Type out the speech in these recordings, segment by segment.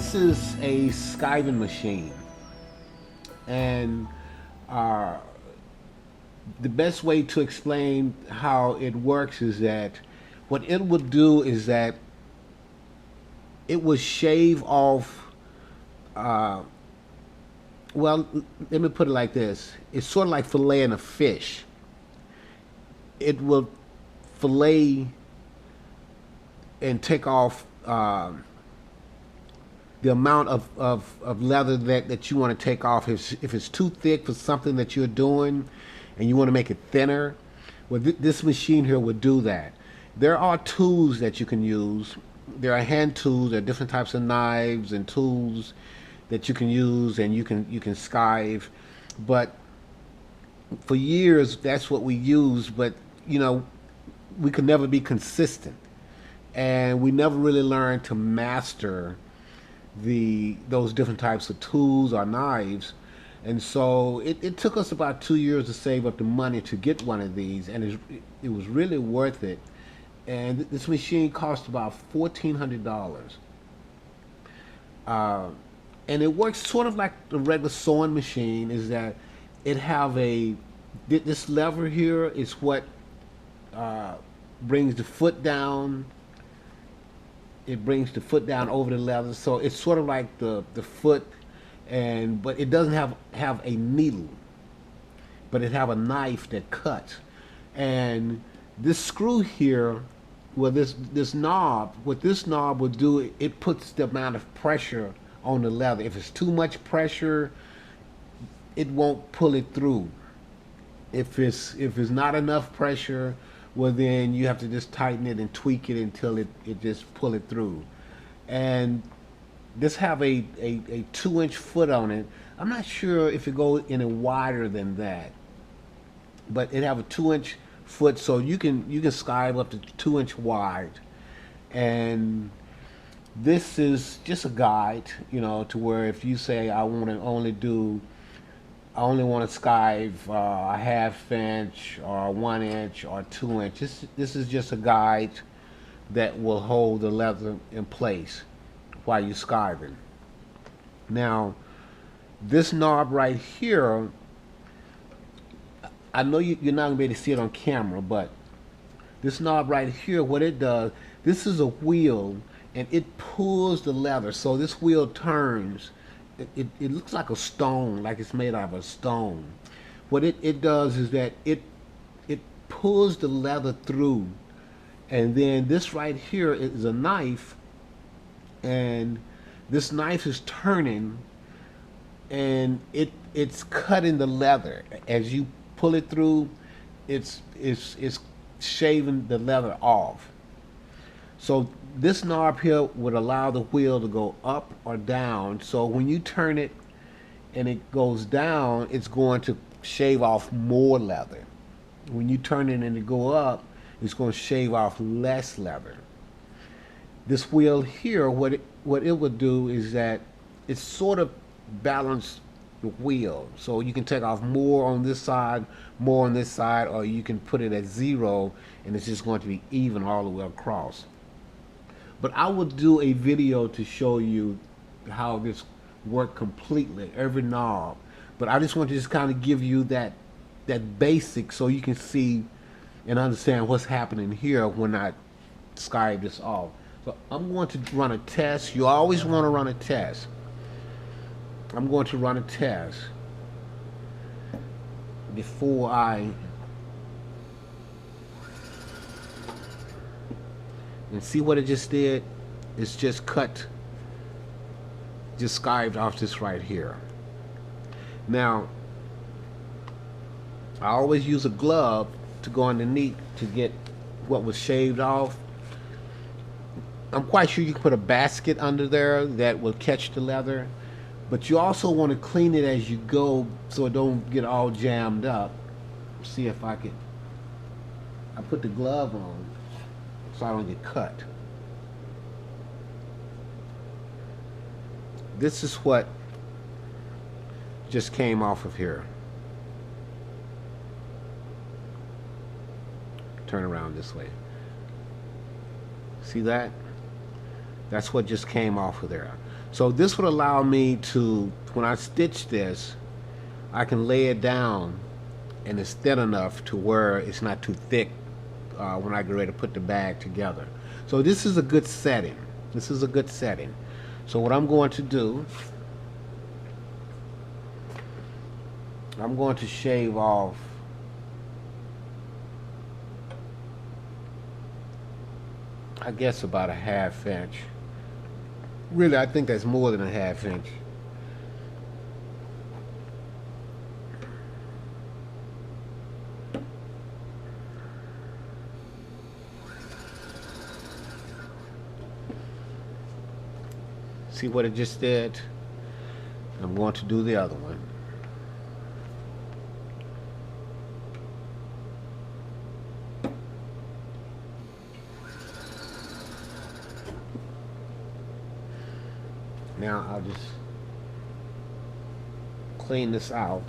This is a skiving machine, and uh, the best way to explain how it works is that what it will do is that it will shave off. Uh, well, let me put it like this: it's sort of like filleting a fish. It will fillet and take off the amount of leather that you want to take off. If it's too thick for something that you're doing and you want to make it thinner, well, this machine here would do that. There are tools that you can use. There are hand tools. There are different types of knives and tools that you can use, and you can skive. But for years, that's what we used. But you know, we could never be consistent, and we never really learned to master those different types of tools or knives. And so it took us about 2 years to save up the money to get one of these, and it was really worth it. And this machine cost about $1,400. Uh, and it works sort of like the regular sewing machine. Is that it have this lever here is what uh, brings the foot down. It brings the foot down over the leather, so it's sort of like the foot, and but it doesn't have a needle, but it have a knife that cuts. And this screw here, well, this knob, what this knob will do, it puts the amount of pressure on the leather. If it's too much pressure, it won't pull it through. If it's not enough pressure, well, then you have to just tighten it and tweak it until it just pull it through. And this have a 2-inch foot on it. I'm not sure if it goes any wider than that, but it have a 2-inch foot, so you can skive up to 2-inch wide. And this is just a guide, to where if you say I only want to skive a half inch or 1 inch or 2 inch. This is just a guide that will hold the leather in place while you're skiving. Now, this knob right here, I know you're not going to be able to see it on camera, but this knob right here, what it does, this is a wheel, and it pulls the leather. So this wheel turns. It looks like a stone, like it's made out of a stone. What it does is that it pulls the leather through, and then this right here is a knife, and this knife is turning, and it's cutting the leather as you pull it through. It's shaving the leather off. So this knob here would allow the wheel to go up or down. So when you turn it and it goes down, it's going to shave off more leather. When you turn it and it go up, it's going to shave off less leather. This wheel here, what it would do is that it sort of balance the wheel. So you can take off more on this side, more on this side, or you can put it at zero, and it's just going to be even all the way across. But I will do a video to show you how this worked completely, every knob. But I just want to just kind of give you that basic so you can see and understand what's happening here when I skive this off. So I'm going to run a test. You always want to run a test. I'm going to run a test before and see what it just did. It's just just skived off this right here. Now, I always use a glove to go underneath to get what was shaved off. I'm quite sure you can put a basket under there that will catch the leather, but you also want to clean it as you go so it don't get all jammed up. See if I put the glove on so I don't get cut. This is what just came off of here. Turn around this way. See that? That's what just came off of there. So this would allow me to, when I stitch this, I can lay it down and it's thin enough to where it's not too thick when I get ready to put the bag together. So this is a good setting. This is a good setting. So what I'm going to do, I'm going to shave off I guess about a ½ inch. Really, I think that's more than a ½ inch. See what it just did? I'm going to do the other one. Now I'll just clean this out.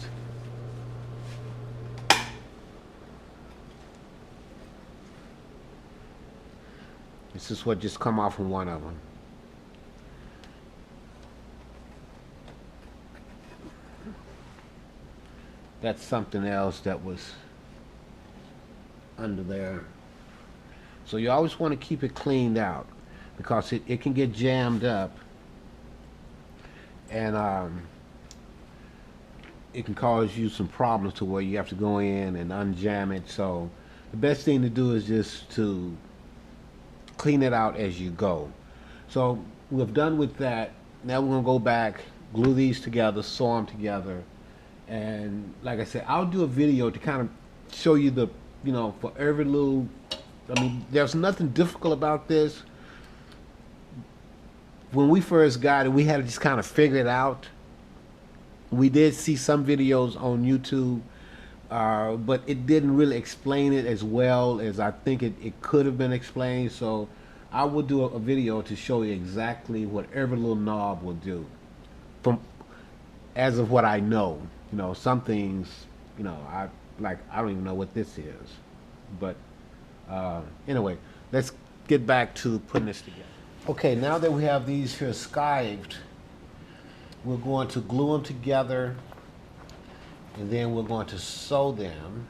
This is what just come off from one of them. That's something else that was under there. So you always want to keep it cleaned out because it can get jammed up and it can cause you some problems to where you have to go in and unjam it. So the best thing to do is just to clean it out as you go. So we're done with that. Now we're going to go back, glue these together, sew them together. And like I said, I'll do a video to kind of show you the, you know, for every little, I mean, there's nothing difficult about this. When we first got it, we had to just kind of figure it out. We did see some videos on YouTube, but it didn't really explain it as well as I think it could have been explained. So I will do a video to show you exactly what every little knob will do, from as of what I know. You know, some things, you know, I don't even know what this is. But anyway, let's get back to putting this together. Okay, now that we have these here skived, we're going to glue them together and then we're going to sew them.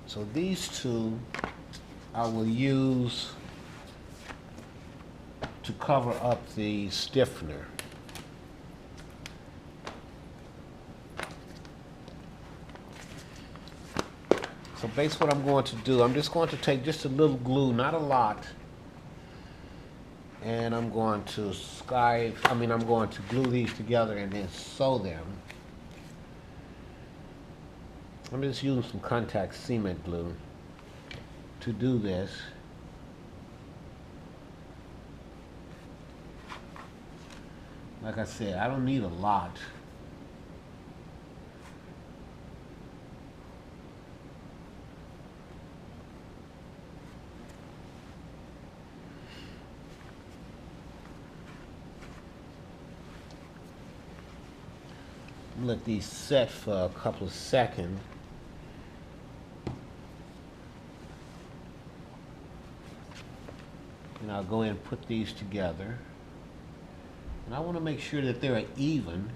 So these two I will use to cover up the stiffener. So basically what I'm going to do, I'm just going to take just a little glue, not a lot, and I'm going to I'm going to glue these together and then sew them. I'm just using some contact cement glue to do this. Like I said, I don't need a lot. Let these set for a couple of seconds. And I'll go ahead and put these together. And I want to make sure that they're even.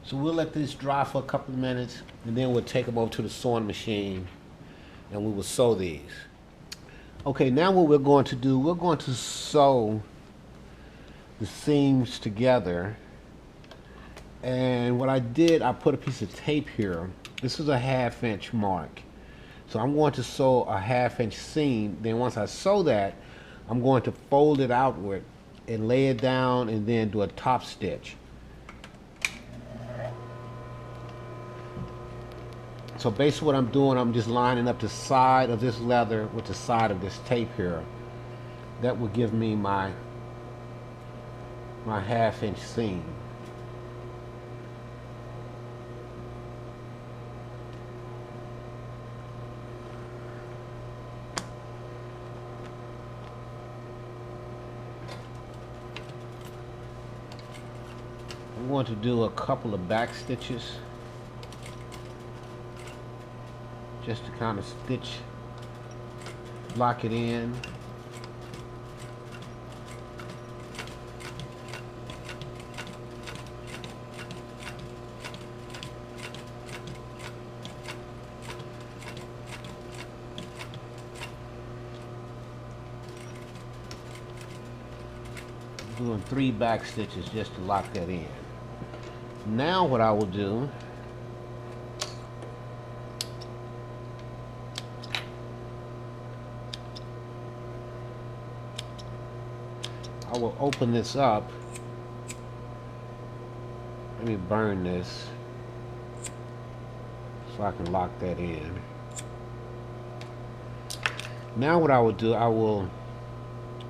So we'll let this dry for a couple of minutes and then we'll take them over to the sewing machine and we will sew these. Okay, now what we're going to do, we're going to sew the seams together. And what I did, I put a piece of tape here. This is a ½ inch mark. So I'm going to sew a ½ inch seam. Then once I sew that, I'm going to fold it outward and lay it down and then do a top stitch. So basically what I'm doing, I'm just lining up the side of this leather with the side of this tape here. That will give me my 1/2 inch seam. I'm going to do a couple of back stitches just to kind of stitch, lock it in. Doing 3 back stitches just to lock that in. Now what I will do, I will open this up. Let me burn this so I can lock that in. Now what I will do, I will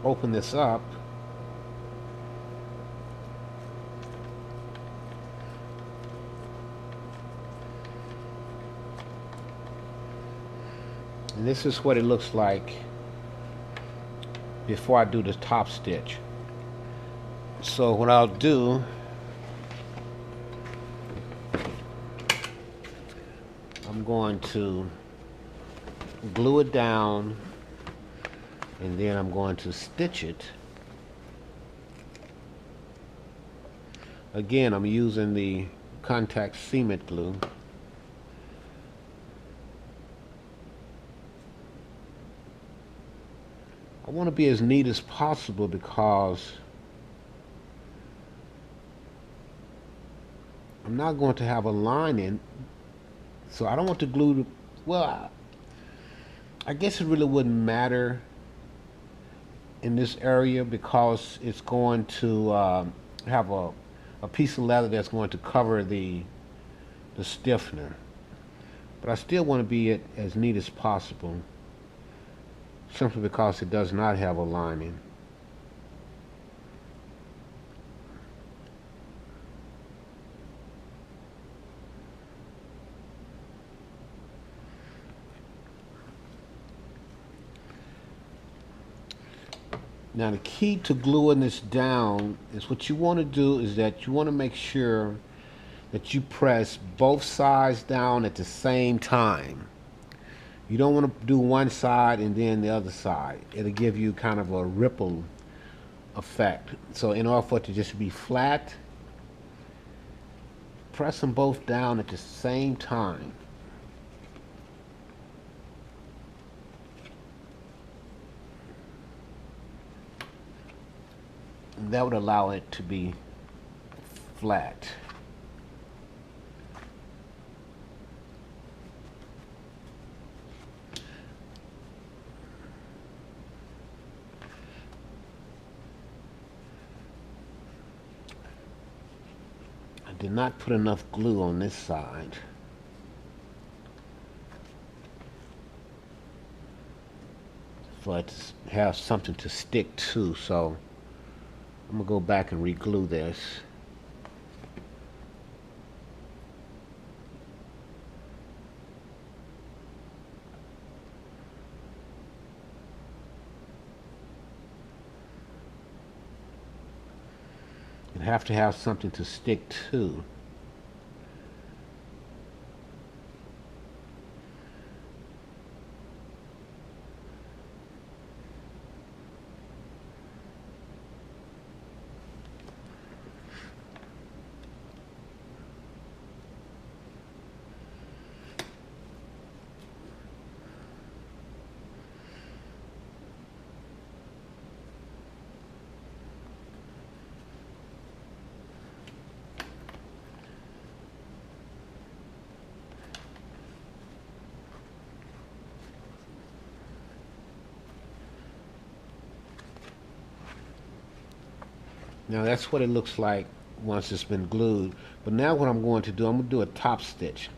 open this up. And this is what it looks like before I do the top stitch. So what I'll do, I'm going to glue it down and then I'm going to stitch it. Again, I'm using the contact cement glue. I want to be as neat as possible because I'm not going to have a lining, so I don't want the glue to, well, I guess it really wouldn't matter in this area because it's going to have a piece of leather that's going to cover the stiffener. But I still want to be as neat as possible, simply because it does not have a lining. Now the key to gluing this down is what you want to do is that you want to make sure that you press both sides down at the same time. You don't want to do one side and then the other side. It'll give you kind of a ripple effect. So in order for it to just be flat, press them both down at the same time. And that would allow it to be flat. I did not put enough glue on this side. For it to have something to stick to, so I'm gonna go back and re-glue this. You have to have something to stick to. Now that's what it looks like once it's been glued. But now what I'm going to do, I'm going to do a top stitch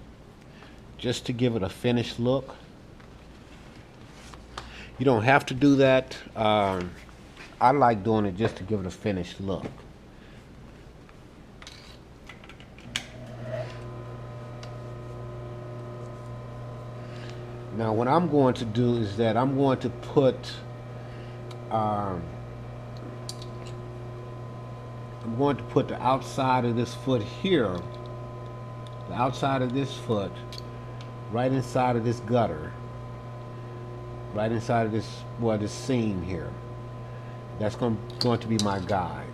just to give it a finished look. You don't have to do that. I like doing it just to give it a finished look. Now what I'm going to do is that I'm going to put the outside of this foot here, the outside of this foot, right inside of this gutter, right inside of this, well, this seam here. That's going to be my guide.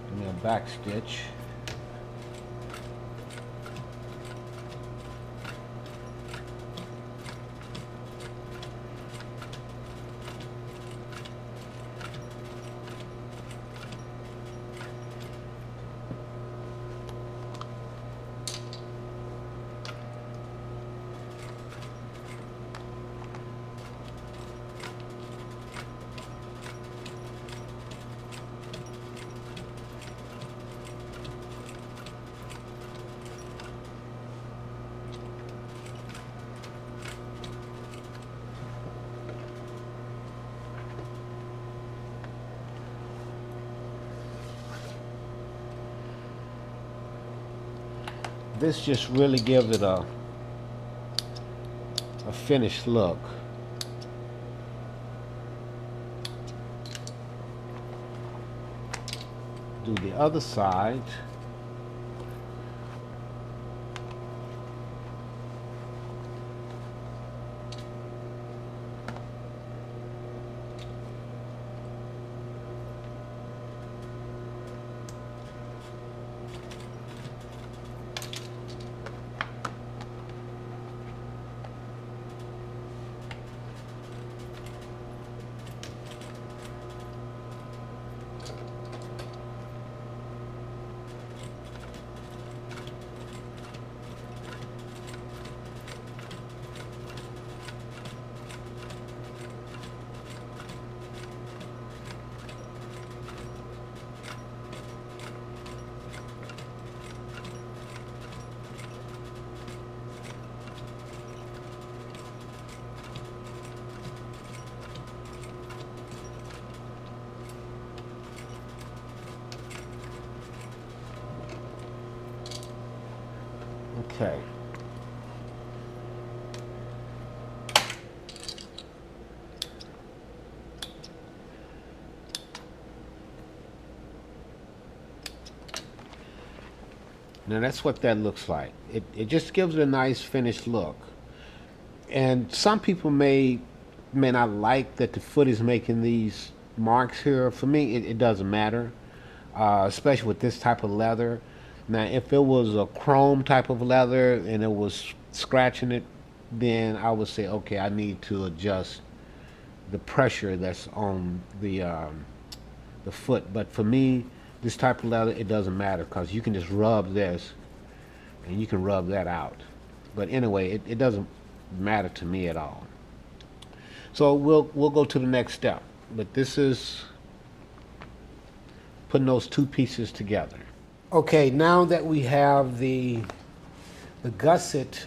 Give me a back stitch. This just really gives it a finished look. Do the other side. Okay. Now that's what that looks like. It just gives it a nice finished look. And some people may not like that the foot is making these marks here. For me, it doesn't matter, especially with this type of leather. Now, if it was a chrome type of leather and it was scratching it, then I would say, okay, I need to adjust the pressure that's on the foot. But for me, this type of leather, it doesn't matter because you can just rub this and you can rub that out. But anyway, it doesn't matter to me at all. So we'll go to the next step. But this is putting those two pieces together. Okay, now that we have the gusset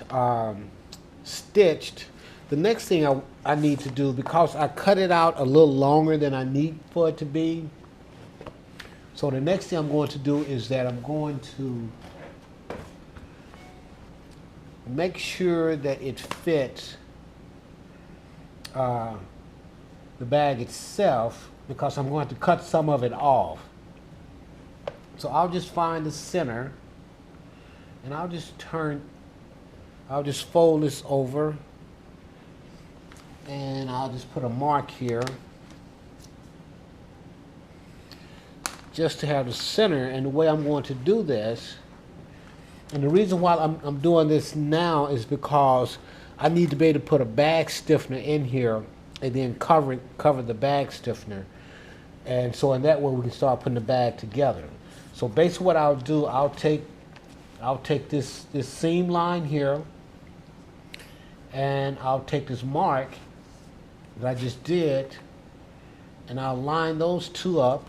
stitched, the next thing I need to do, because I cut it out a little longer than I need for it to be, so the next thing I'm going to do is that I'm going to make sure that it fits the bag itself, because I'm going to cut some of it off. So I'll just find the center and I'll just fold this over and I'll just put a mark here just to have the center. And the way I'm going to do this, and the reason why I'm doing this now is because I need to be able to put a bag stiffener in here and then cover the bag stiffener. And so in that way we can start putting the bag together. So basically what I'll do, I'll take I'll take this seam line here, and I'll take this mark that I just did, and I'll line those two up,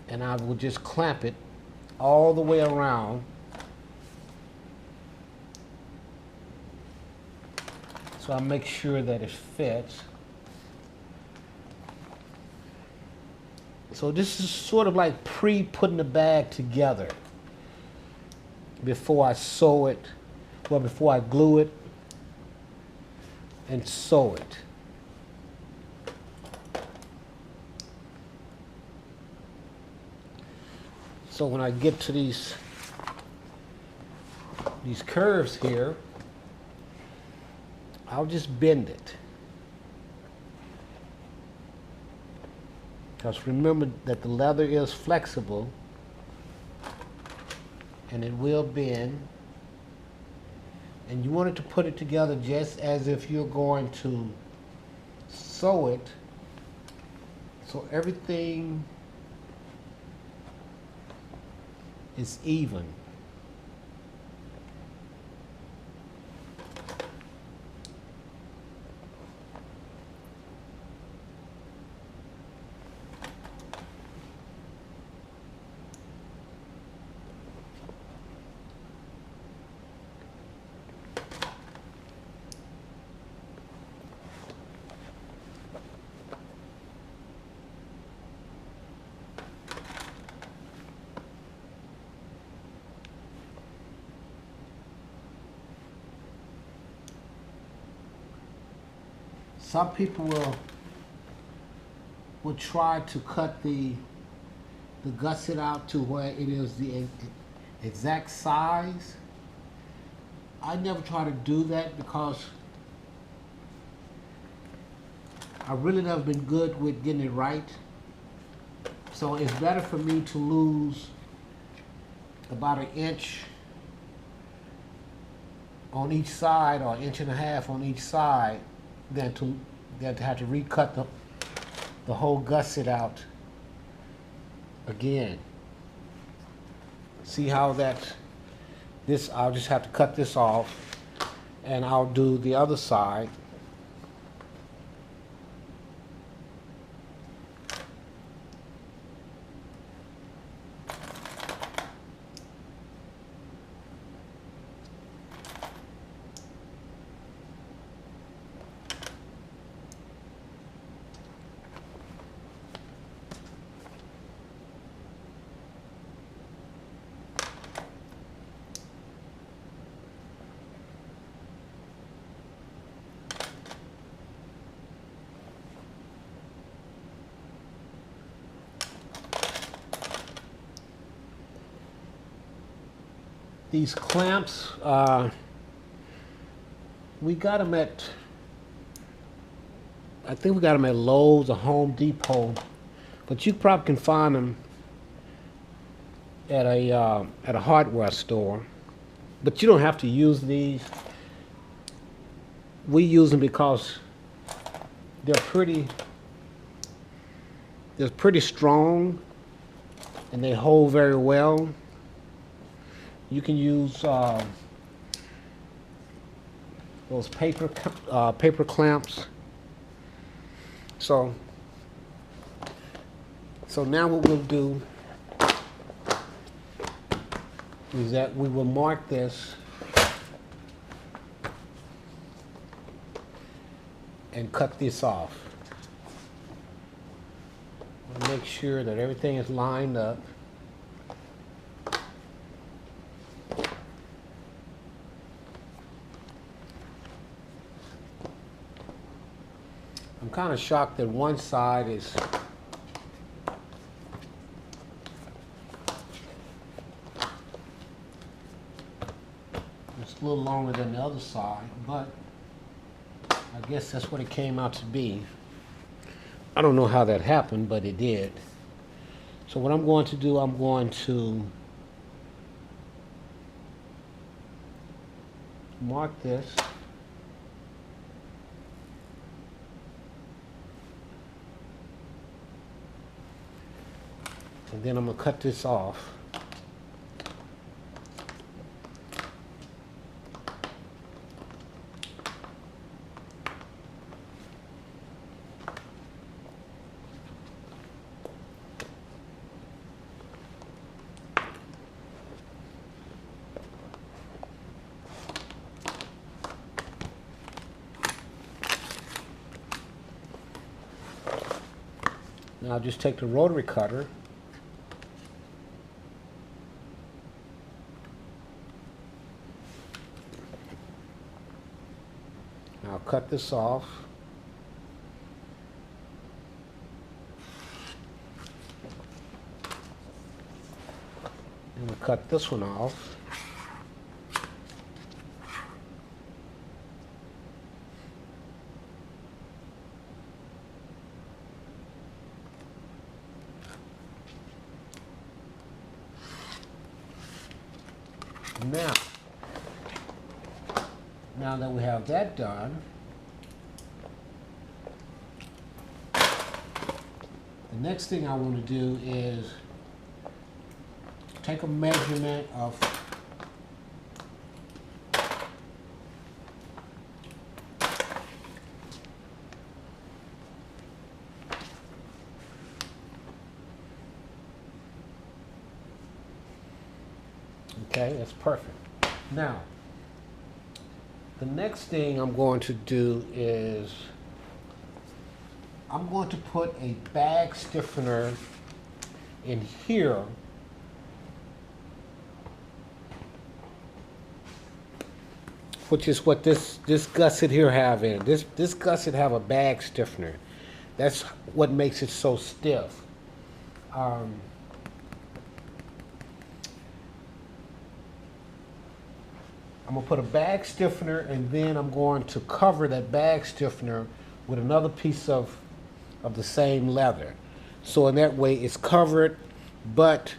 and I will just clamp it all the way around. So I make sure that it fits. So this is sort of like pre-putting the bag together before I sew it, well, before I glue it and sew it. So when I get to these curves here, I'll just bend it. Because remember that the leather is flexible and it will bend. And you want it to put it together just as if you're going to sew it, so everything is even. Some people will try to cut the gusset out to where it is the exact size. I never try to do that because I've really never been good with getting it right. So it's better for me to lose about an inch on each side, or an inch and a half on each side, than to have to recut the whole gusset out again. See how I'll just have to cut this off, and I'll do the other side. These clamps, we got them I think we got them at Lowe's or Home Depot, but you probably can find them at a hardware store. But you don't have to use these. We use them because they're pretty strong and they hold very well. You can use those paper clamps. So now what we'll do is that we will mark this and cut this off. We'll make sure that everything is lined up. I'm kind of shocked that one side is a little longer than the other side, but I guess that's what it came out to be. I don't know how that happened, but it did. So what I'm going to do, I'm going to mark this. And then I'm going to cut this off. Now I'll just take the rotary cutter. I'll cut this off. And we'll cut this one off. Now that we have that done, the next thing I want to do is take a measurement of okay, that's perfect. Now, the next thing I'm going to do is I'm going to put a bag stiffener in here which is what this gusset here have in it. This gusset have a bag stiffener. That's what makes it so stiff. I'm going to put a bag stiffener, and then I'm going to cover that bag stiffener with another piece of the same leather. So in that way it's covered, but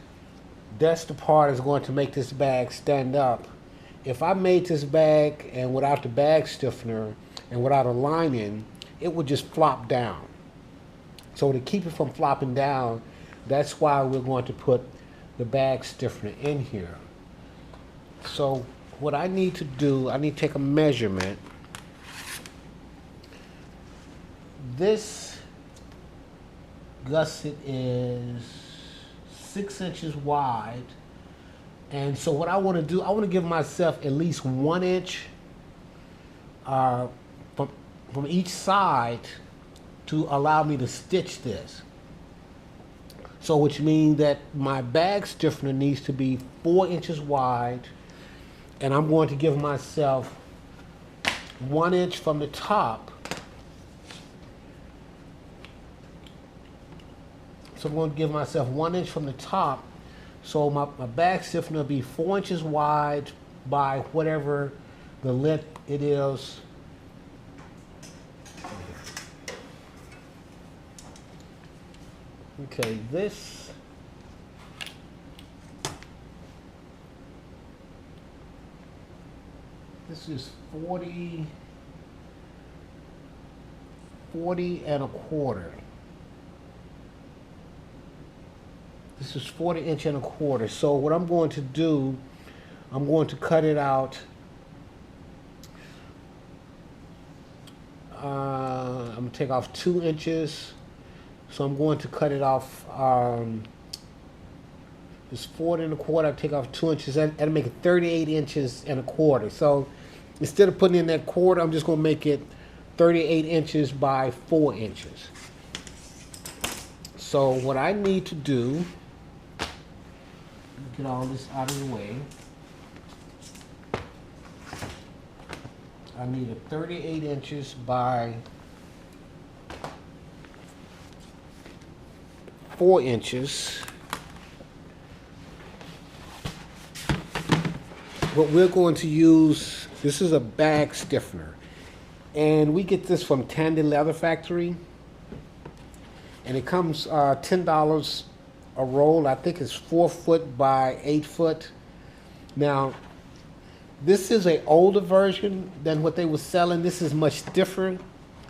that's the part that's going to make this bag stand up. If I made this bag and without the bag stiffener and without a lining, it would just flop down. So to keep it from flopping down, that's why we're going to put the bag stiffener in here. So what I need to do, I need to take a measurement. This gusset is 6 inches wide. And so what I want to do, I want to give myself at least 1 inch from each side to allow me to stitch this. So which means that my bag stiffener needs to be 4 inches wide, and I'm going to give myself 1 inch from the top. So I'm going to give myself 1 inch from the top. So my bag stiffener will be 4 inches wide by whatever the length it is. Okay, this is 40 and a quarter. This is 40 inch and a quarter. So what I'm going to do, I'm going to cut it out. I'm going to take off 2 inches. So I'm going to cut it off. It's 40 and a quarter. I take off 2 inches. That'll make it 38 inches and a quarter. So instead of putting in that quarter, I'm just going to make it 38 inches by 4 inches. So what I need to do, get all this out of the way. I need a 38 inches by 4 inches. What we're going to use, this is a bag stiffener, and we get this from Tandy Leather Factory, and it comes $10 a roll. I think it's 4 foot by 8 foot. Now, this is an older version than what they were selling. This is much stiffer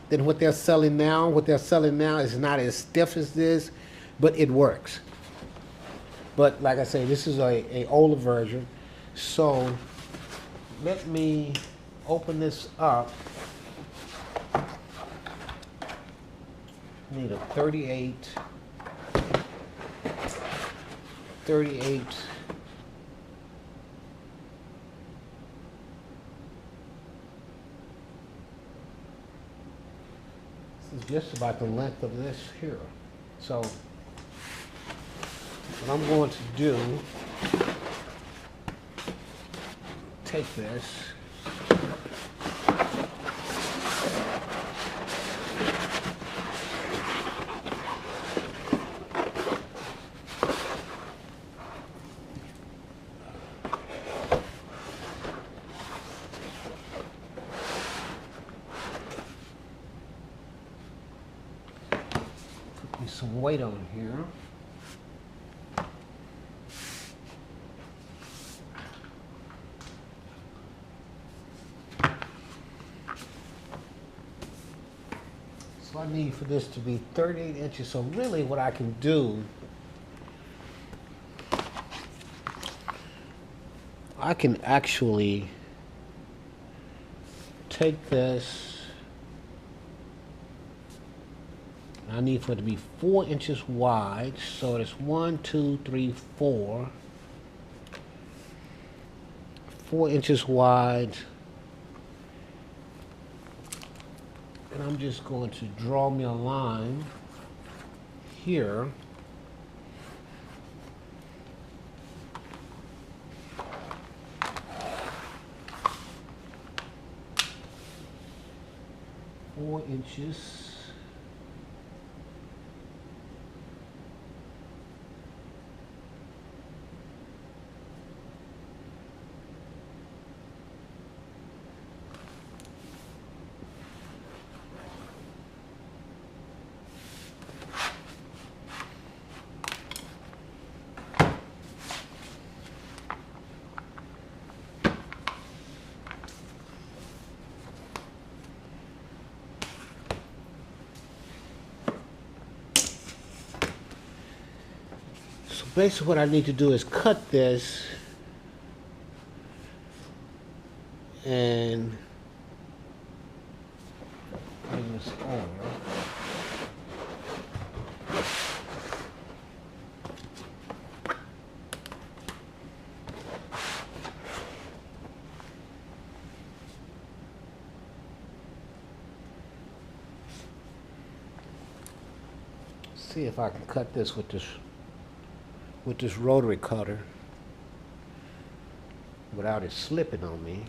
than what they're selling now. What they're selling now is not as stiff as this, but it works. But like I say, this is a older version. So let me open this up. Need a 38. This is just about the length of this here. So what I'm going to do, take this, put me some weight on here. So I need for this to be 38 inches. So really what I can do, I can actually take this, I need for it to be 4 inches wide. So it's 1, 2, 3, 4. 4 inches wide. And I'm just going to draw me a line here. Four inches. Basically what I need to do is cut this and bring this over. See if I can cut this with this rotary cutter without it slipping on me.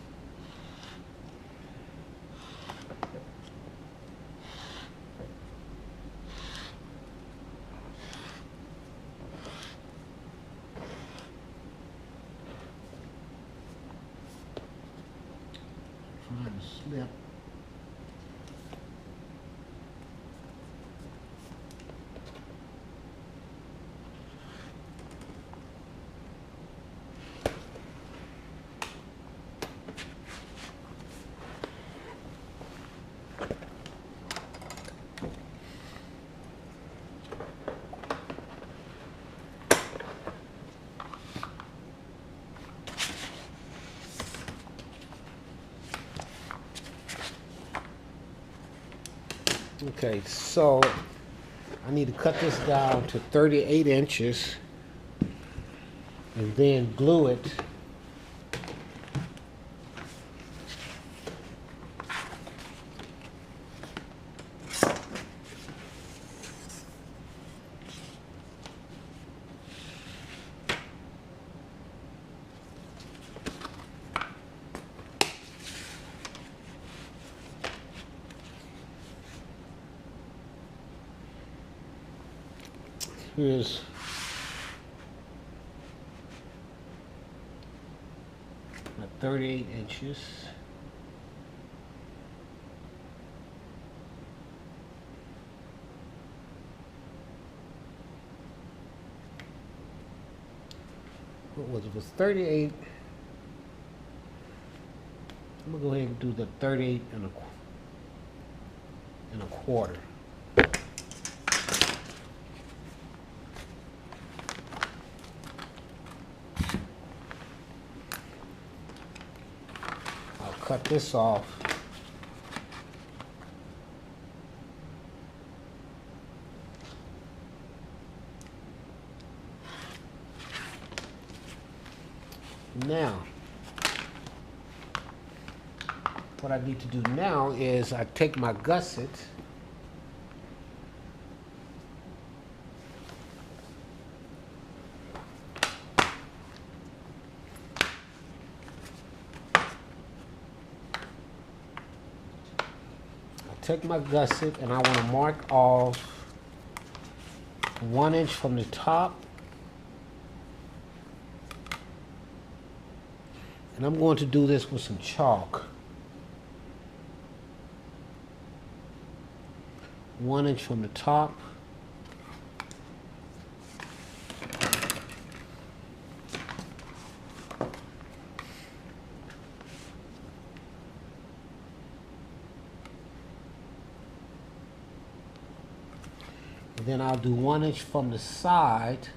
Trying to slip. Okay, so I need to cut this down to 38 inches and then glue it . Here's my 38 inches. What was it? It was 38. I'm gonna go ahead and do the 38 and a quarter. Cut this off. Now, what I need to do now is I take my gusset take my gusset and I want to mark off 1 inch from the top. And I'm going to do this with some chalk. 1 inch from the top. And then I'll do 1 inch from the side.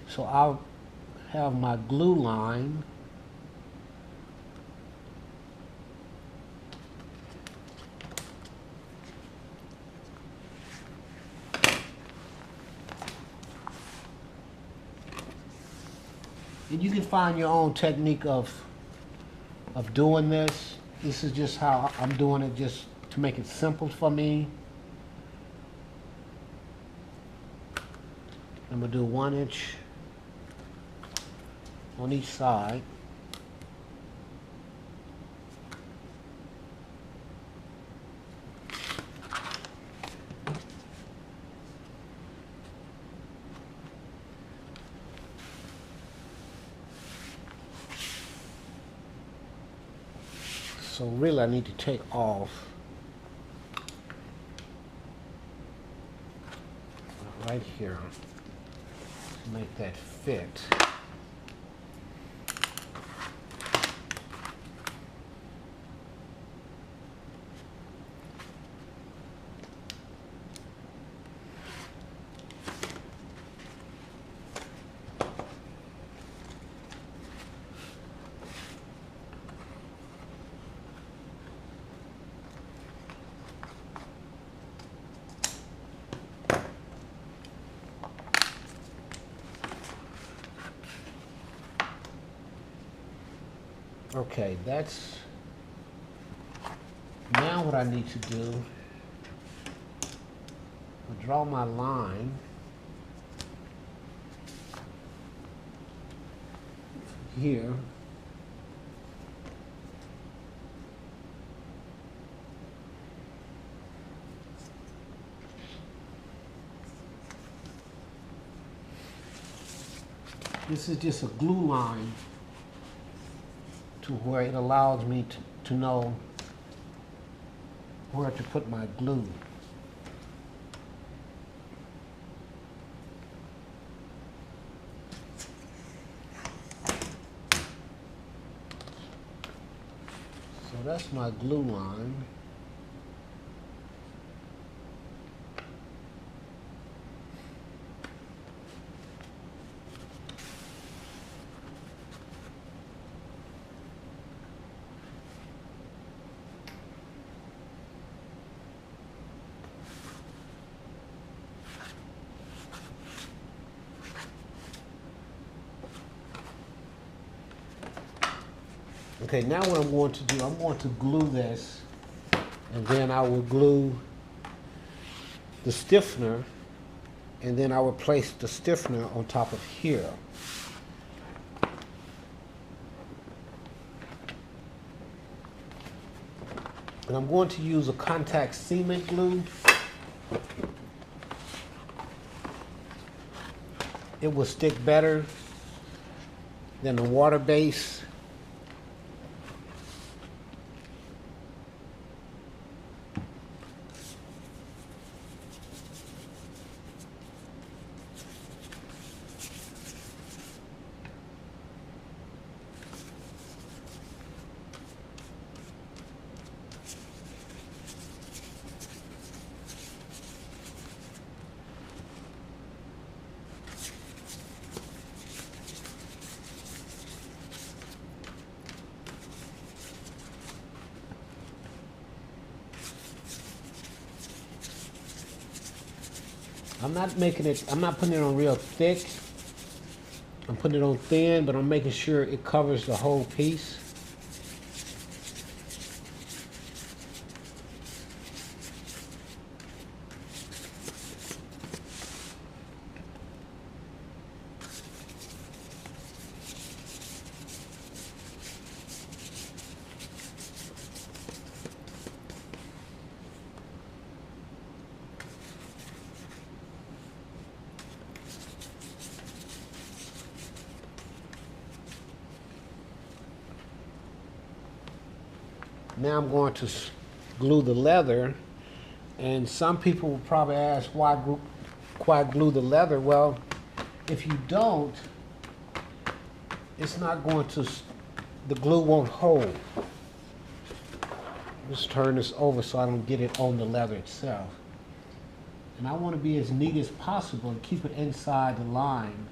So I'll have my glue line. And you can find your own technique of doing this. This is just how I'm doing it, just to make it simple for me. I'm gonna do 1 inch on each side. So really I need to take off right here to make that fit. Okay, that's now what I need to do. I'll draw my line here. This is just a glue line to where it allows me to know where to put my glue. So that's my glue line. Okay, now what I'm going to do, I'm going to glue this, and then I will glue the stiffener, and then I will place the stiffener on top of here. And I'm going to use a contact cement glue. It will stick better than the water base. I'm not putting it on real thick. I'm putting it on thin, but I'm making sure it covers the whole piece. Now I'm going to glue the leather, and some people will probably ask why glue the leather. Well, if you don't, it's not going to, the glue won't hold. Let's turn this over so I don't get it on the leather itself. And I want to be as neat as possible and keep it inside the line.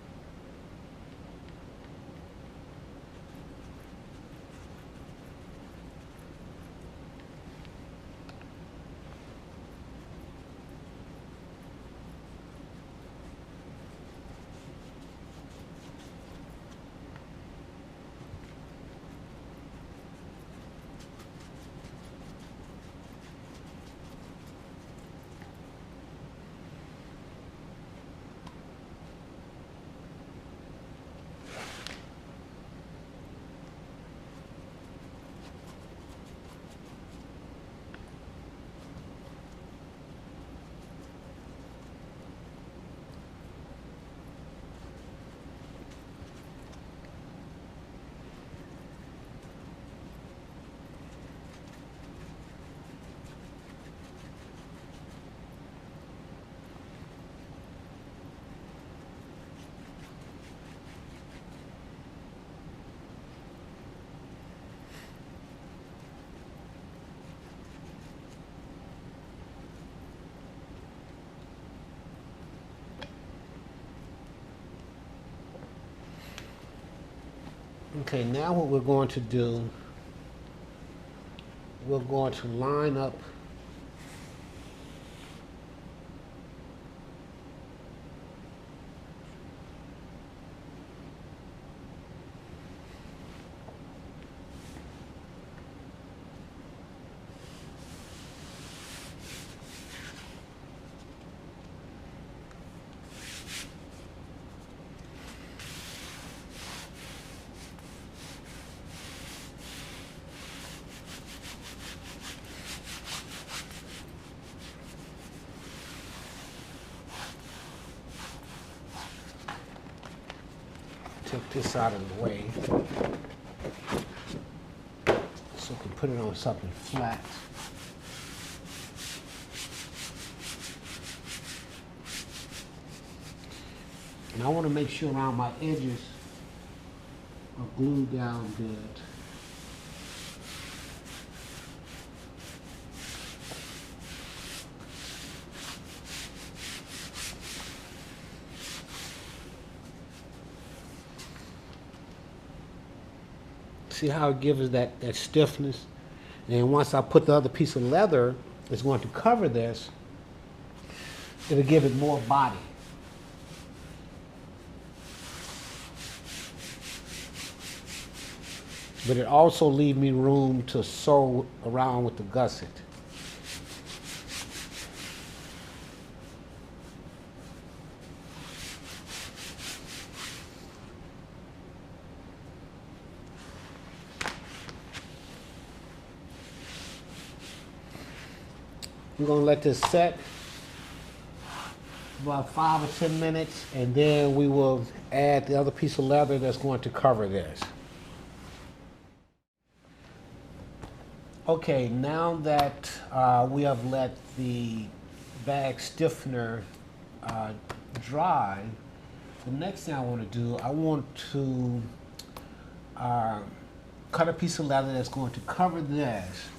Okay, now what we're going to do, we're going to line up take this out of the way so we can put it on something flat. And I want to make sure around my edges are glued down good. See how it gives that stiffness? And then once I put the other piece of leather that's going to cover this, it'll give it more body. But it also leaves me room to sew around with the gusset. We're going to let this set about 5 or 10 minutes, and then we will add the other piece of leather that's going to cover this. Okay, now that we have let the bag stiffener dry, the next thing I want to do, I want to cut a piece of leather that's going to cover this.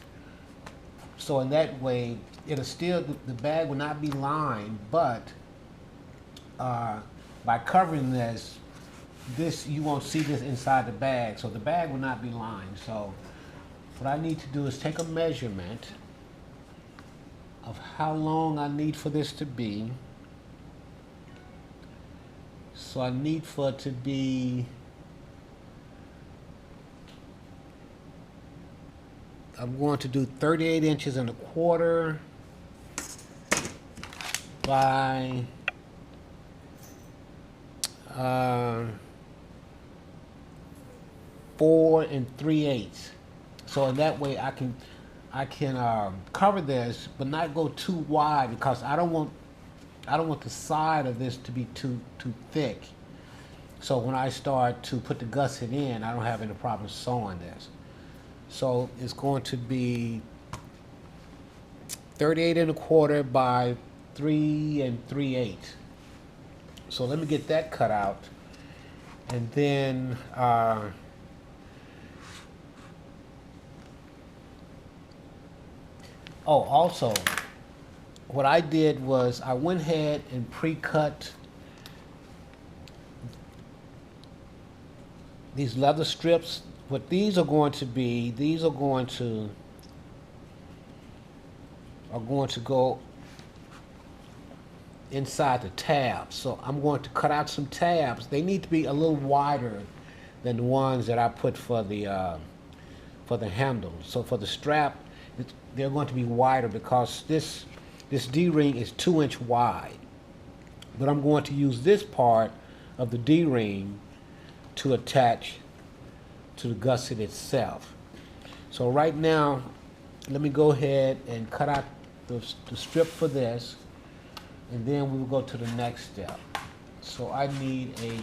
So in that way, it'll still, the bag will not be lined, but by covering this, you won't see this inside the bag, so the bag will not be lined. So what I need to do is take a measurement of how long I need for this to be. So I need for it to be, I'm going to do 38 inches and a quarter by 4 3/8. So in that way I can cover this, but not go too wide, because I don't want the side of this to be too thick. So when I start to put the gusset in, I don't have any problem sewing this. So it's going to be 38 and a quarter by 3 3/8. So let me get that cut out. And then oh, also, what I did was I went ahead and pre-cut these leather strips. What these are going to be, these are going to go inside the tabs. So I'm going to cut out some tabs. They need to be a little wider than the ones that I put for the handle. So for the strap, they're going to be wider because this D-ring is 2 inch wide. But I'm going to use this part of the D-ring to attach to the gusset itself. So right now, let me go ahead and cut out the strip for this, and then we will go to the next step. So I need a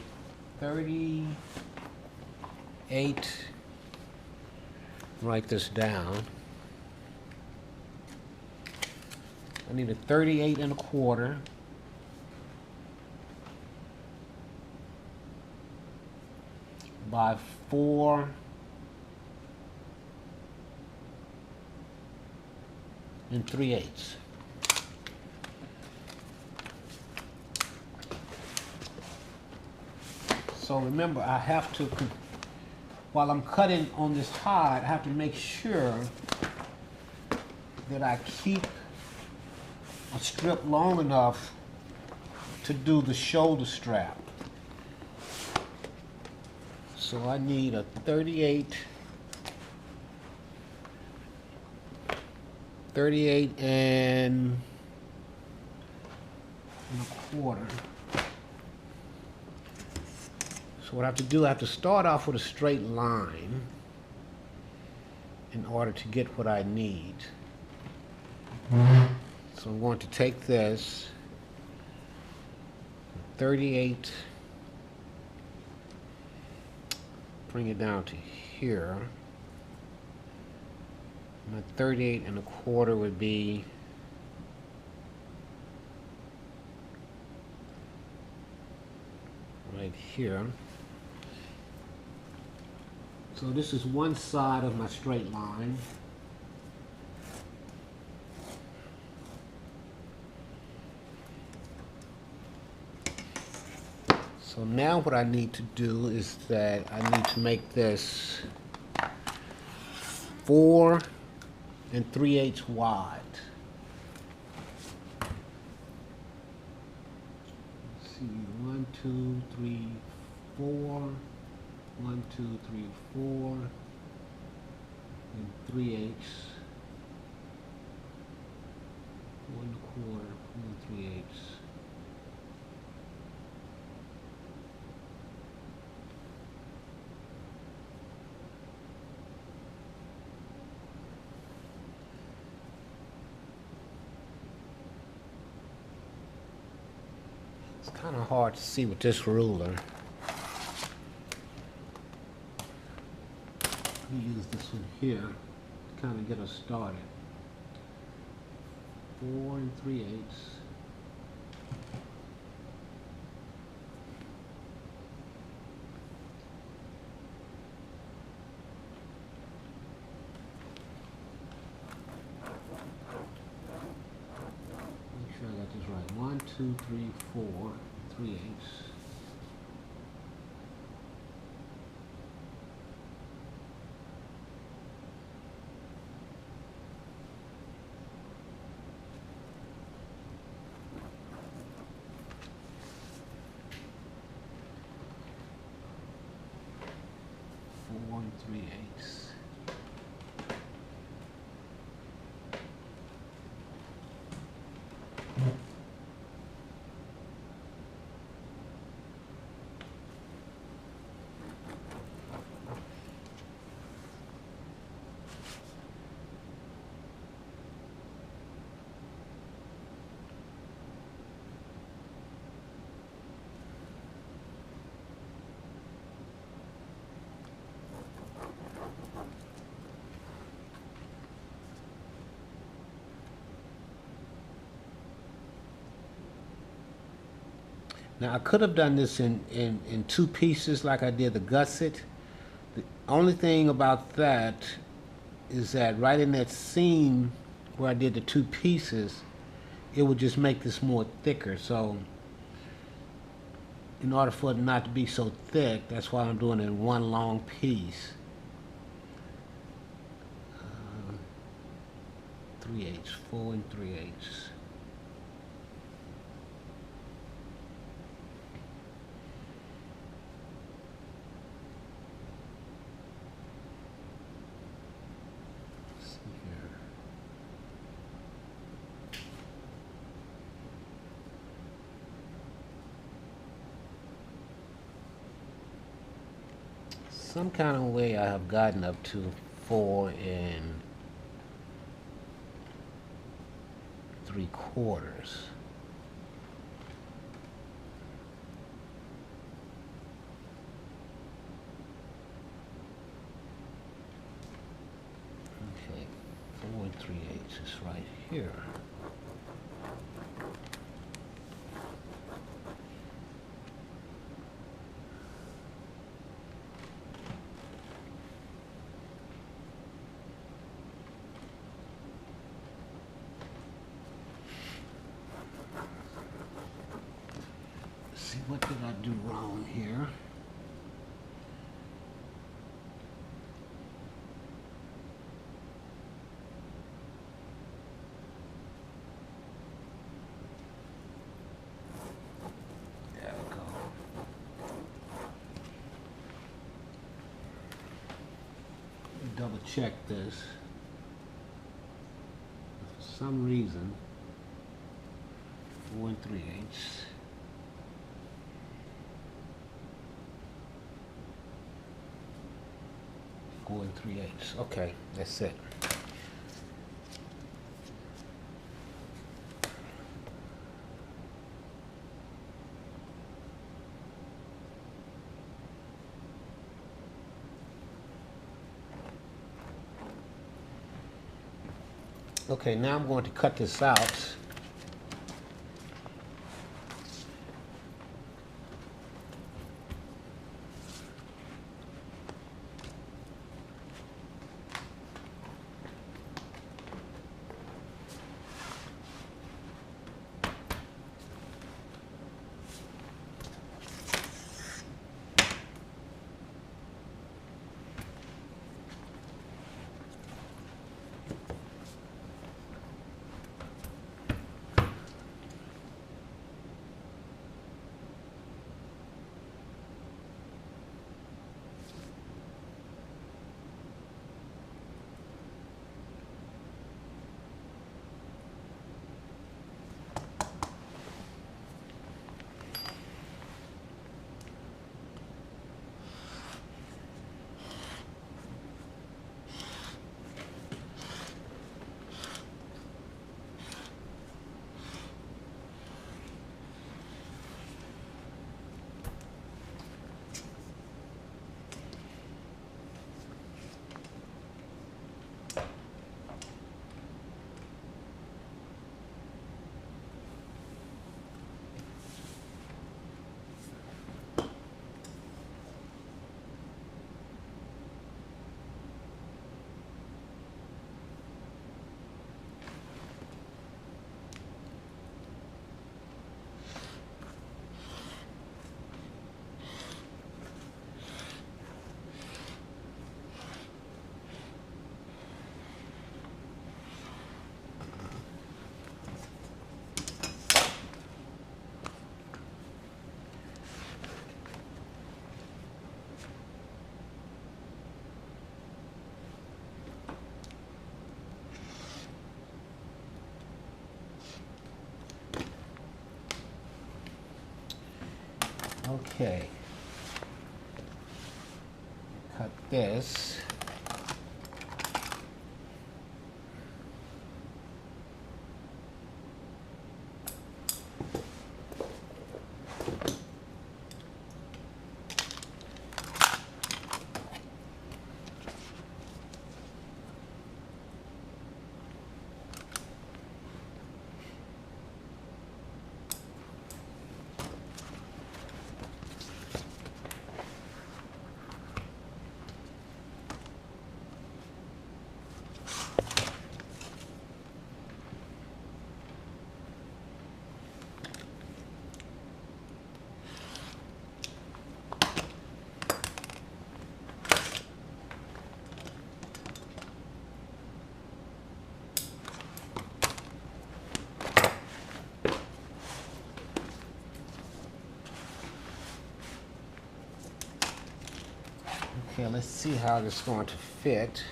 38, write this down. I need a 38 and a quarter by 4 3/8. So remember, I have to, while I'm cutting on this hide, I have to make sure that I keep a strip long enough to do the shoulder strap. So I need a 38 and a quarter. So what I have to do, I have to start off with a straight line in order to get what I need. So I'm going to take this 38, bring it down to here. My 38 and a quarter would be right here. So this is one side of my straight line. So now what I need to do is that I need to make this 4 3/8 wide. Let's see, 1 2 3 4, 1 2 3 4 and 3/8, 4 1/4, 4 3/8. It's kind of hard to see with this ruler. Let me use this one here to kind of get us started. 4 3/8. Make sure I got this right. 1 2 3 4 3/8. One 3/8. Now I could have done this in two pieces like I did the gusset. The only thing about that is that right in that seam where I did the two pieces, it would just make this more thicker. So in order for it not to be so thick, that's why I'm doing it in one long piece. 3/8, 4 3/8. Some kind of way I have gotten up to 4 3/4. Okay, 4 3/8 is right here. See, what did I do wrong here? There we go. Double check this. For some reason, 4 3/8. Four 3/8. Okay, that's it. Okay, now I'm going to cut this out. Okay. Cut this. Okay, let's see how this is going to fit.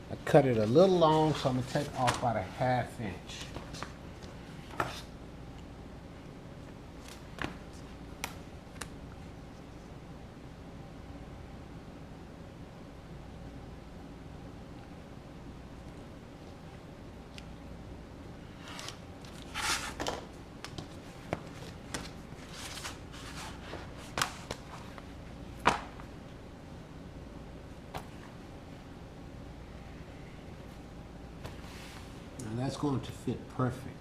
I cut it a little long, so I'm going to take off about a 1/2 inch. And that's going to fit perfect.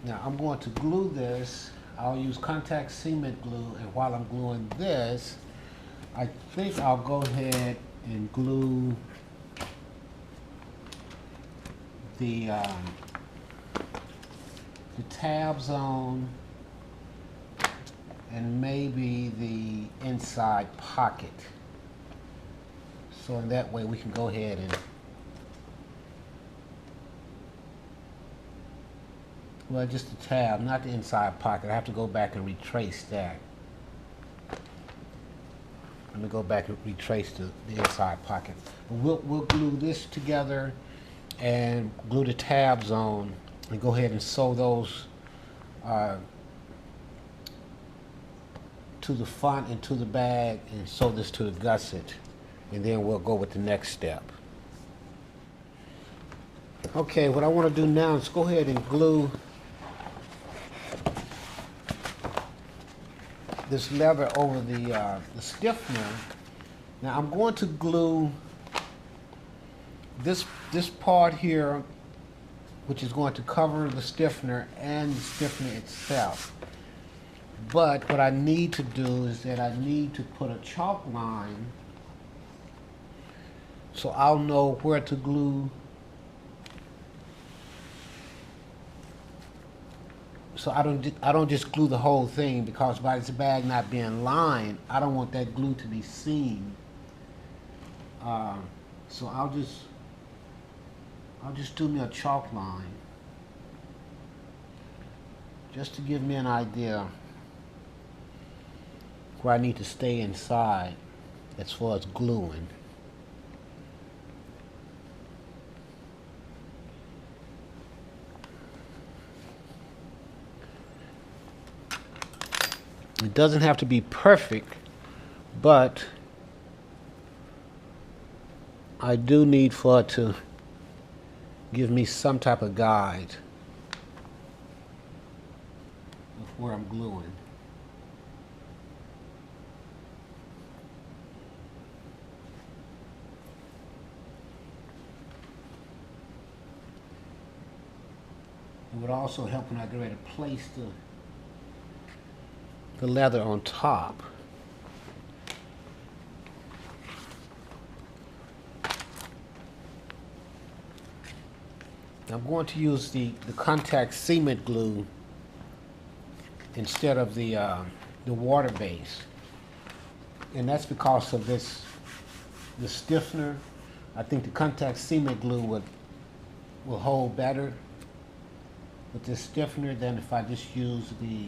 Now I'm going to glue this. I'll use contact cement glue, and while I'm gluing this, I think I'll go ahead and glue the tabs on, and maybe the inside pocket. So in that way we can go ahead and, well, just the tab, not the inside pocket. I have to go back and retrace that. Let me go back and retrace the inside pocket. We'll glue this together and glue the tabs on, and go ahead and sew those to the front and to the bag, and sew this to the gusset, and then we'll go with the next step. Okay, what I want to do now is go ahead and glue this leather over the stiffener. Now I'm going to glue this part here, which is going to cover the stiffener and the stiffener itself. But what I need to do is that I need to put a chalk line so I'll know where to glue. So I don't just glue the whole thing, because by this bag not being lined, I don't want that glue to be seen. So I'll just do me a chalk line, just to give me an idea where I need to stay inside as far as gluing. It doesn't have to be perfect, but I do need for it to give me some type of guide of where I'm gluing. It would also help when I get ready to place the leather on top. I'm going to use the contact cement glue instead of the water base, and that's because of the stiffener. I think the contact cement glue will hold better with this stiffener than if I just use the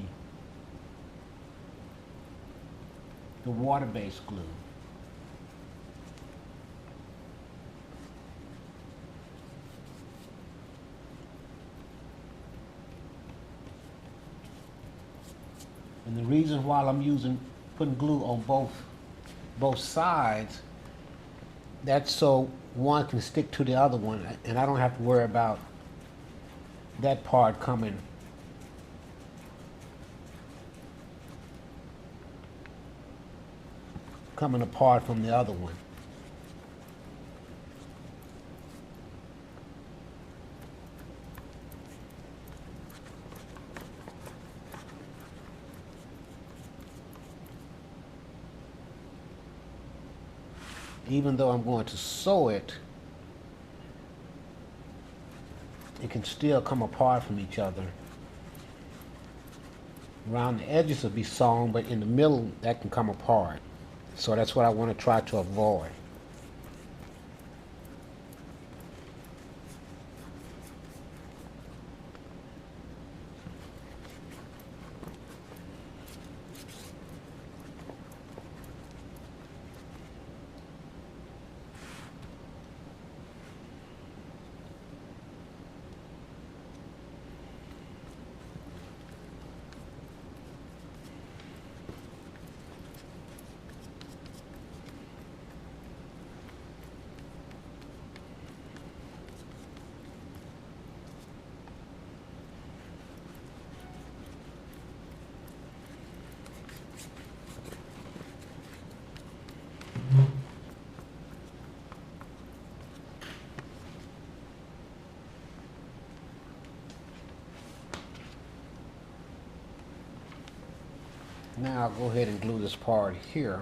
water-based glue. And the reason why I'm putting glue on both sides, that's so one can stick to the other one, and I don't have to worry about that part coming apart from the other one. Even though I'm going to sew it, it can still come apart from each other Around the edges will be sewn, but in the middle that can come apart. So that's what I want to try to avoid. Now I'll go ahead and glue this part here.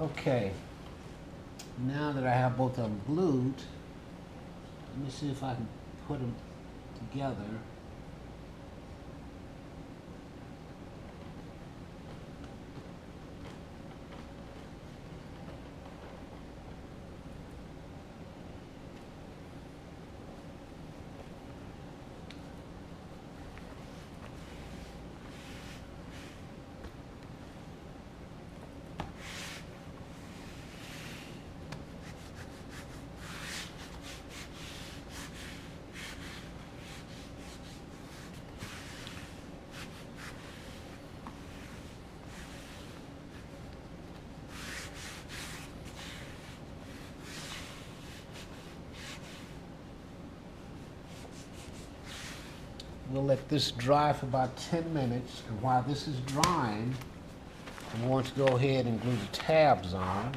Okay, now that I have both of them glued, let me see if I can put them together. We'll let this dry for about 10 minutes, and while this is drying, I'm going to go ahead and glue the tabs on.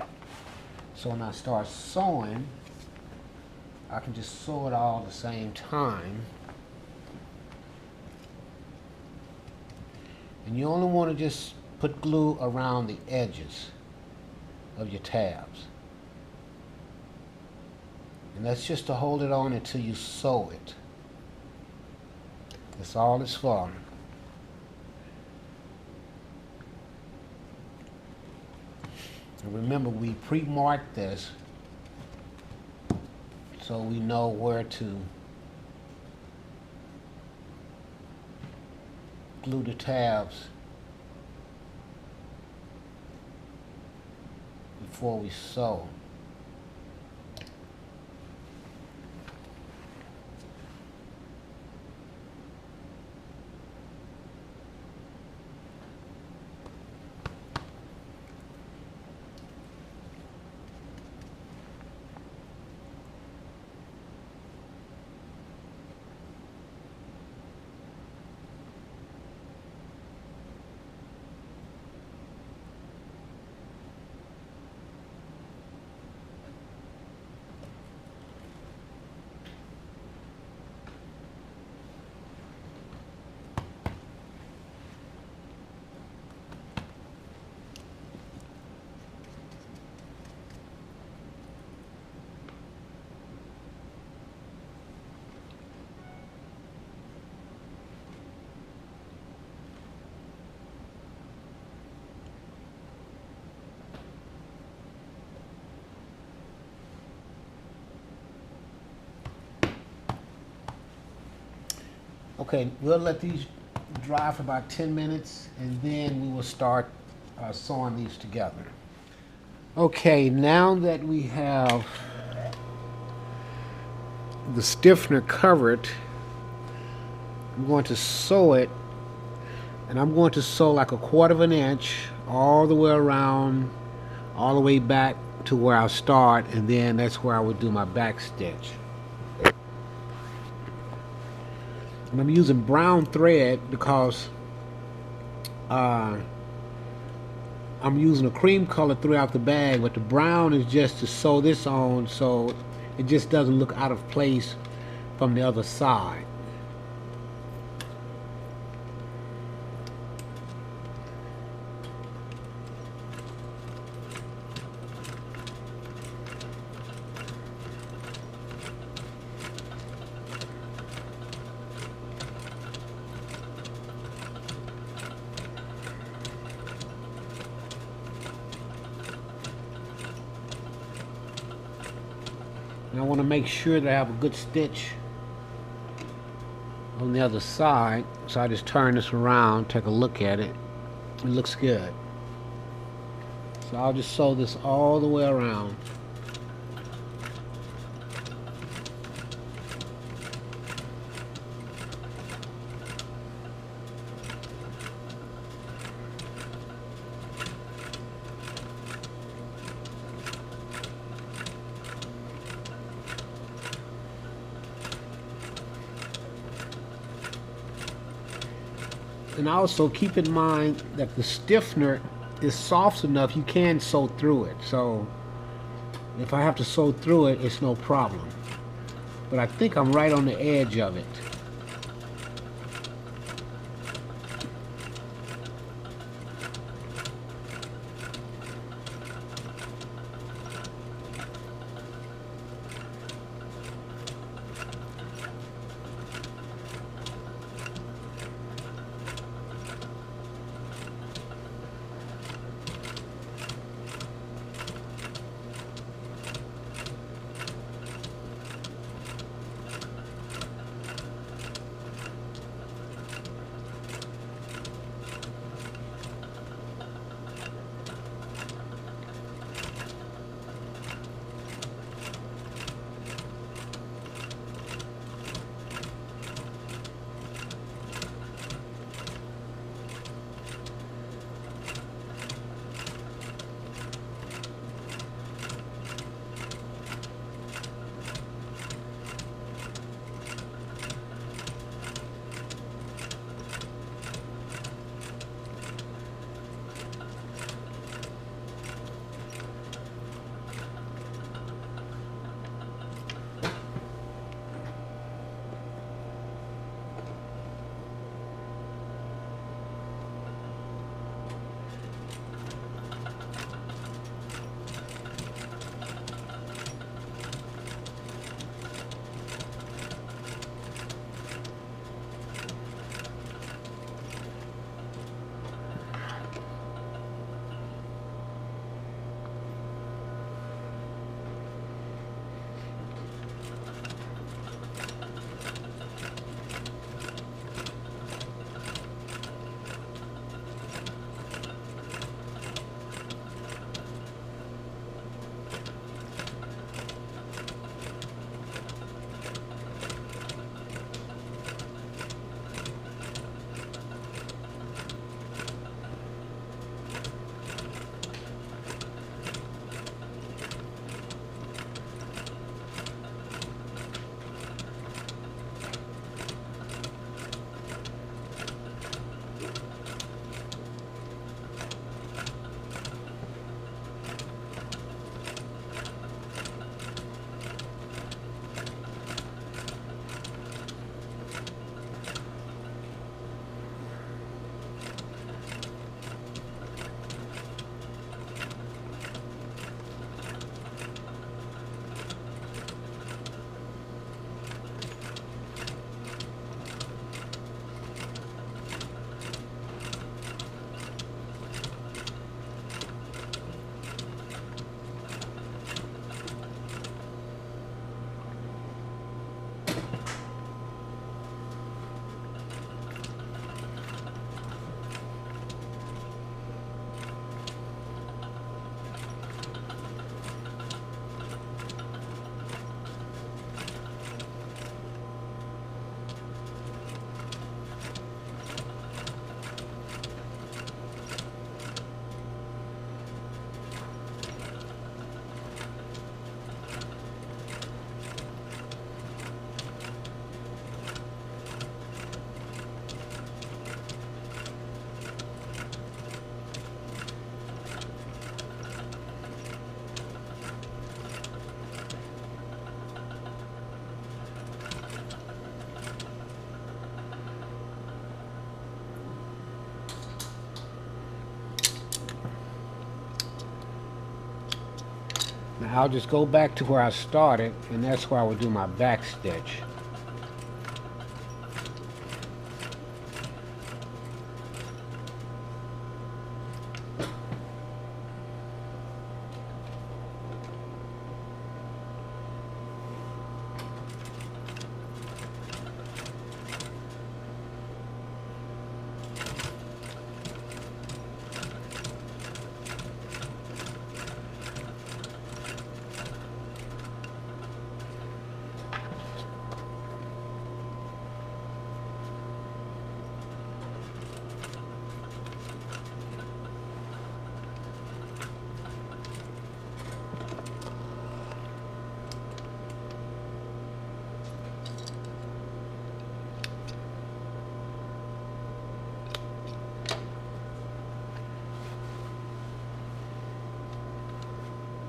So when I start sewing, I can just sew it all at the same time. And you only want to just put glue around the edges of your tabs. And that's just to hold it on until you sew it. That's all it's for. And remember, we pre-marked this so we know where to glue the tabs before we sew. Okay, we'll let these dry for about 10 minutes and then we will start sewing these together. Okay, now that we have the stiffener covered, I'm going to sew it, and I'm going to sew like a 1/4 of an inch all the way around, all the way back to where I'll start, and then that's where I would do my back stitch. And I'm using brown thread because I'm using a cream color throughout the bag, but the brown is just to sew this on so it just doesn't look out of place from the other side. And I want to make sure that I have a good stitch on the other side. So I just turn this around, take a look at it. It looks good. So I'll just sew this all the way around. And also keep in mind that the stiffener is soft enough you can sew through it. So if I have to sew through it, it's no problem. But I think I'm right on the edge of it. I'll just go back to where I started, and that's where I will do my back stitch.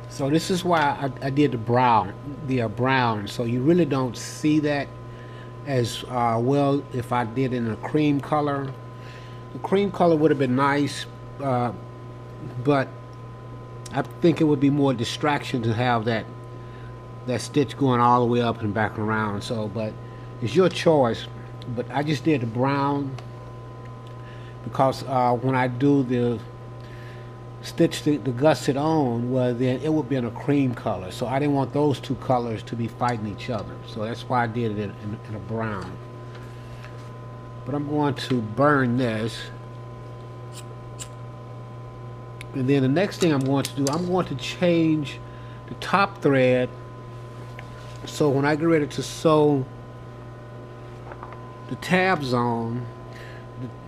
So this is why I did the brown. So you really don't see that as well if I did it in a cream color. The cream color would have been nice, but I think it would be more distraction to have that stitch going all the way up and back around. So, but it's your choice. But I just did the brown because when I do the stitch the gusset on, well, then it would be in a cream color. So I didn't want those two colors to be fighting each other. So that's why I did it in a brown. But I'm going to burn this. And then the next thing I'm going to do, I'm going to change the top thread. So when I get ready to sew the tabs on,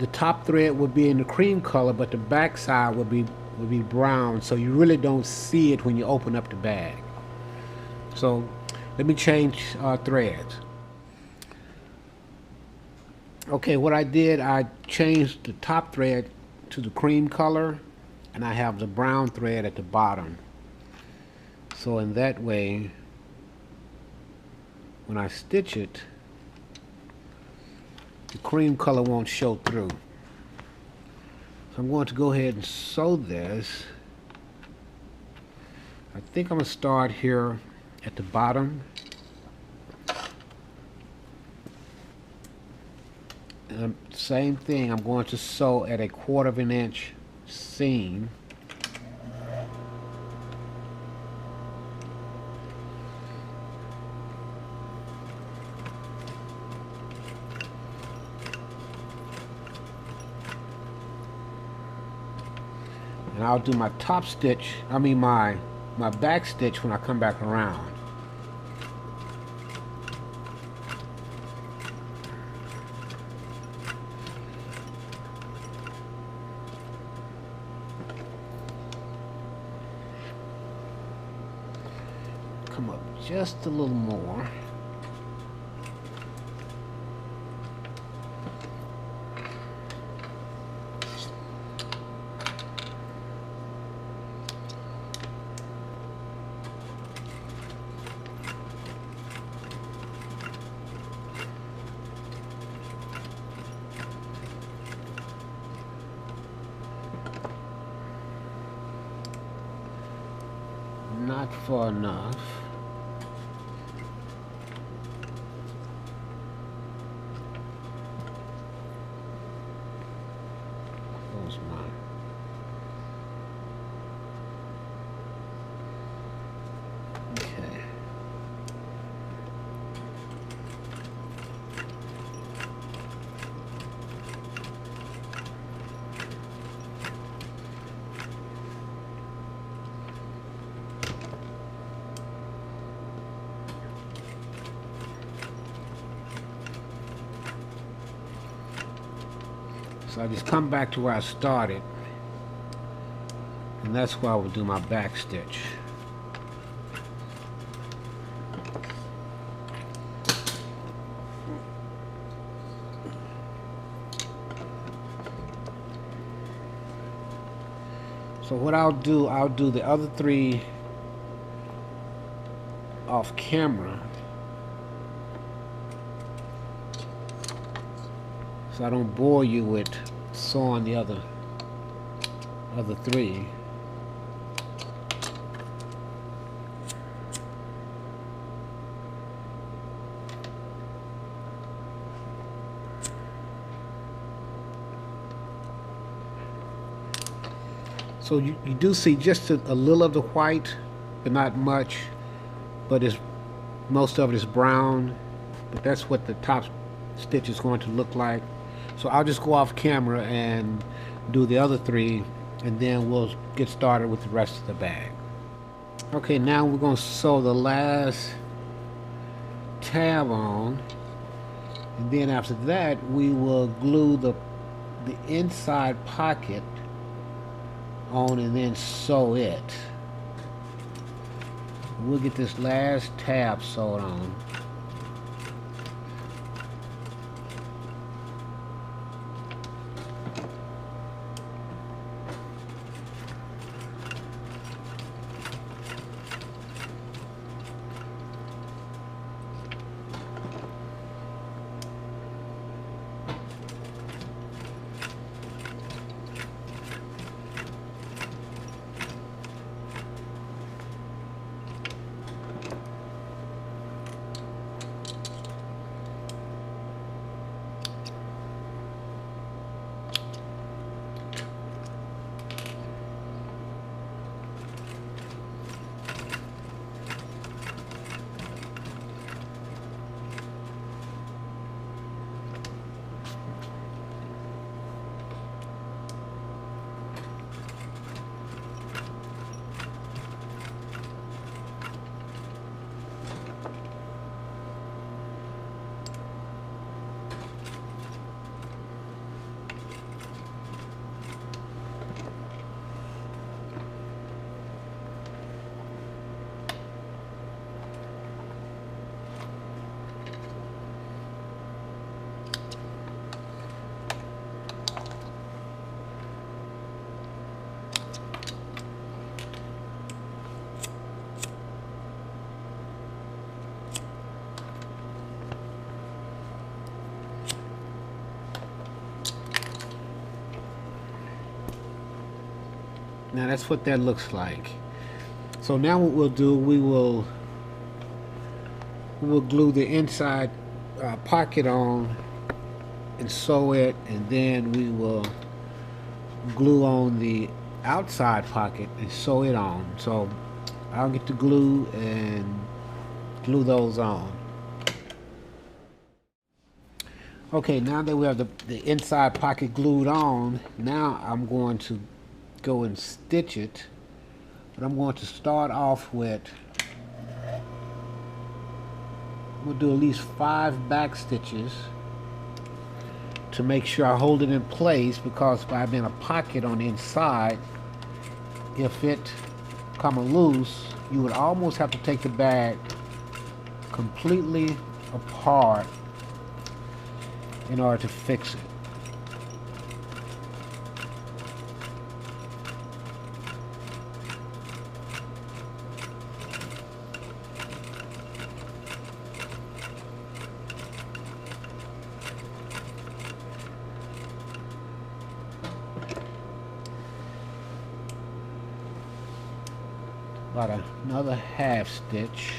the top thread would be in the cream color, but the back side would be brown, so you really don't see it when you open up the bag. So let me change threads. Okay, what I did, I changed the top thread to the cream color, and I have the brown thread at the bottom. So in that way, when I stitch it, the cream color won't show through. So I'm going to go ahead and sew this. I think I'm going to start here at the bottom. And same thing, I'm going to sew at a 1/4 of an inch seam. And I'll do my top stitch, my back stitch when I come back around. Come up just a little more. Not far enough. Close mine. Okay. So I just come back to where I started, and that's where I will do my back stitch. So what I'll do the other 3 off camera, so I don't bore you with sewing the other 3. So you do see just a little of the white, but not much. But it's most of it is brown. But that's what the top stitch is going to look like. So I'll just go off camera and do the other three, and then we'll get started with the rest of the bag. Okay, now we're going to sew the last tab on, and then after that we will glue the inside pocket on and then sew it. We'll get this last tab sewed on. Now that's what that looks like. So now what we'll do, we will glue the inside pocket on and sew it, and then we will glue on the outside pocket and sew it on. So I'll get the glue and glue those on. Okay, now that we have the inside pocket glued on, now I'm going to go and stitch it. But I'm going to start off with, we'll do at least 5 back stitches to make sure I hold it in place, because by having a pocket on the inside, if it come loose, you would almost have to take the bag completely apart in order to fix it. About another half stitch.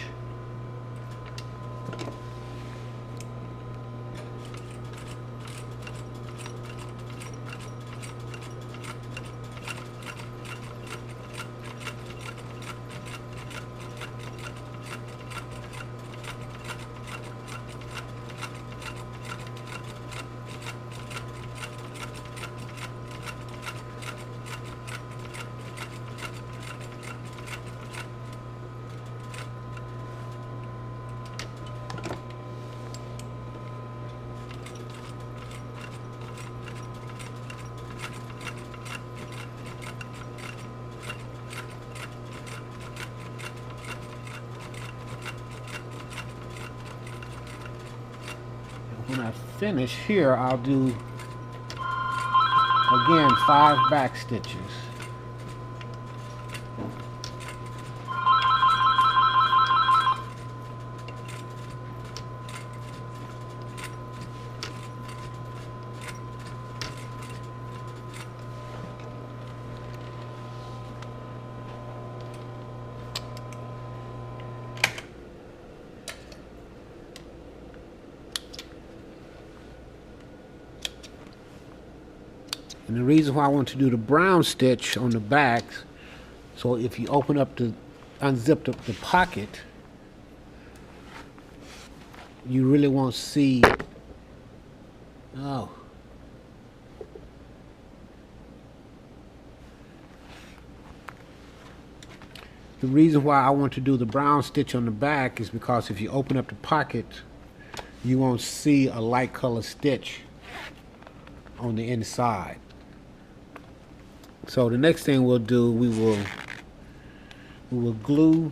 When I finish here, I'll do again 5 back stitches. And the reason why I want to do the brown stitch on the back, so if you open up the, unzip the pocket, you really won't see, oh. The reason why I want to do the brown stitch on the back is because if you open up the pocket, you won't see a light color stitch on the inside. So the next thing we'll do, we will glue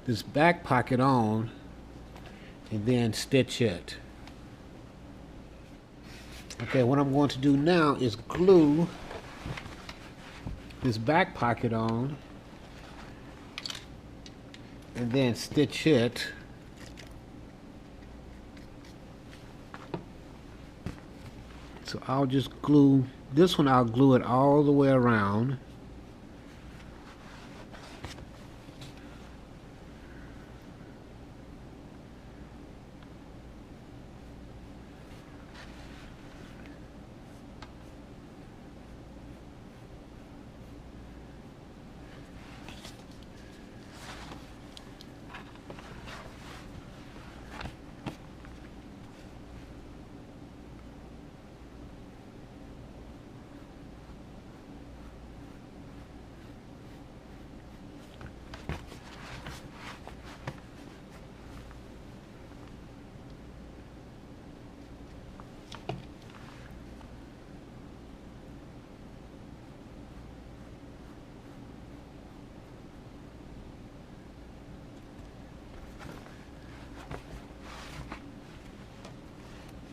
this back pocket on and then stitch it. Okay, what I'm going to do now is glue this back pocket on and then stitch it. So I'll just glue this one, I'll glue it all the way around.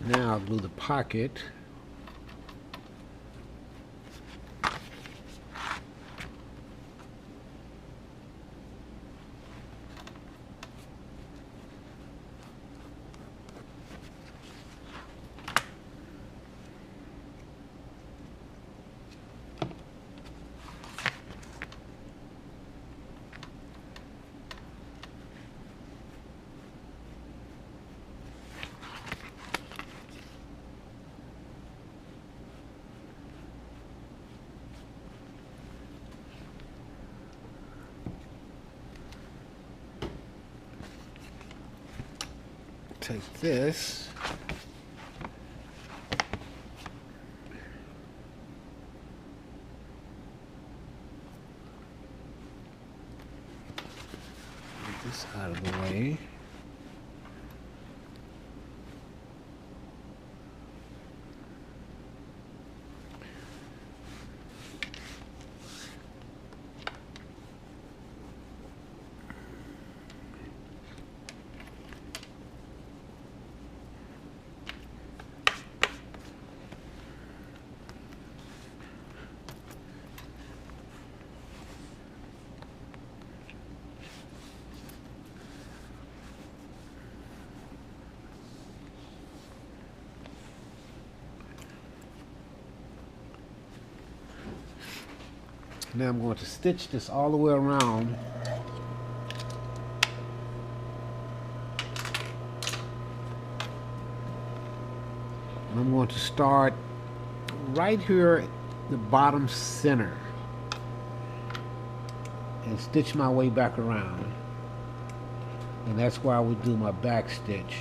Now I'll glue the pocket. Take this, get this out of the way. Now I'm going to stitch this all the way around. I'm going to start right here at the bottom center and stitch my way back around. And that's where I would do my back stitch.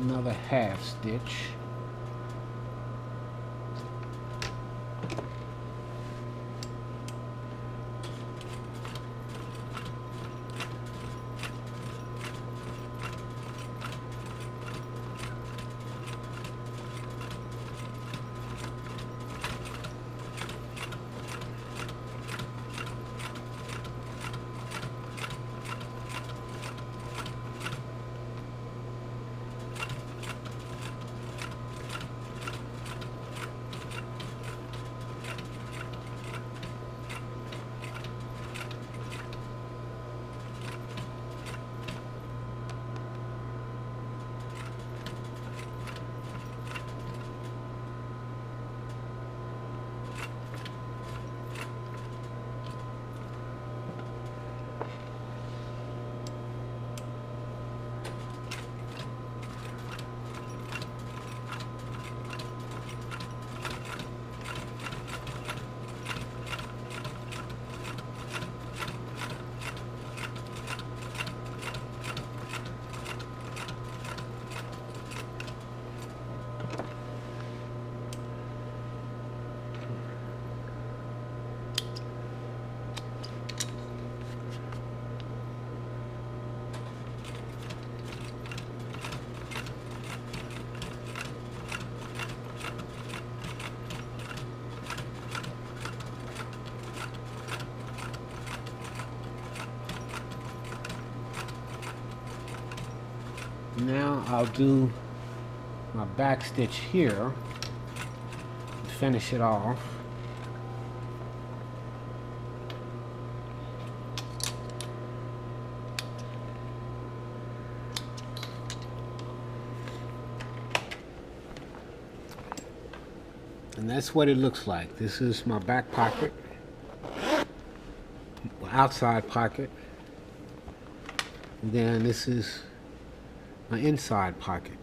Another half stitch. Now I'll do my back stitch here to finish it off. And that's what it looks like. This is my back pocket, my outside pocket. And then this is my inside pocket.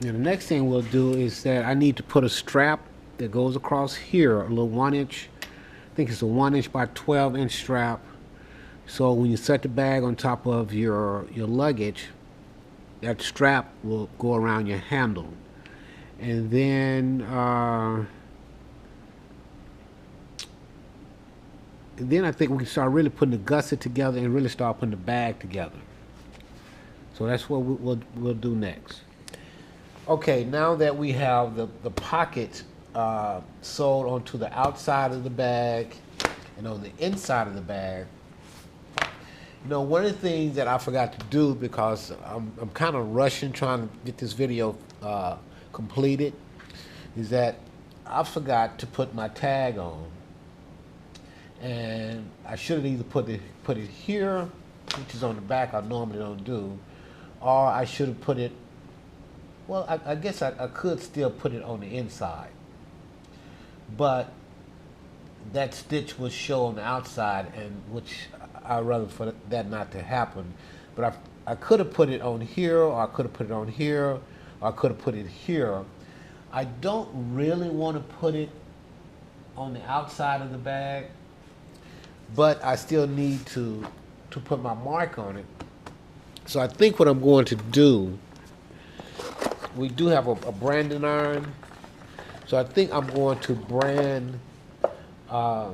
Now the next thing we'll do is that I need to put a strap that goes across here, a little 1-inch, I think it's a 1-inch by 12-inch strap. So when you set the bag on top of your luggage, that strap will go around your handle. And then I think we can start really putting the gusset together and really start putting the bag together. So that's what we'll do next. Okay, now that we have the pockets sewed onto the outside of the bag and on the inside of the bag, you know, one of the things that I forgot to do, because I'm kind of rushing trying to get this video completed, is that I forgot to put my tag on. And I should have either put it here, which is on the back, I normally don't do, or I should have put it, well, I guess I could still put it on the inside. But that stitch was shown on the outside, and which I'd rather for that not to happen. But I could have put it on here, or I could have put it on here, or I could have put it here. I don't really want to put it on the outside of the bag, but I still need to put my mark on it. So I think what I'm going to do, we do have a branding iron, so I think I'm going to brand our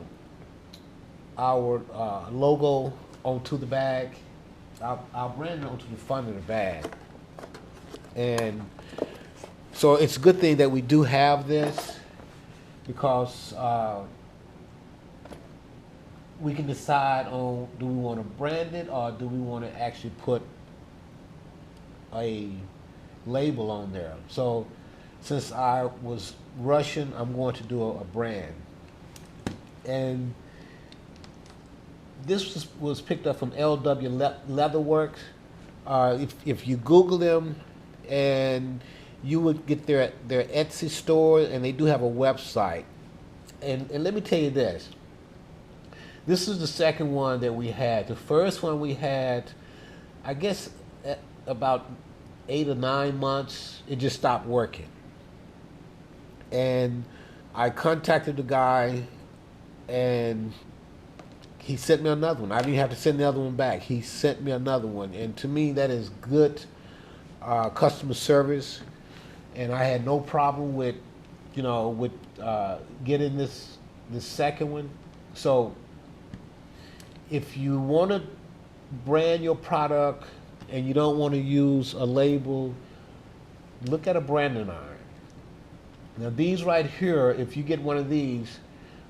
logo onto the bag. I'll brand it onto the front of the bag. And so it's a good thing that we do have this, because we can decide on, do we want to brand it, or do we want to actually put a label on there. So since I was rushing, I'm going to do a brand. And this was picked up from LW Leatherworks. If you Google them, and you would get their Etsy store, and they do have a website. And let me tell you this. This is the second one that we had. The first one we had, I guess, about 8 or 9 months, it just stopped working. And I contacted the guy, and he sent me another one. I didn't have to send the other one back. He sent me another one. And to me, that is good customer service. And I had no problem with, you know, with getting this second one. So if you want to brand your product and you don't want to use a label, look at a branding iron. Now these right here, if you get one of these,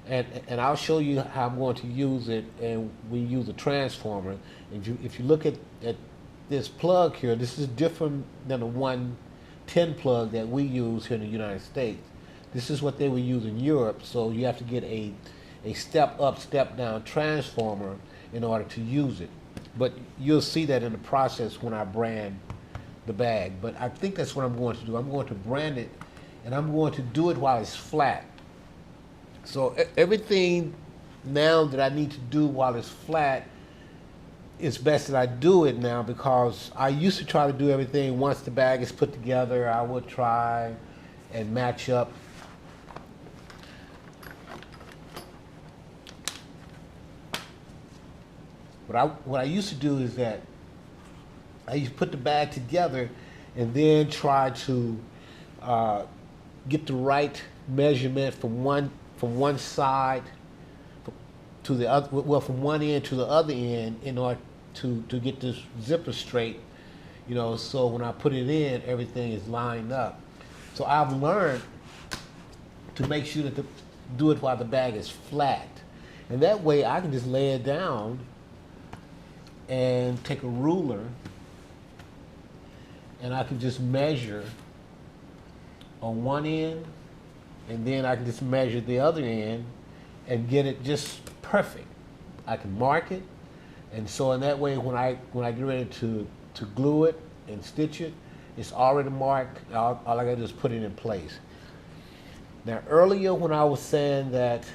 and I'll show you how I'm going to use it, and we use a transformer. If you look at this plug here, this is different than the 110 plug that we use here in the United States. This is what they would use in Europe, so you have to get a step up, step down transformer in order to use it. But you'll see that in the process when I brand the bag. But I think that's what I'm going to do. I'm going to brand it, and I'm going to do it while it's flat. So everything now that I need to do while it's flat, it's best that I do it now, because I used to try to do everything once the bag is put together. I would try and match up. What I used to do is that I used to put the bag together and then try to get the right measurement from one side to the other, well, from one end to the other end, in order to get this zipper straight, you know, so when I put it in, everything is lined up. So I've learned to make sure to do it while the bag is flat. And that way I can just lay it down and take a ruler and I can just measure on one end, and then I can just measure the other end and get it just perfect. I can mark it, and so in that way when I get ready to glue it and stitch it, it's already marked. All I gotta do is put it in place. Now earlier when I was saying that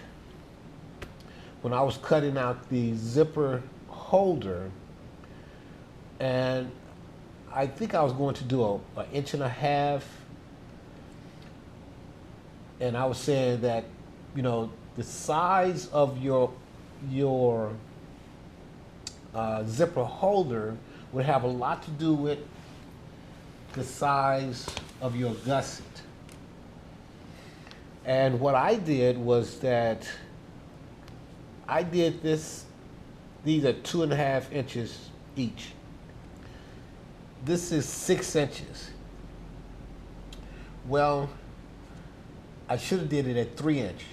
when I was cutting out the zipper holder, and I think I was going to do an inch and a half, and I was saying that, you know, the size of your zipper holder would have a lot to do with the size of your gusset. And what I did was that I did this, these are 2.5 inches each. This is 6 inches. Well, I should have did it at 3 inch,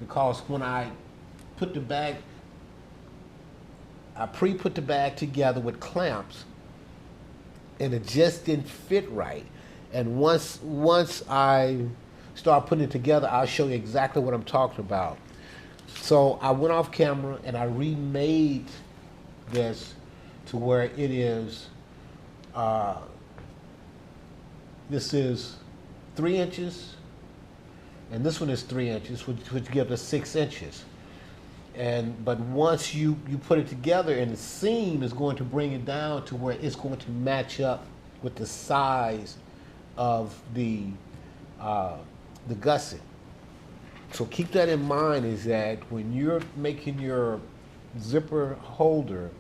because when I put the bag, I pre-put the bag together with clamps, and it just didn't fit right. And once I start putting it together, I'll show you exactly what I'm talking about. So I went off camera and I remade this to where it is, this is 3 inches, and this one is 3 inches, which gives us 6 inches. But once you put it together, and the seam is going to bring it down to where it's going to match up with the size of the gusset. So keep that in mind, is that when you're making your zipper holder,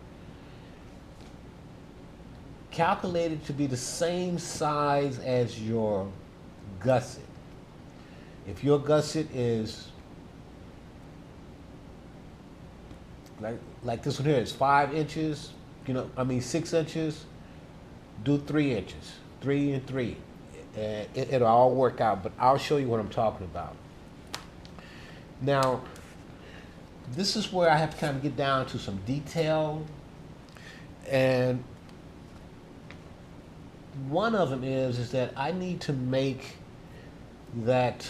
calculate it to be the same size as your gusset. If your gusset is like this one here is 5 inches, 6 inches, do 3 inches, 3 and 3. It'll all work out, but I'll show you what I'm talking about. Now, this is where I have to kind of get down to some detail, and one of them is that I need to make that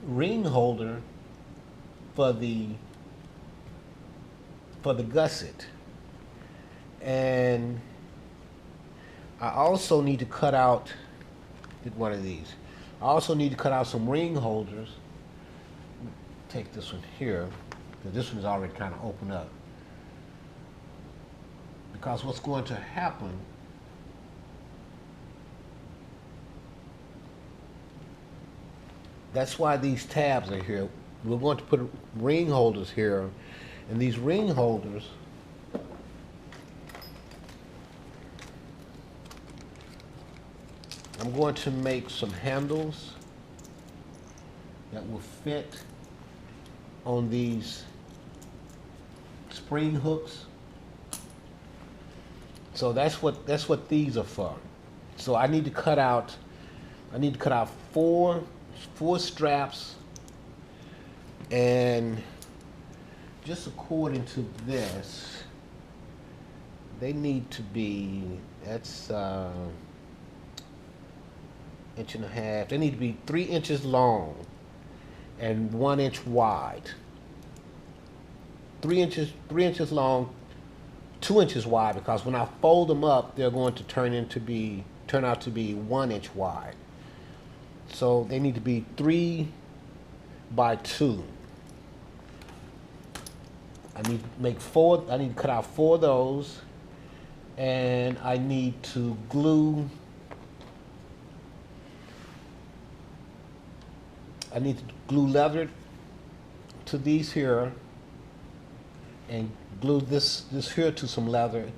ring holder for the gusset, and I also need to cut out one of these. I also need to cut out some ring holders. Take this one here, because this one is already kind of open up. Because what's going to happen, that's why these tabs are here. We're going to put ring holders here, and these ring holders I'm going to make some handles that will fit on these spring hooks. So that's what these are for. So I need to cut out four straps, and just according to this, they need to be, that's inch and a half. They need to be 3 inches long and 1 inch wide. 3 inches long, 2 inches wide, because when I fold them up, they're going to turn out to be 1 inch wide. So they need to be 3 by 2. I need to cut out 4 of those, and I need to glue. I need to glue leather to these here, and glue this here to some leather,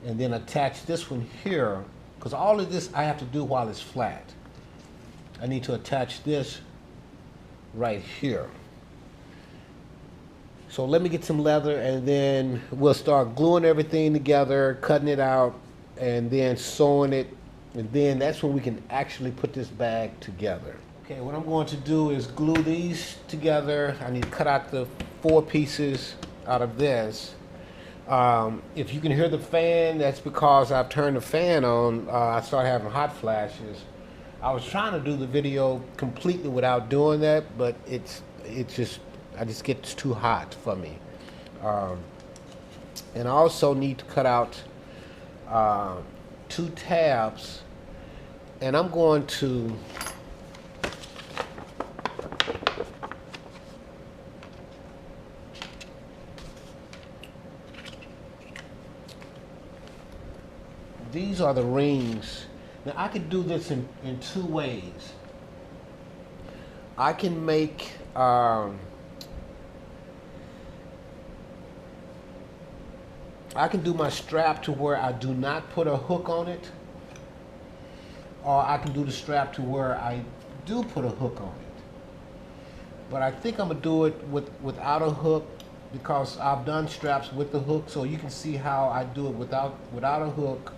and then attach this one here, because all of this I have to do while it's flat. I need to attach this right here. So let me get some leather, and then we'll start gluing everything together, cutting it out, and then sewing it And then that's when we can actually put this bag together. Okay, what I'm going to do is glue these together. I need to cut out the 4 pieces out of this. If you can hear the fan, that's because I've turned the fan on. I started having hot flashes. I was trying to do the video completely without doing that, but I just get too hot for me. And I also need to cut out 2 tabs, and I'm going to these are the rings. Now I could do this in 2 ways. I can make I can do my strap to where I do not put a hook on it, or I can do the strap to where I do put a hook on it. But I think I'm gonna do it without a hook, because I've done straps with the hook, so you can see how I do it without a hook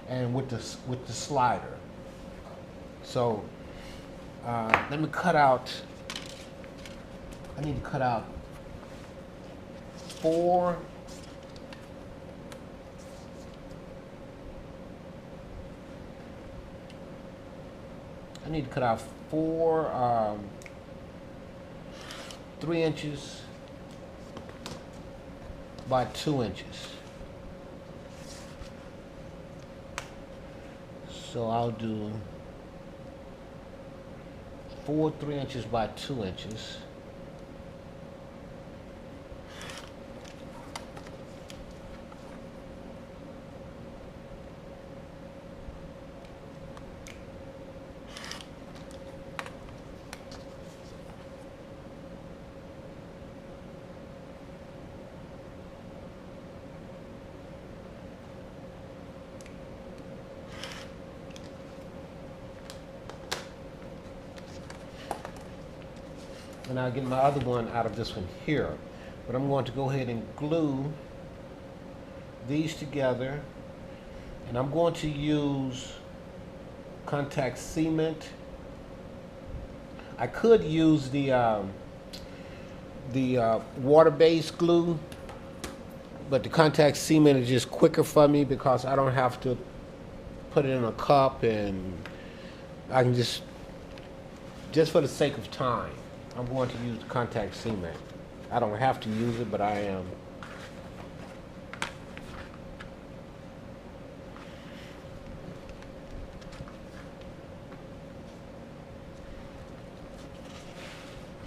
and with the slider. So let me cut out. I need to cut out 4. I need to cut out 4 3 inches by 2 inches. So I'll do 4 3 inches by 2 inches. And I'll get my other one out of this one here. But I'm going to go ahead and glue these together. And I'm going to use contact cement. I could use the water-based glue, but the contact cement is just quicker for me because I don't have to put it in a cup, and I can just for the sake of time, I'm going to use contact cement. I don't have to use it, but I am.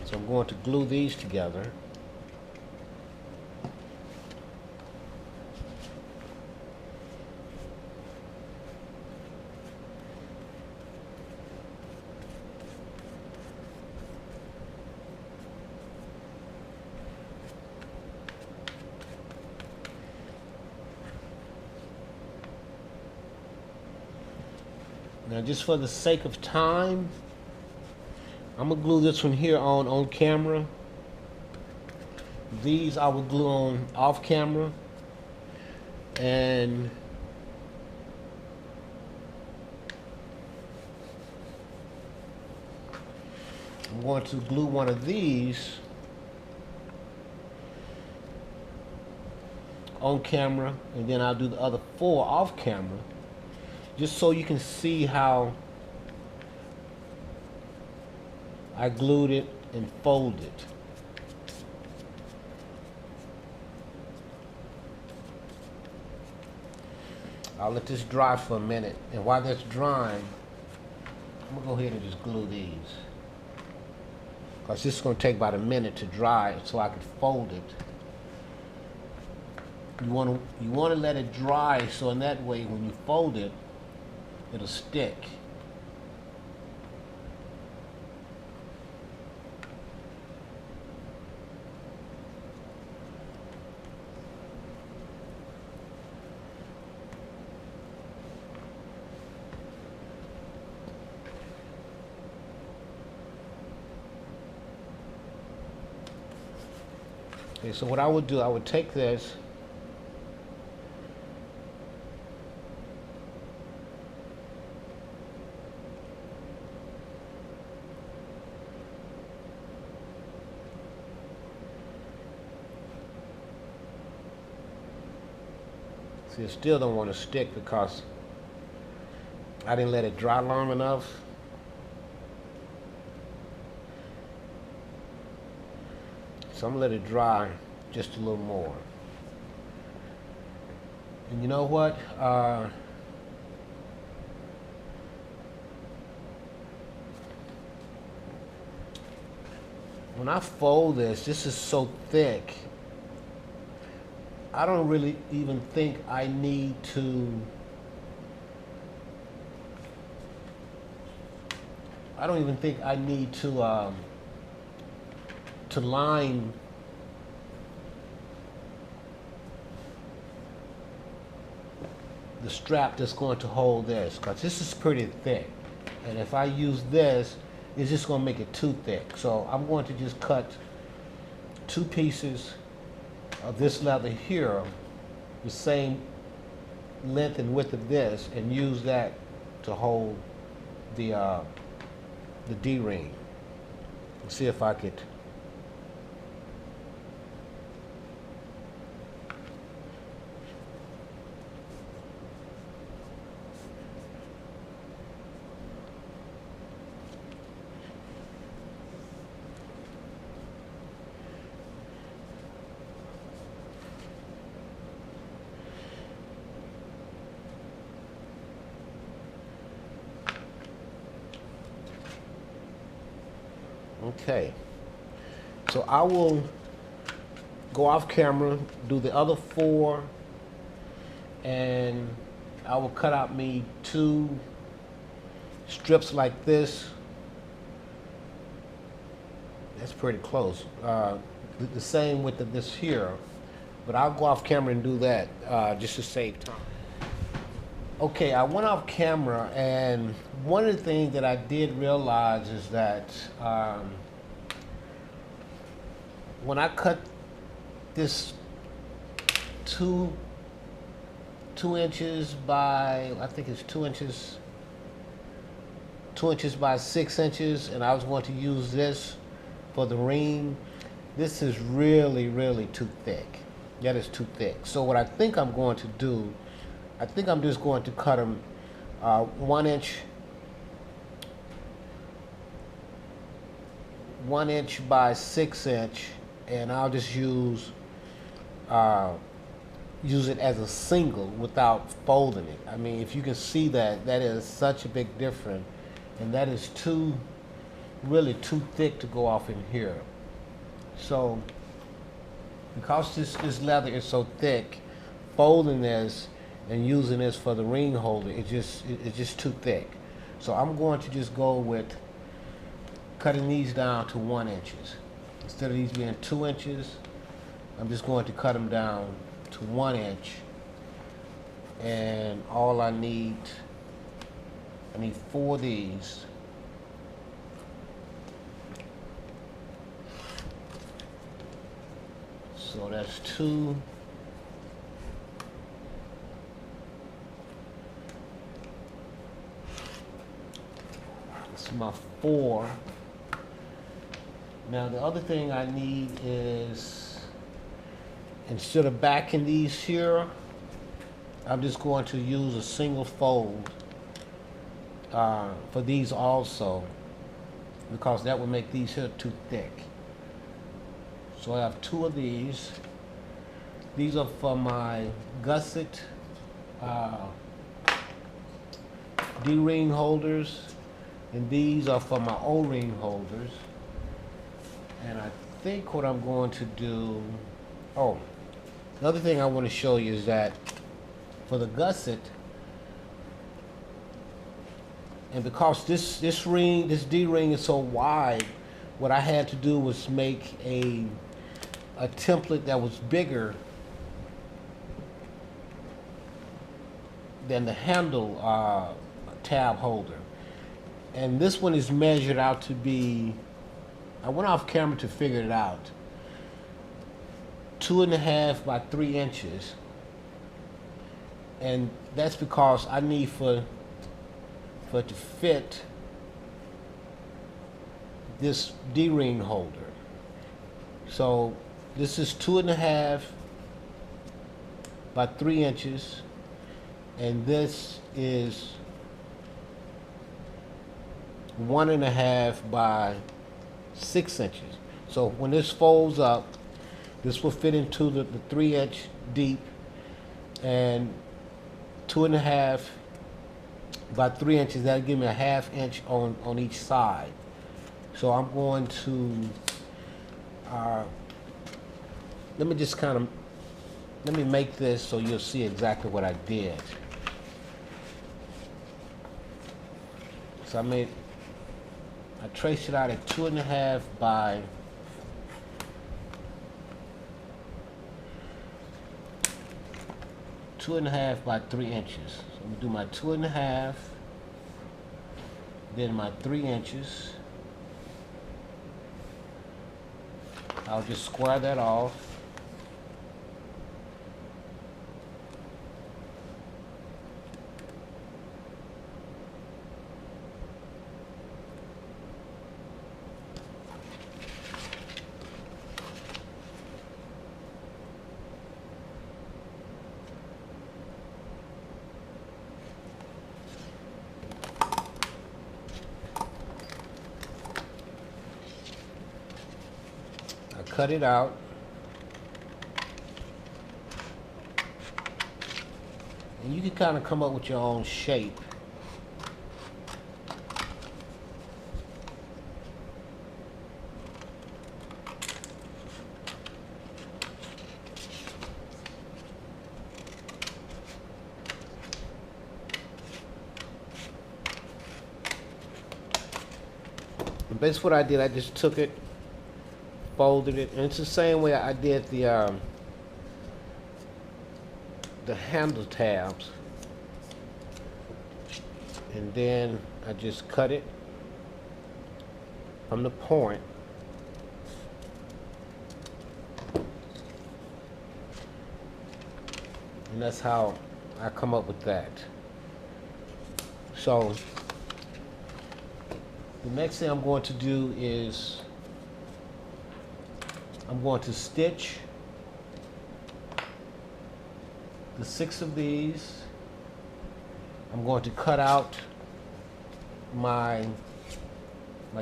So I'm going to glue these together. Now, just for the sake of time, I'm gonna glue this one here on camera. These I will glue on off camera, and I'm going to glue one of these on camera, and then I'll do the other 4 off camera, just so you can see how I glued it and folded. I'll let this dry for a minute, and while that's drying, I'm gonna go ahead and just glue these, because this is gonna take about a minute to dry so I can fold it. You wanna let it dry, so in that way when you fold it, it'll stick. Okay, so what I would do, I would take this, See, it still don't want to stick because I didn't let it dry long enough. So I'm gonna let it dry just a little more. And you know what? When I fold this is so thick. I don't really even think I need to. I don't even think I need to line the strap that's going to hold this, because this is pretty thick, and if I use this, it's just going to make it too thick. So I'm going to just cut 2 pieces of this leather here, the same length and width of this, and use that to hold the D-ring. Let's see if I could. Okay, so I will go off camera, do the other 4, and I will cut out me 2 strips like this. That's pretty close. The same width of this here, but I'll go off camera and do that just to save time. Okay, I went off camera, and one of the things that I did realize is that when I cut this 2 inches by, I think it's 2 inches by 6 inches, and I was going to use this for the ring, this is really, really too thick. That is too thick. So what I think I'm going to do, I think I'm just going to cut them 1 inch by 6 inch, and I'll just use it as a single without folding it. I mean, if you can see that, that is such a big difference, and that is really too thick to go off in here. So because this leather is so thick, folding this and using this for the ring holder, it's just too thick. So I'm going to just go with cutting these down to 1 inch. Instead of these being 2 inches, I'm just going to cut them down to 1 inch. And all I need 4 of these. So that's 2. This is my 4. Now the other thing I need is, instead of backing these here, I'm just going to use a single fold for these also, because that would make these here too thick. So I have 2 of these. These are for my gusset D-ring holders, and these are for my O-ring holders. And I think what I'm going to do, oh, the other thing I want to show you is that for the gusset, and because this D-ring is so wide, what I had to do was make a template that was bigger than the handle tab holder. And this one is measured out to be, I went off camera to figure it out, 2.5 by 3 inches. And that's because I need for it to fit this D-ring holder. So this is 2.5 by 3 inches, and this is 1.5 by 6 inches. So when this folds up, this will fit into the 3-inch deep, and 2.5 by 3 inches. That'll give me a 1/2 inch on each side. So I'm going to let me just let me make this so you'll see exactly what I did. So I traced it out at 2.5 by 2.5 by 3 inches. So I'm gonna do my 2.5, then my 3 inches. I'll just square that off. Cut it out. And you can kind of come up with your own shape. And basically what I did, I just took it, folded it, and it's the same way I did the handle tabs, and then I just cut it from the point, and that's how I come up with that. So the next thing I'm going to do is I'm going to stitch the 6 of these. I'm going to cut out my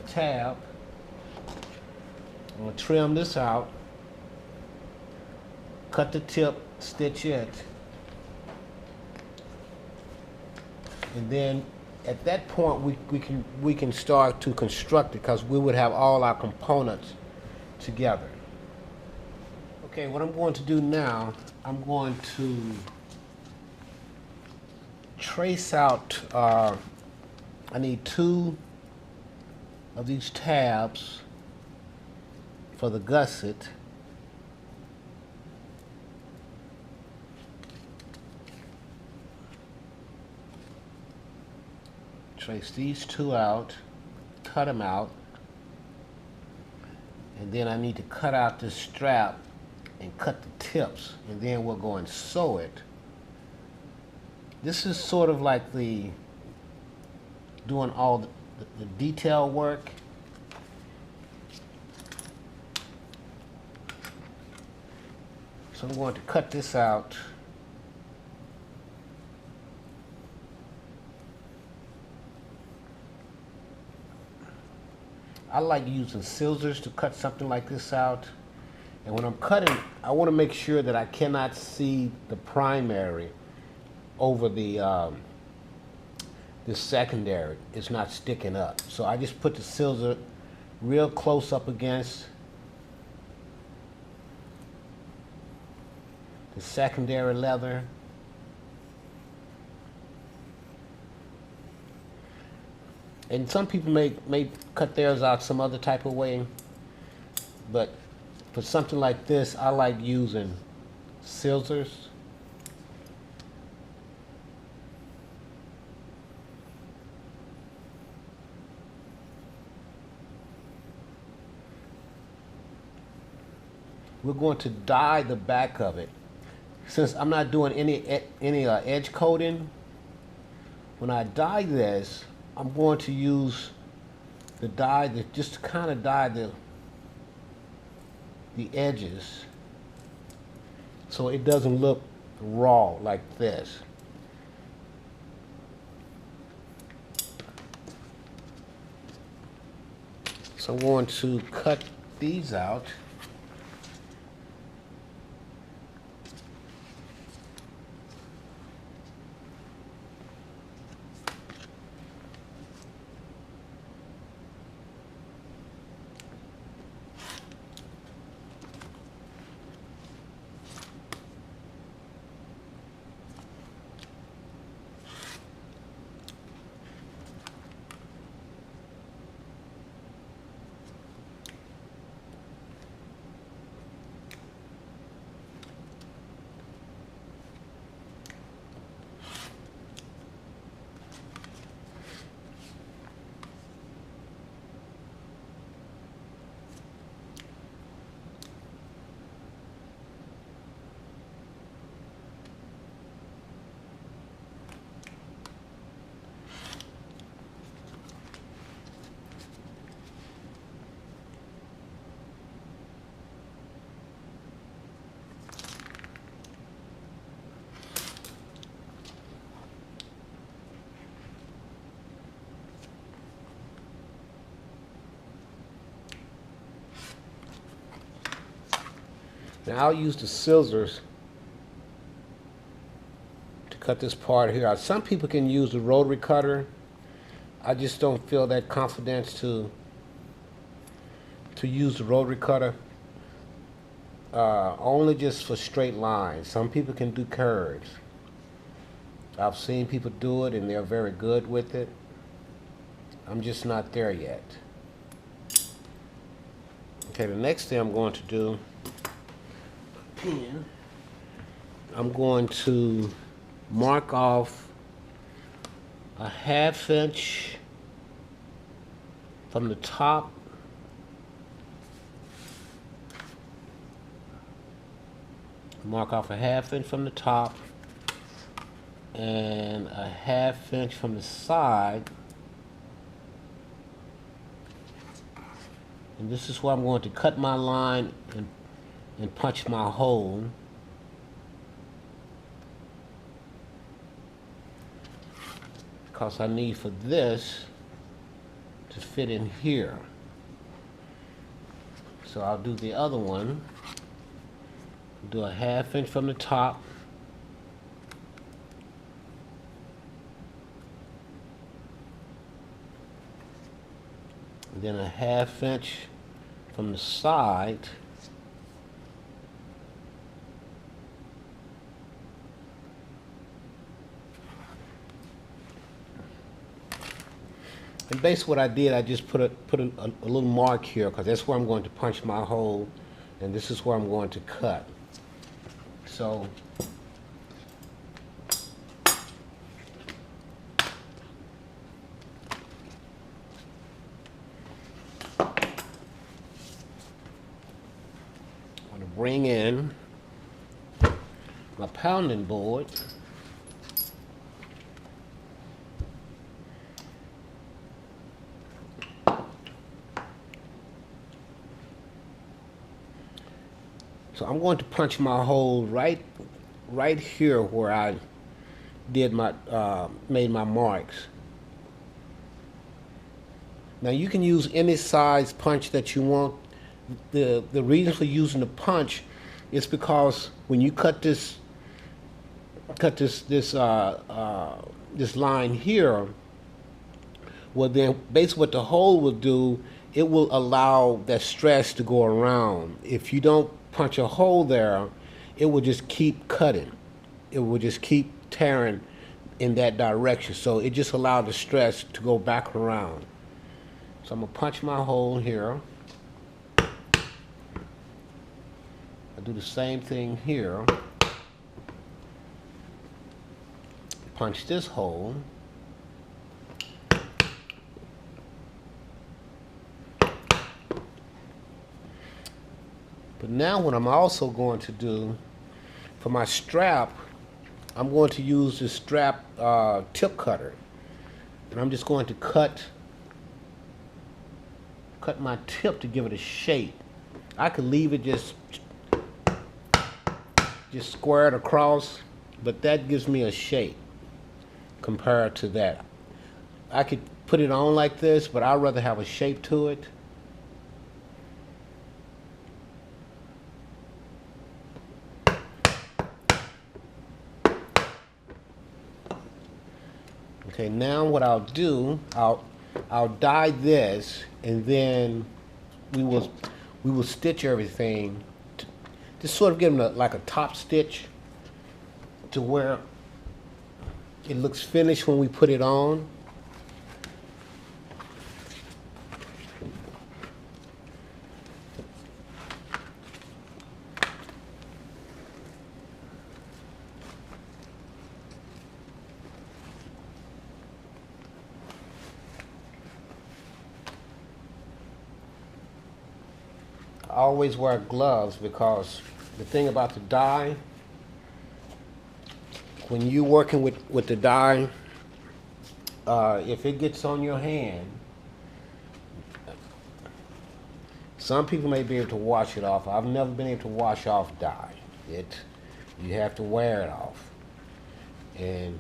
tab. I'm going to trim this out, cut the tip, stitch it, and then at that point we can start to construct it, because we would have all our components together. Okay, what I'm going to do now, I'm going to trace out, I need 2 of these tabs for the gusset. Trace these 2 out, cut them out, and then I need to cut out this strap and cut the tips, and then we'll go and sew it. This is sort of like doing all the detail work. So I'm going to cut this out. I like using scissors to cut something like this out. And when I'm cutting, I want to make sure that I cannot see the primary over the secondary. It's not sticking up. So I just put the scissor real close up against the secondary leather. And some people may cut theirs out some other type of way, but for something like this, I like using scissors. We're going to dye the back of it. Since I'm not doing any edge coating, when I dye this, I'm going to use the dye that just to kind of dye the edges, so it doesn't look raw like this. So I'm going to cut these out. Now I'll use the scissors to cut this part here out. Some people can use the rotary cutter. I just don't feel that confidence to use the rotary cutter. Only just for straight lines. Some people can do curves. I've seen people do it and they're very good with it. I'm just not there yet. Okay, the next thing I'm going to do, I'm going to mark off a 1/2 inch from the top mark off a 1/2 inch from the top and a 1/2 inch from the side, and this is where I'm going to cut my line and punch my hole. Because I need for this to fit in here. So I'll do the other one. Do a 1/2 inch from the top. And then a 1/2 inch from the side. And basically what I did, I just put a little mark here because that's where I'm going to punch my hole, and this is where I'm going to cut. So I'm going to bring in my pounding board. So I'm going to punch my hole right here where I did my made my marks. Now you can use any size punch that you want. The reason for using the punch is because when you cut this line here, well then basically what the hole will do, it will allow that stress to go around. If you don't punch a hole there, it will just keep cutting. It will just keep tearing in that direction. So it just allows the stress to go back around. So I'm gonna punch my hole here. I do the same thing here. Punch this hole. But now what I'm also going to do for my strap, I'm going to use this strap tip cutter. And I'm just going to cut my tip to give it a shape. I could leave it just squared across, but that gives me a shape compared to that. I could put it on like this, but I'd rather have a shape to it. Okay, now what I'll do, I'll dye this, and then we will stitch everything to just sort of give them like a top stitch to where it looks finished when we put it on. I always wear gloves because the thing about the dye, when you're working with the dye, if it gets on your hand, some people may be able to wash it off. I've never been able to wash off dye. You have to wear it off. And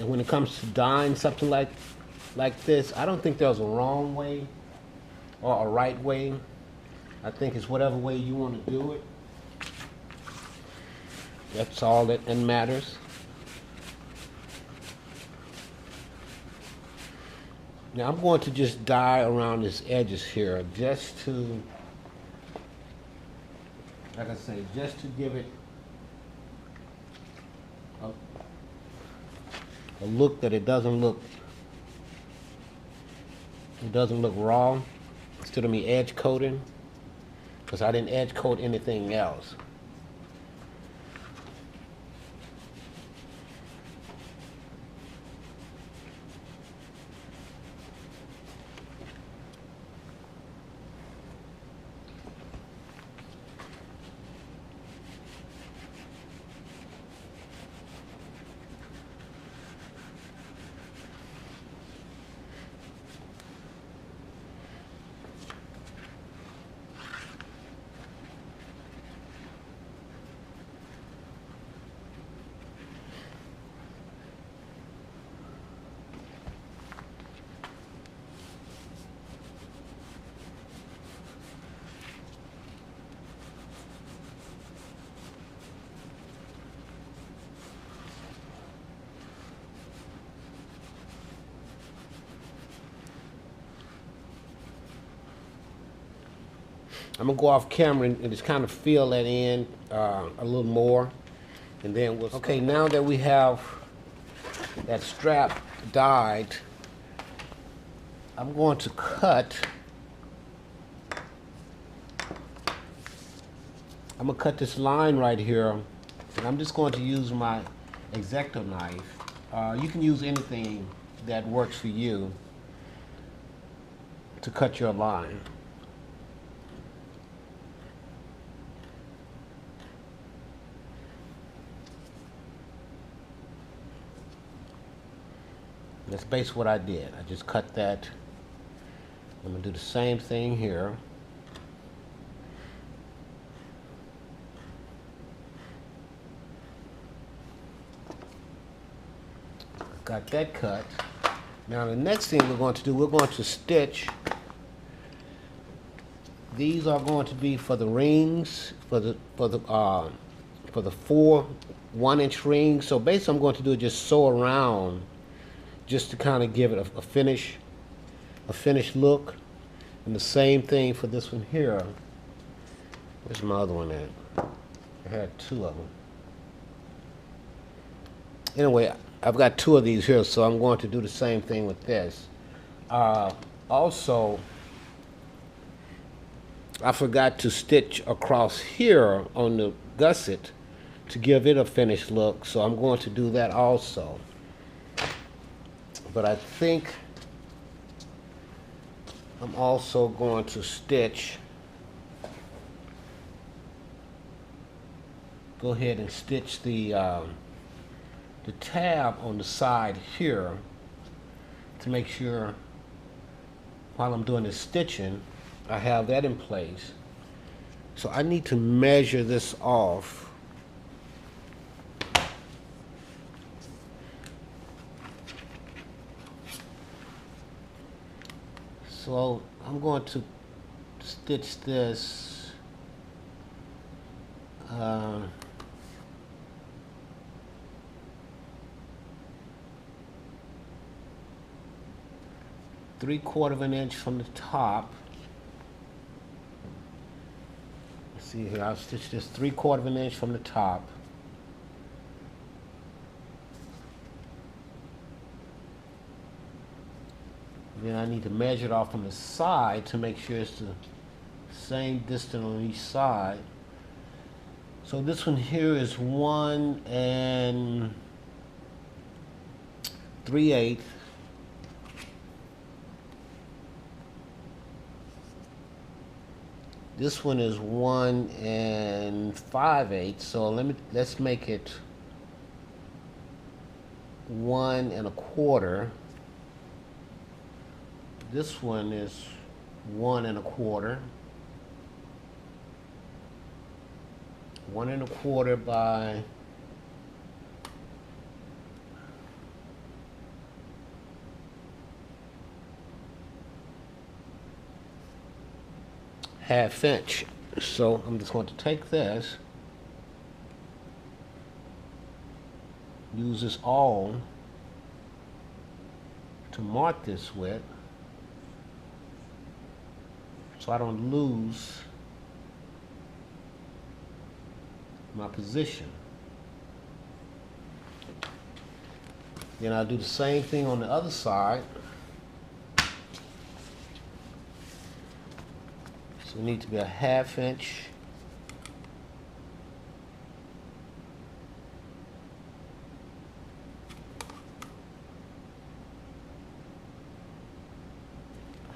when it comes to dyeing something like this, I don't think there's a wrong way or a right way. I think it's whatever way you want to do it. That's all that matters. Now I'm going to just dye around these edges here, just to, like I say, just to give it a look that it doesn't look raw, instead of me edge coating, because I didn't edge coat anything else. I'm gonna go off camera and just kind of fill that in a little more, and then we'll. Okay, now that we have that strap dyed, I'm going to cut. I'm gonna cut this line right here, and I'm just going to use my X-Acto knife. You can use anything that works for you to cut your line. That's basically what I did. I just cut that. I'm going to do the same thing here. Got that cut. Now the next thing we're going to do, we're going to stitch. These are going to be for the rings, for the 4 1-inch rings. So basically I'm going to do is just sew around, just to kind of give it a finished look. And the same thing for this one here. Where's my other one at? I had 2 of them. Anyway, I've got 2 of these here, so I'm going to do the same thing with this. Also, I forgot to stitch across here on the gusset to give it a finished look, so I'm going to do that also. But I think I'm also going to stitch, go ahead and stitch the tab on the side here to make sure while I'm doing the stitching, I have that in place. So I need to measure this off. So I'm going to stitch this 3/4 of an inch from the top. Let's see here, I'll stitch this 3/4 of an inch from the top. Then I need to measure it off from the side to make sure it's the same distance on each side. So this one here is 1 3/8. This one is 1 5/8. So let's make it 1 1/4. This one is 1 1/4. 1 1/4 by 1/2 inch. So I'm just going to take this, use this awl to mark this with, so I don't lose my position. Then I'll do the same thing on the other side. So it needs to be 1/2 inch.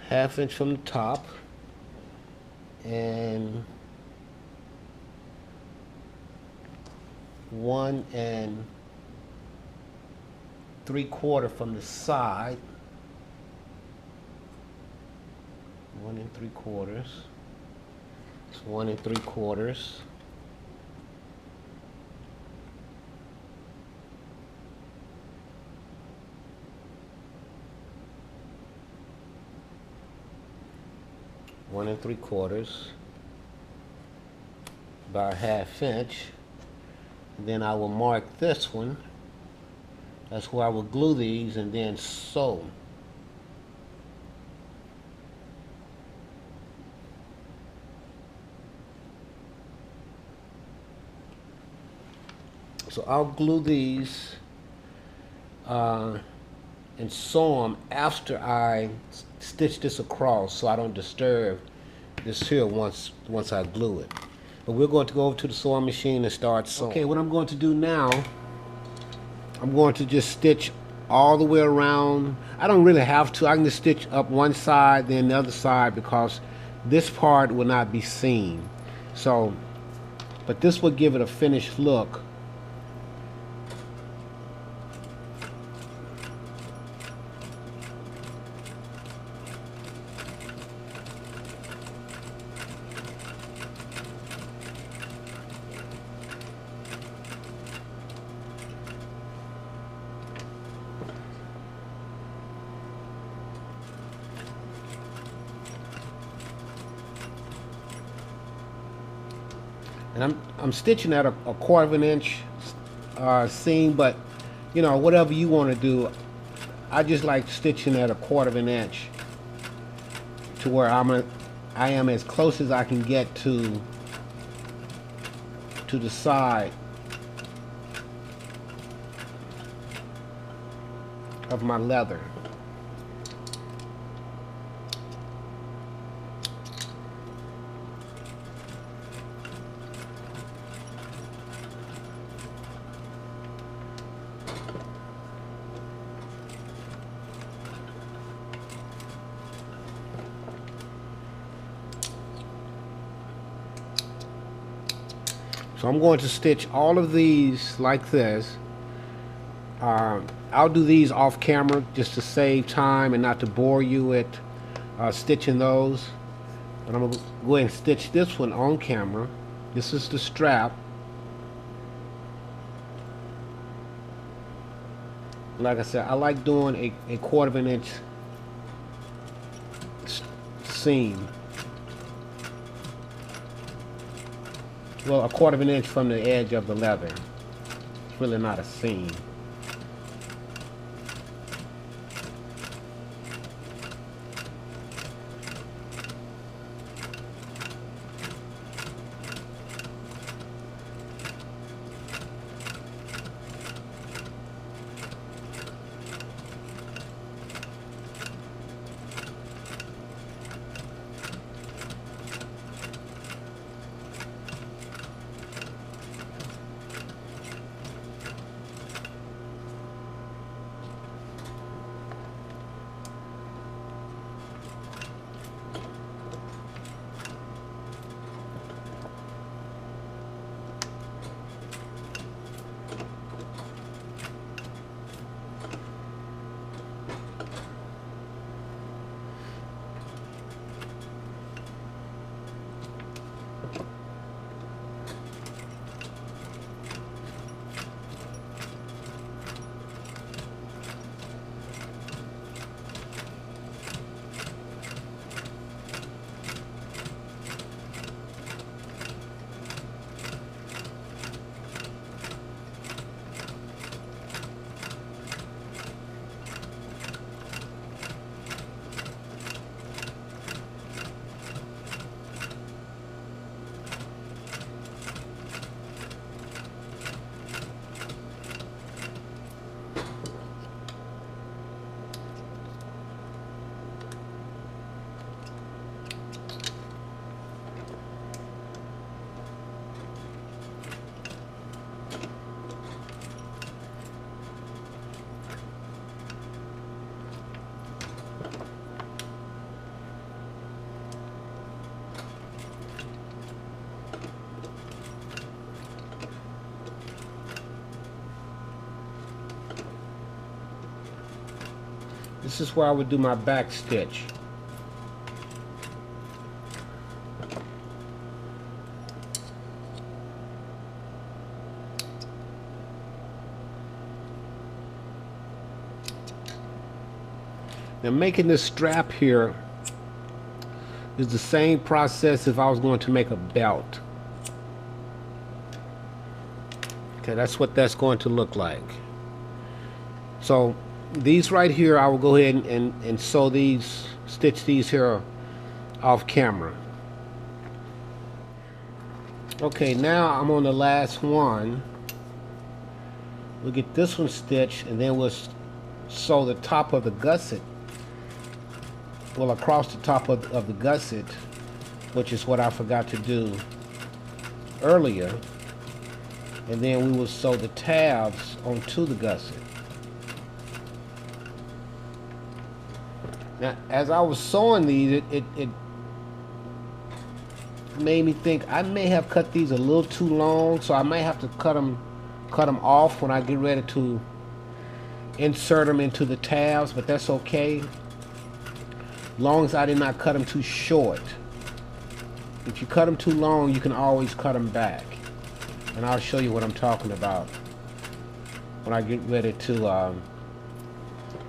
Half inch from the top, and 1 3/4 from the side. 1 3/4. It's 1 3/4. One 3/4 by 1/2 inch. And then I will mark this one. That's where I will glue these and then sew. So I'll glue these and sew them after I stitch this across, so I don't disturb this here once I glue it. But we're going to go over to the sewing machine and start sewing. Okay, what I'm going to do now, I'm going to just stitch all the way around. I don't really have to. I can just stitch up one side, then the other side, because this part will not be seen. So, but this will give it a finished look. And I'm stitching at a 1/4 of an inch seam, but you know, whatever you want to do, I just like stitching at a 1/4 of an inch to where I am as close as I can get to the side of my leather. So I'm going to stitch all of these like this. I'll do these off camera just to save time and not to bore you with stitching those. But I'm going to go ahead and stitch this one on camera. This is the strap. Like I said, I like doing a 1/4 of an inch seam. Well, a 1/4 of an inch from the edge of the leather. It's really not a seam. This is where I would do my back stitch. Now making this strap here is the same process if I was going to make a belt. Okay, that's what that's going to look like. So these right here, I will go ahead and sew these, stitch these here off camera. Okay, now I'm on the last one. We'll get this one stitched, and then we'll sew the top of the gusset, well, across the top of the gusset, which is what I forgot to do earlier. And then we will sew the tabs onto the gusset. Now, as I was sewing these, it made me think I may have cut these a little too long, so I may have to cut them off when I get ready to insert them into the tabs, but that's okay, as long as I did not cut them too short. If you cut them too long, you can always cut them back, and I'll show you what I'm talking about when I get ready to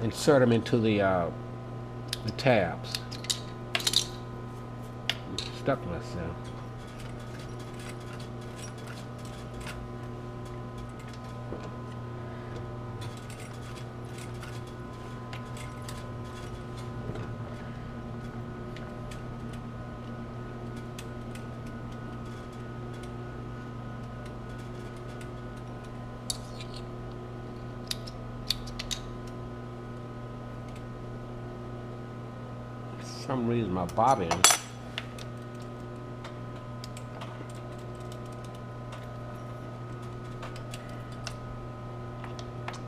insert them into the tabs. Stuck myself. For some reason my bobbin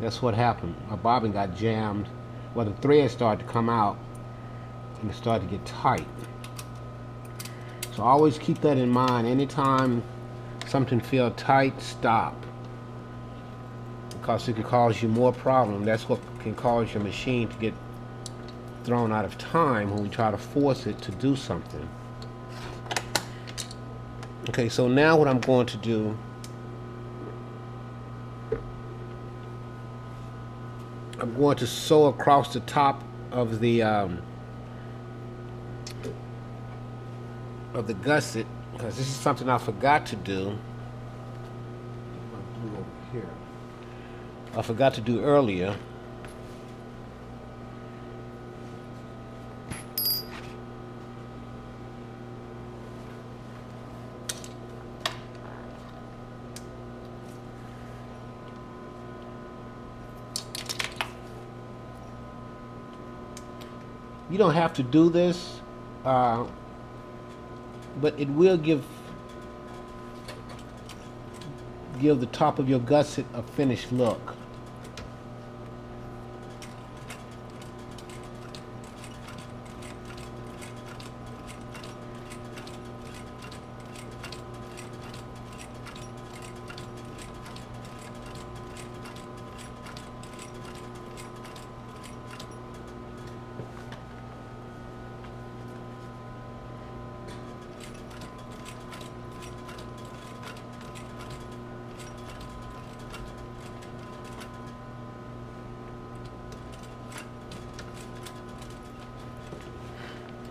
that's what happened. My bobbin got jammed. Well, the thread started to come out and it started to get tight. So always keep that in mind. Anytime something feels tight, stop, because it can cause you more problem. That's what can cause your machine to get thrown out of time when we try to force it to do something. Okay, so now what I'm going to do, I'm going to sew across the top of the gusset, because this is something I forgot to do. Over here. I forgot to do earlier. You don't have to do this, but it will give the top of your gusset a finished look.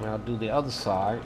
I'll do the other side.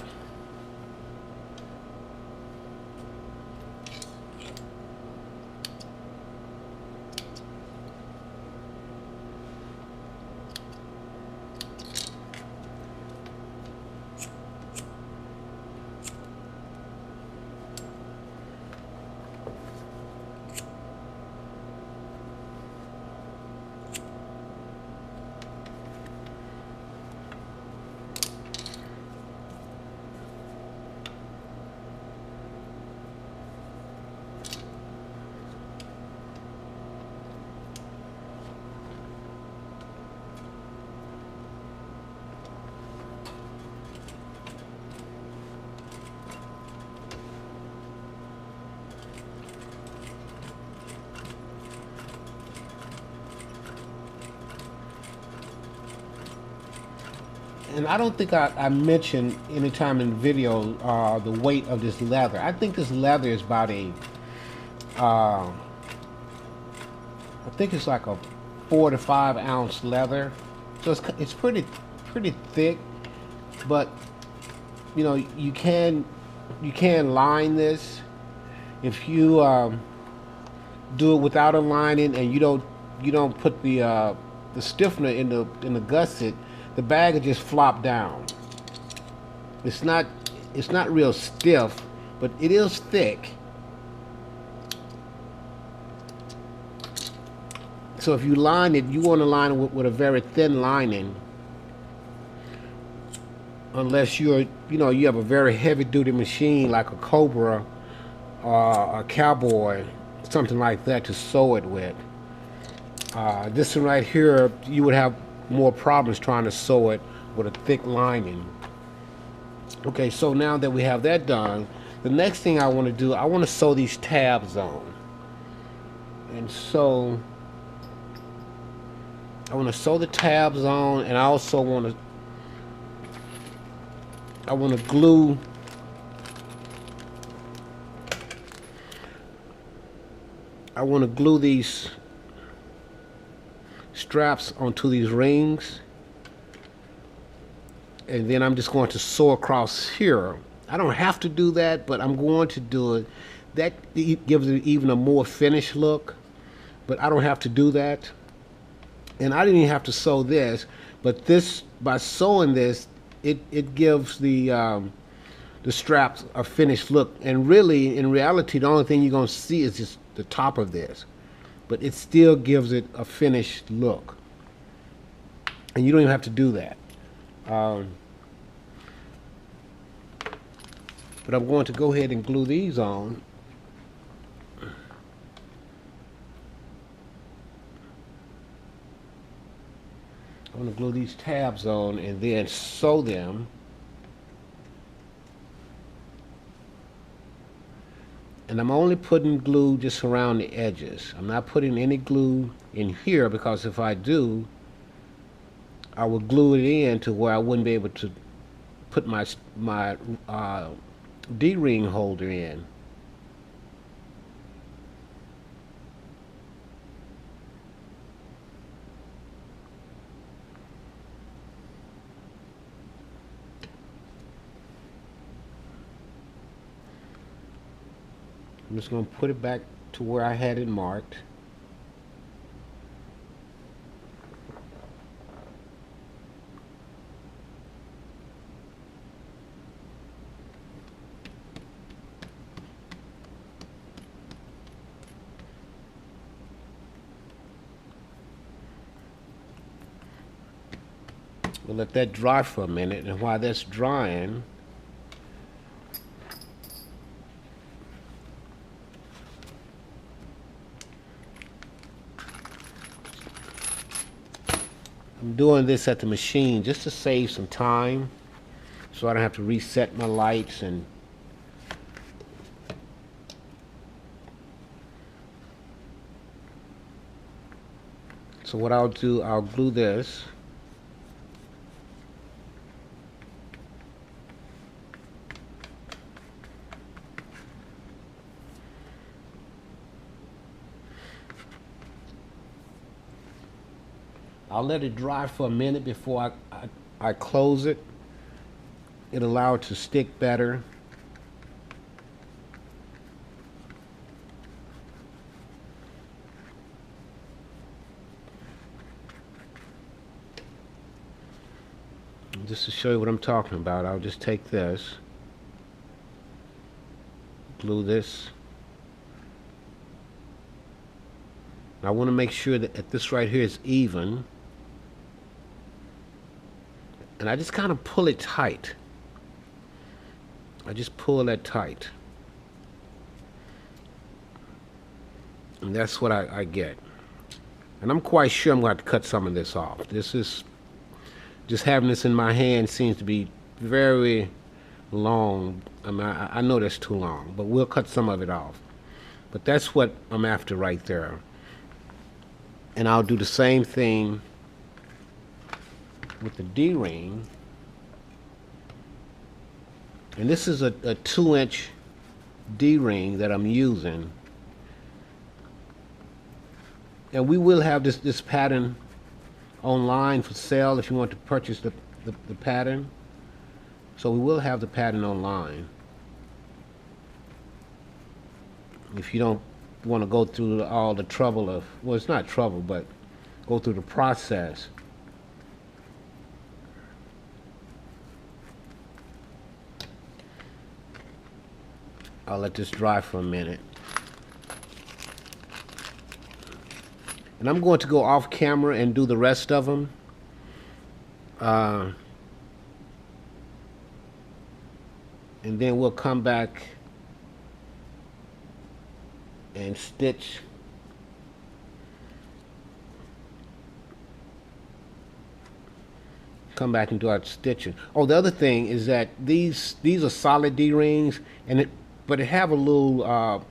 And I don't think I mentioned any time in the video the weight of this leather. I think this leather is about I think it's like a 4 to 5 ounce leather. So it's pretty thick, but you know, you can line this if you do it without a lining, and you don't put the stiffener in the gusset. The bag will just flop down. It's not real stiff, but it is thick. So if you line it, you want to line it with a very thin lining, unless you have a very heavy-duty machine like a Cobra or a Cowboy, something like that to sew it with. This one right here, you would have more problems trying to sew it with a thick lining. Okay, so now that we have that done, the next thing I want to do, I want to sew these tabs on. And so I want to sew the tabs on, and I also want to glue these straps onto these rings, and then I'm just going to sew across here. I don't have to do that, but I'm going to do it. That gives it even a more finished look, but I don't have to do that. And I didn't even have to sew this, but this, by sewing this, it gives the straps a finished look. And really, in reality, the only thing you're going to see is just the top of this, but it still gives it a finished look. And you don't even have to do that. But I'm going to go ahead and glue these on. I'm going to glue these tabs on and then sew them. And I'm only putting glue just around the edges. I'm not putting any glue in here, because if I do, I would glue it in to where I wouldn't be able to put my D-ring holder in. I'm just going to put it back to where I had it marked. We'll let that dry for a minute, and while that's drying, I'm doing this at the machine just to save some time so I don't have to reset my lights. And so what I'll do, I'll glue this. I'll let it dry for a minute before I close it. It'll allow it to stick better. And just to show you what I'm talking about, I'll just take this, glue this. I want to make sure that this right here is even. And I just kind of pull it tight. I just pull that tight. And that's what I get. And I'm quite sure I'm going to have to cut some of this off. This is, just having this in my hand seems to be very long. I mean, I know that's too long, but we'll cut some of it off. But that's what I'm after right there. And I'll do the same thing with the D-ring. And this is a 2-inch D-ring that I'm using. And we will have this pattern online for sale if you want to purchase the pattern. So we will have the pattern online. If you don't want to go through all the trouble of, well, it's not trouble, but go through the process. I'll let this dry for a minute. And I'm going to go off camera and do the rest of them. And then we'll come back and stitch. Come back and do our stitching. Oh, the other thing is that these are solid D-rings, and but it have a little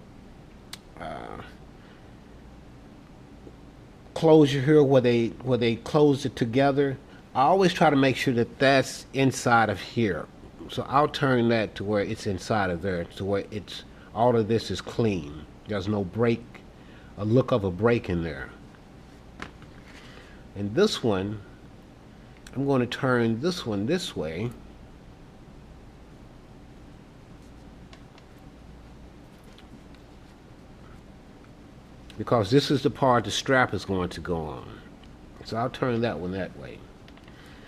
closure here where they close it together. I always try to make sure that that's inside of here. So I'll turn that to where it's inside of there, to where it's all of this is clean. There's no break, a look of a break in there. And this one, I'm going to turn this one this way. Because this is the part the strap is going to go on. So I'll turn that one that way.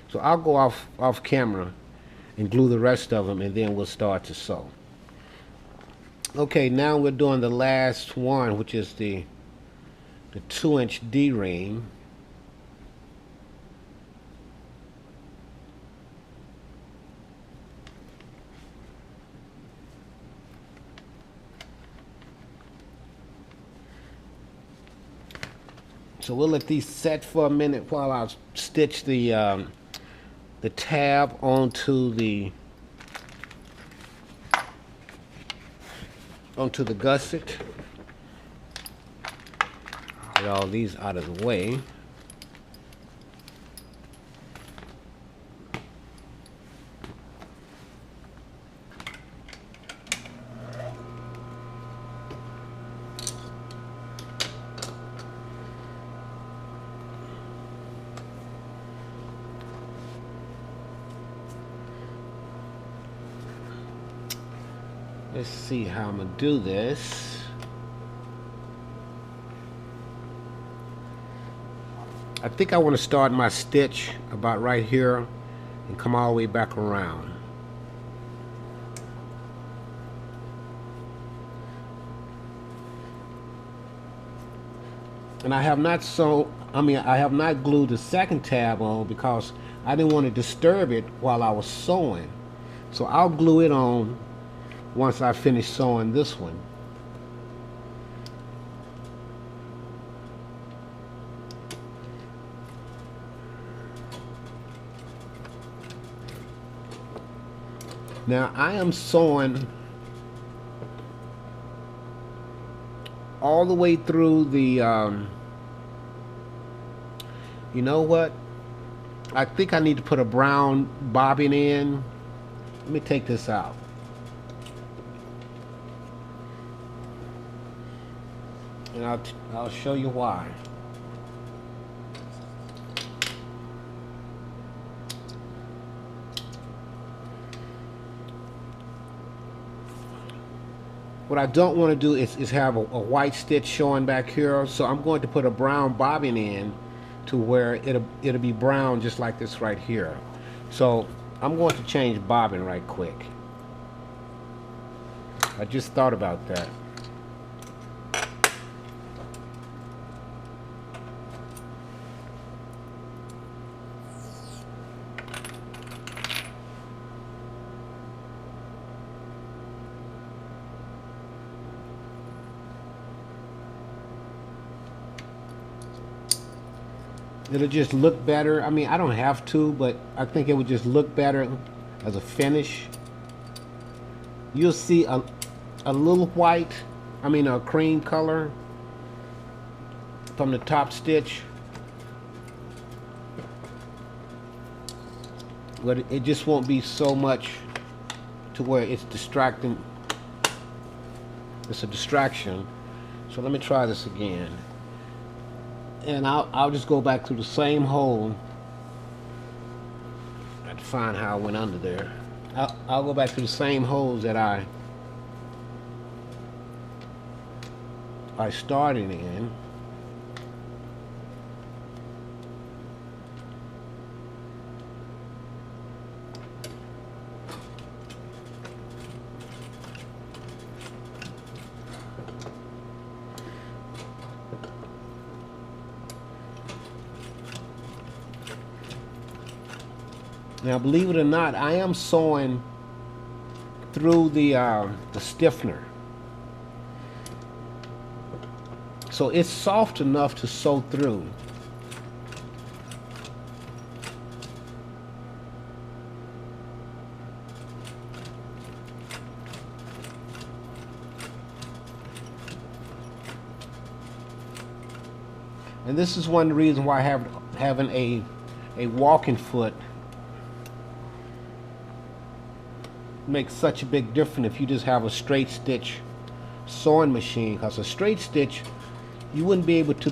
So I'll go off camera and glue the rest of them, and then we'll start to sew. Okay, now we're doing the last one, which is the 2-inch D-ring. So we'll let these set for a minute while I stitch the tab onto the gusset. Get all these out of the way. Let's see how I'm gonna do this. I think I want to start my stitch about right here and come all the way back around. And I have not I have not glued the second tab on because I didn't want to disturb it while I was sewing. So I'll glue it on once I finish sewing this one. Now I am sewing all the way through the, you know what? I think I need to put a brown bobbin in. Let me take this out. And I'll show you why. What I don't want to do is have a white stitch showing back here, so I'm going to put a brown bobbin in to where it'll be brown just like this right here. So I'm going to change bobbin right quick. I just thought about that. It'll just look better. I mean, I don't have to, but I think it would just look better as a finish. You'll see a little white, a cream color from the top stitch. But it just won't be so much to where it's distracting. It's a distraction. So let me try this again. And I'll just go back through the same hole. I have to find how I went under there. I'll go back through the same holes that I started in. Now, believe it or not, I am sewing through the stiffener. So it's soft enough to sew through. And this is one of the reasons why having a walking foot makes such a big difference if you just have a straight stitch sewing machine, because a straight stitch you wouldn't be able to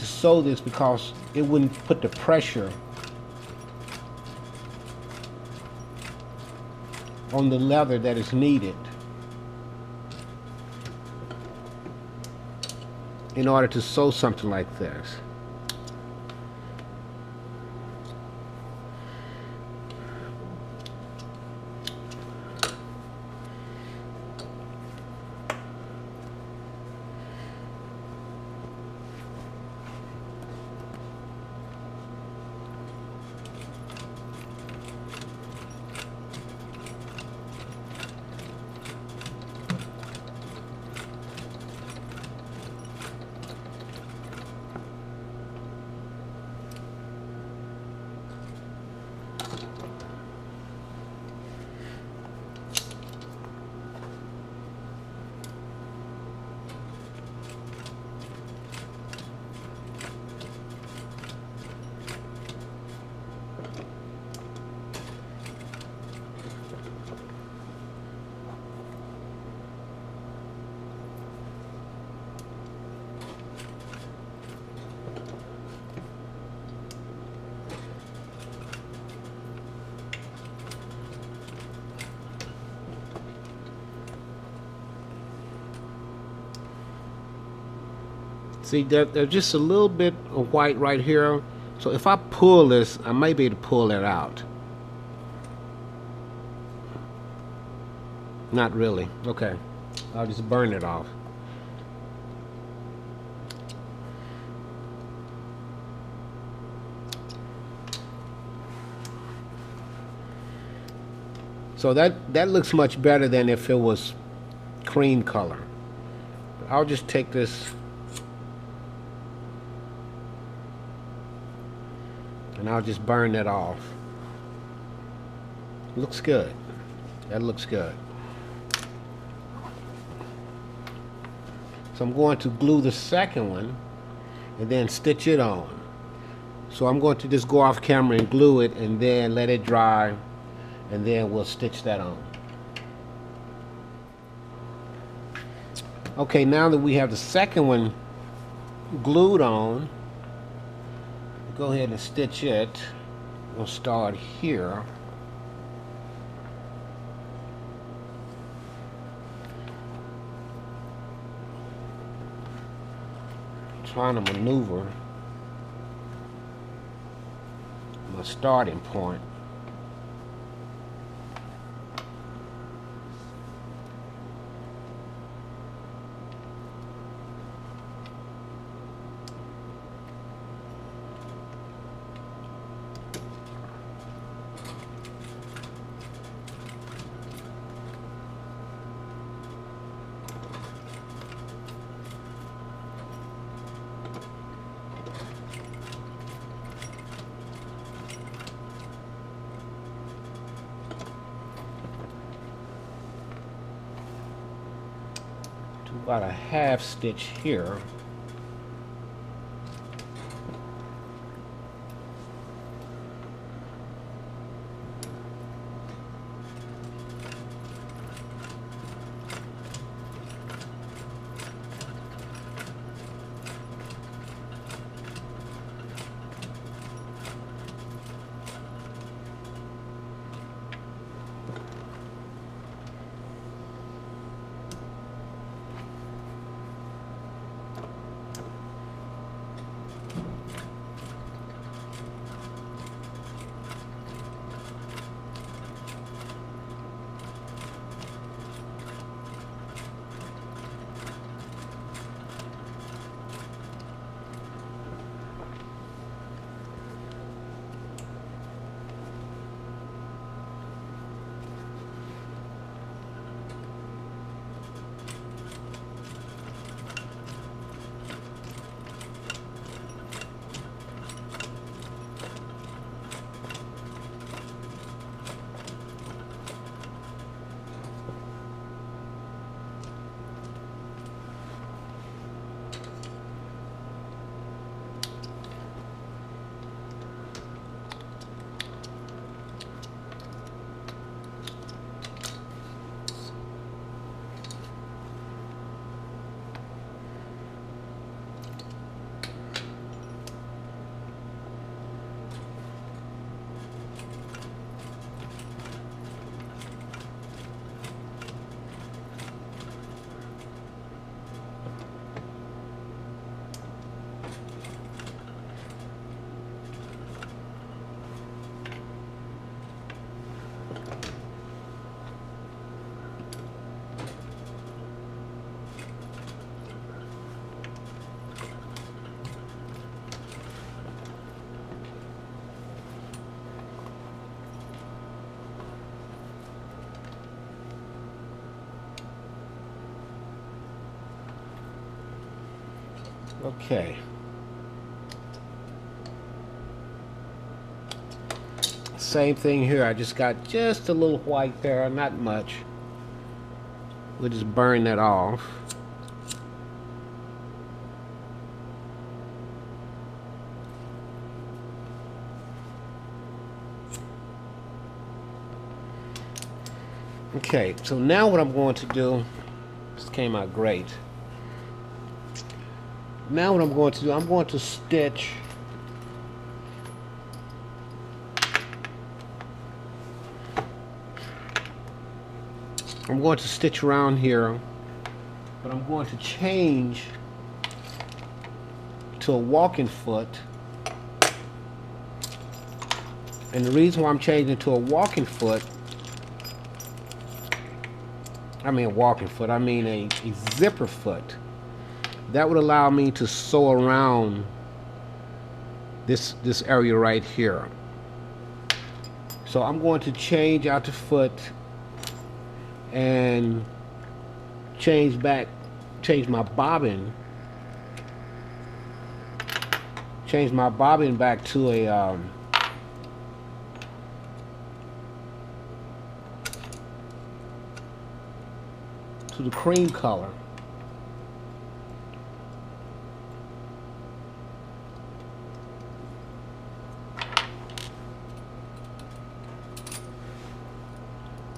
sew this because it wouldn't put the pressure on the leather that is needed in order to sew something like this. See, there's just a little bit of white right here. So if I pull this, I might be able to pull that out. Not really. Okay. I'll just burn it off. So that looks much better than if it was cream color. I'll just take this and I'll just burn that off. Looks good. That looks good. So I'm going to glue the second one and then stitch it on. So I'm going to just go off camera and glue it and then let it dry, and then we'll stitch that on. Okay, now that we have the second one glued on, go ahead and stitch it. We'll start here. Trying to maneuver my starting point. About a half stitch here. Okay. Same thing here. I just got just a little white there, not much. We'll just burn that off. Okay, so now what I'm going to do, this came out great. Now what I'm going to do, I'm going to stitch around here, but I'm going to change to a walking foot. And the reason why I'm changing it to a walking foot, I mean a zipper foot. That would allow me to sew around this area right here. So I'm going to change out the foot and change my bobbin back to a to the cream color.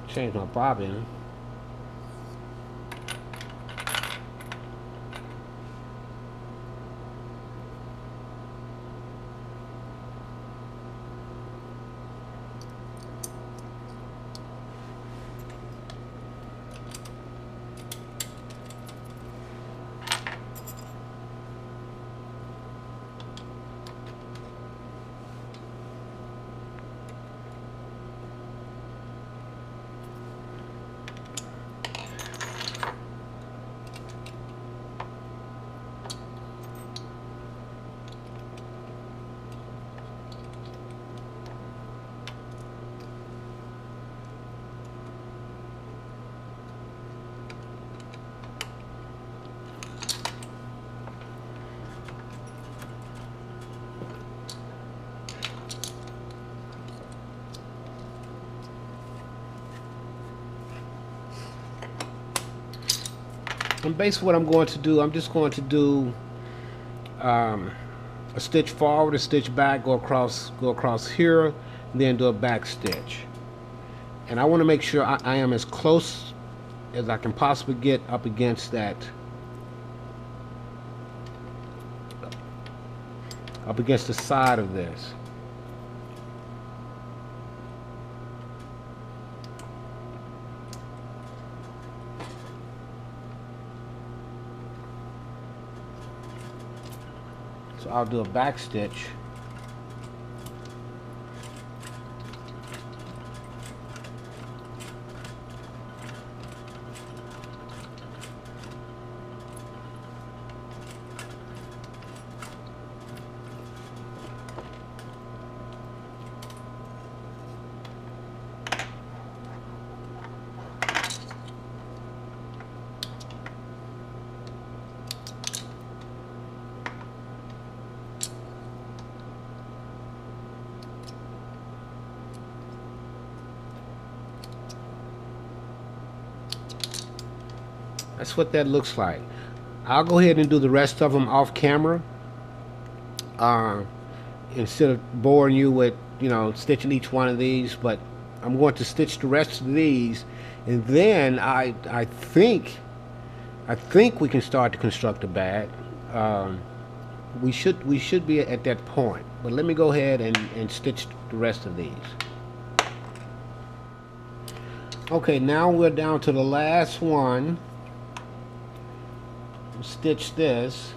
Change my bobbin. And basically what I'm going to do, I'm just going to do a stitch forward, a stitch back, go across here, and then do a back stitch. And I want to make sure I am as close as I can possibly get up against that, up against the side of this. So I'll do a back stitch. That's what that looks like. I'll go ahead and do the rest of them off camera, instead of boring you with, you know, stitching each one of these. But I'm going to stitch the rest of these, and then I think we can start to construct a bag. We should be at that point. But let me go ahead and stitch the rest of these. Okay, now we're down to the last one. Stitch this.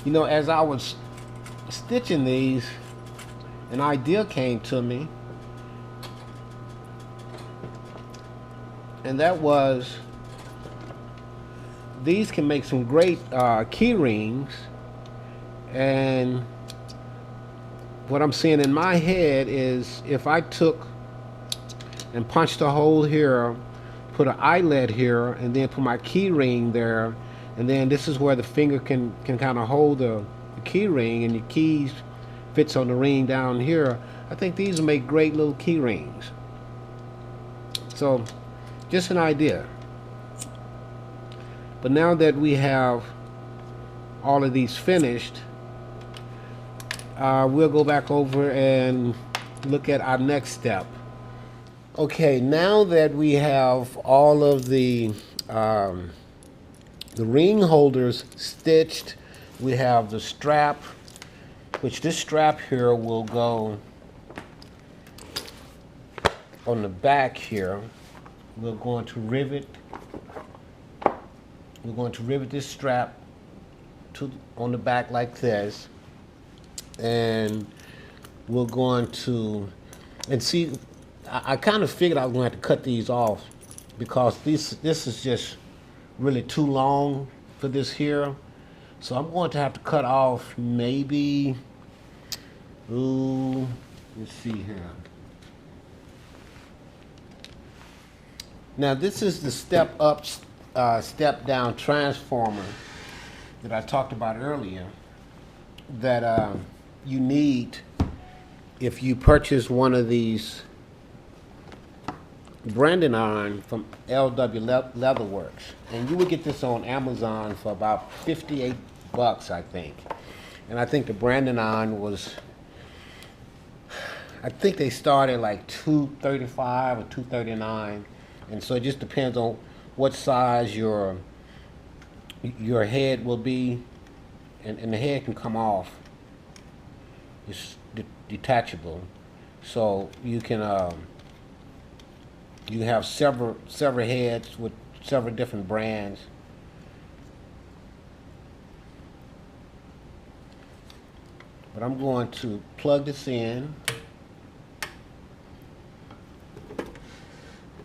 You know, as I was stitching these, an idea came to me, and that was these can make some great key rings. And what I'm seeing in my head is if I took and punched a hole here, put an eyelet here, and then put my key ring there, and then this is where the finger can kind of hold the key ring, and your keys fits on the ring down here. I think these will make great little key rings. So just an idea. But now that we have all of these finished, we'll go back over and look at our next step. Okay, now that we have all of the ring holders stitched, we have the strap which this strap here will go on the back here. We're going to rivet this strap on the back like this, and we're going to, and see, I kind of figured I was going to have to cut these off because this is just really too long for this here. So I'm going to have to cut off maybe, ooh, let's see here. Now this is the step up, step down transformer that I talked about earlier that you need if you purchase one of these branding iron from LW Leatherworks, and you would get this on Amazon for about 58 bucks, I think. And I think the branding iron was, I think they started like $235 or $239, and so it just depends on what size your head will be, and the head can come off. It's detachable, so you can you have several heads with several different brands. But I'm going to plug this in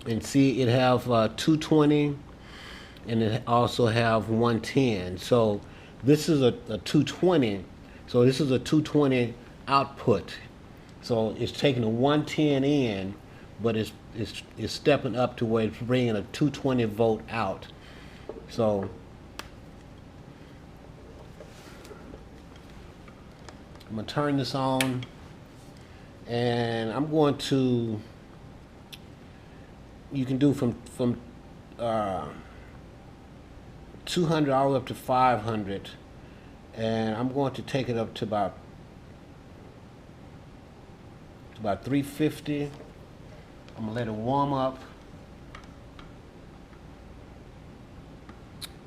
and see it have 220 and it also have 110. So this is a 220. So this is a 220 output. So it's taking a 110 in, but it's stepping up to where it's bringing a 220 volt out. So I'm gonna turn this on, and I'm going to, you can do from 200 all the way up to 500, and I'm going to take it up to about 350. I'm gonna let it warm up,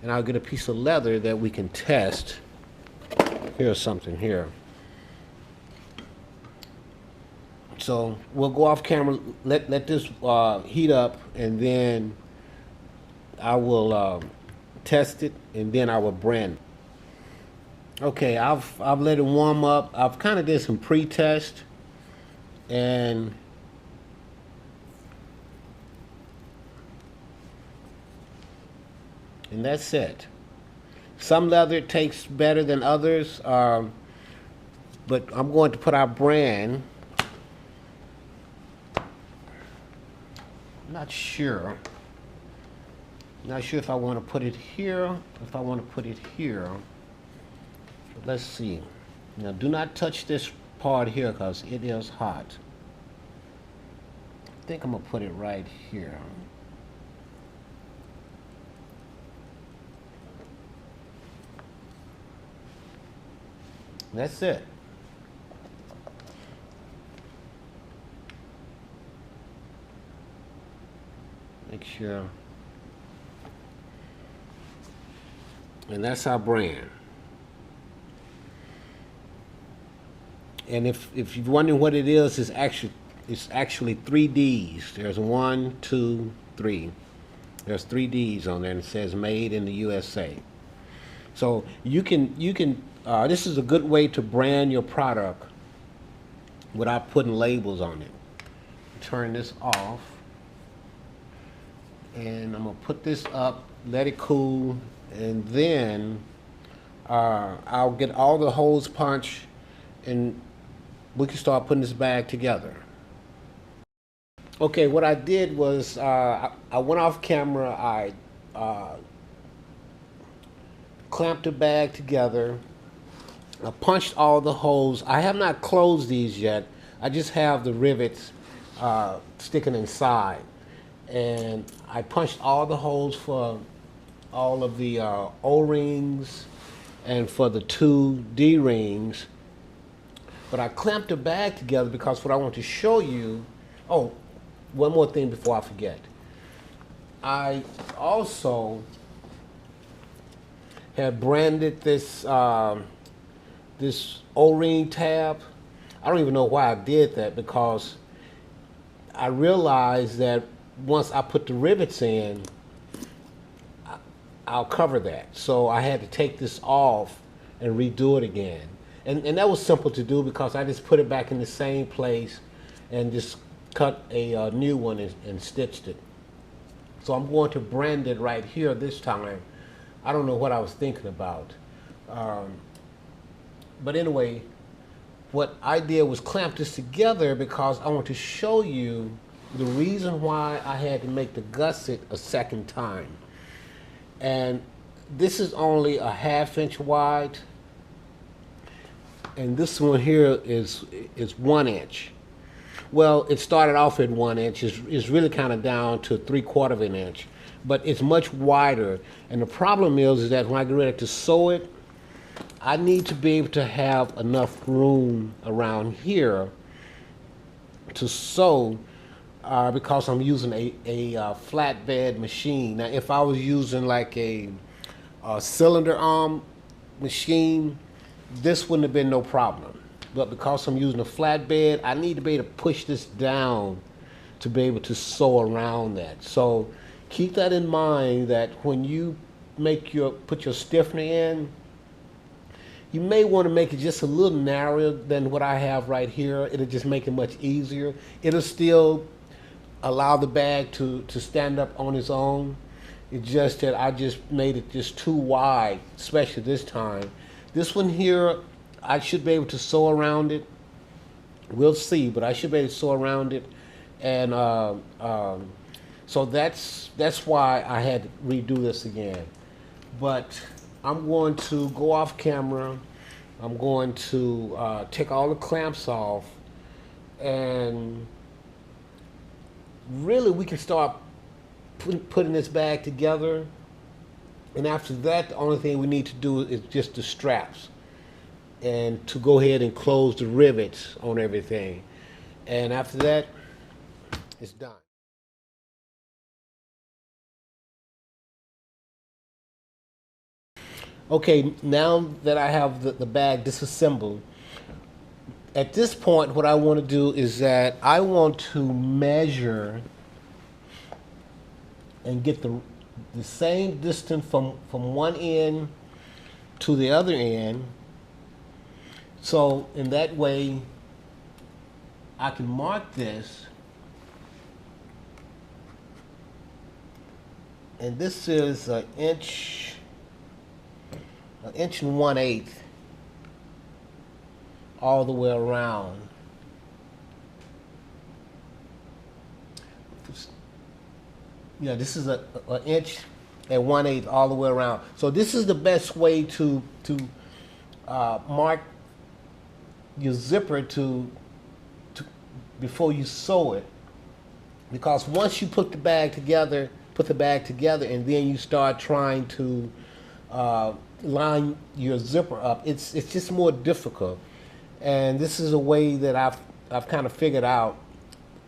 and I'll get a piece of leather that we can test. Here's something here. So we'll go off camera, let this heat up, and then I will test it, and then I will brand it. Okay, I've let it warm up. I've kind of did some pre-test, and that's it. Some leather takes better than others, but I'm going to put our brand. Not sure if I want to put it here, if I want to put it here. But let's see. Now do not touch this part here because it is hot. I think I'm gonna put it right here. That's it. Make sure. And that's our brand. And if you're wondering what it is, it's actually 3 Ds. There's 1, 2, 3. There's 3 Ds on there, and it says "Made in the USA." So you can this is a good way to brand your product without putting labels on it. Turn this off, and I'm gonna put this up, let it cool, and then I'll get all the holes punched, and we can start putting this bag together. Okay, what I did was I went off camera. I clamped the bag together. I punched all the holes. I have not closed these yet. I just have the rivets sticking inside. And I punched all the holes for all of the O-rings and for the 2 D-rings. But I clamped the bag together because what I want to show you, oh, one more thing before I forget. I also have branded this this O-ring tab. I don't even know why I did that, because I realized that once I put the rivets in, I'll cover that. So I had to take this off and redo it again. And that was simple to do, because I just put it back in the same place and just cut a new one and stitched it. So I'm going to brand it right here this time. I don't know what I was thinking about. But anyway, what I did was clamp this together because I want to show you the reason why I had to make the gusset a second time. And this is only a 1/2 inch wide, and this one here is 1 inch. Well, it started off at 1 inch. It's really kind of down to 3/4 of an inch, but it's much wider. And the problem is that when I get ready to sew it, I need to be able to have enough room around here to sew, because I'm using a flatbed machine. Now, if I was using like a cylinder arm machine, this wouldn't have been no problem. But because I'm using a flatbed, I need to be able to push this down to be able to sew around that. So keep that in mind, that when you put your stiffener in, you may want to make it just a little narrower than what I have right here. It'll just make it much easier. It'll still allow the bag to stand up on its own. It's just that I just made it just too wide, especially this time. This one here, I should be able to sew around it. We'll see, but I should be able to sew around it. And so that's why I had to redo this again. But I'm going to go off camera. I'm going to take all the clamps off, and really we can start putting this bag together. And after that, the only thing we need to do is just the straps, and to go ahead and close the rivets on everything. And after that, it's done. Okay, now that I have the bag disassembled, at this point what I want to do is that I want to measure and get the same distance from one end to the other end. So in that way I can mark this, and this is an inch and 1/8 all the way around. Yeah, this is an inch and 1/8 all the way around. So this is the best way to mark your zipper to before you sew it, because once you put the bag together, and then you start trying to line your zipper up, it's just more difficult. And this is a way that I've kind of figured out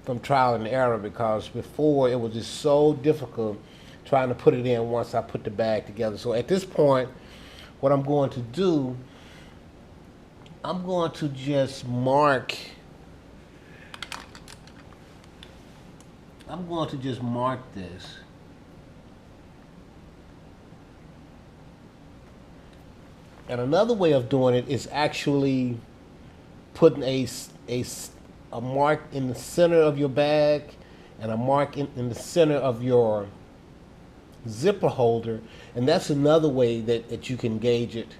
from trial and error, because before it was just so difficult trying to put it in once I put the bag together. So at this point, what I'm going to do, I'm going to just mark this. And another way of doing it is actually putting a mark in the center of your bag and a mark in the center of your zipper holder. And that's another way that you can gauge it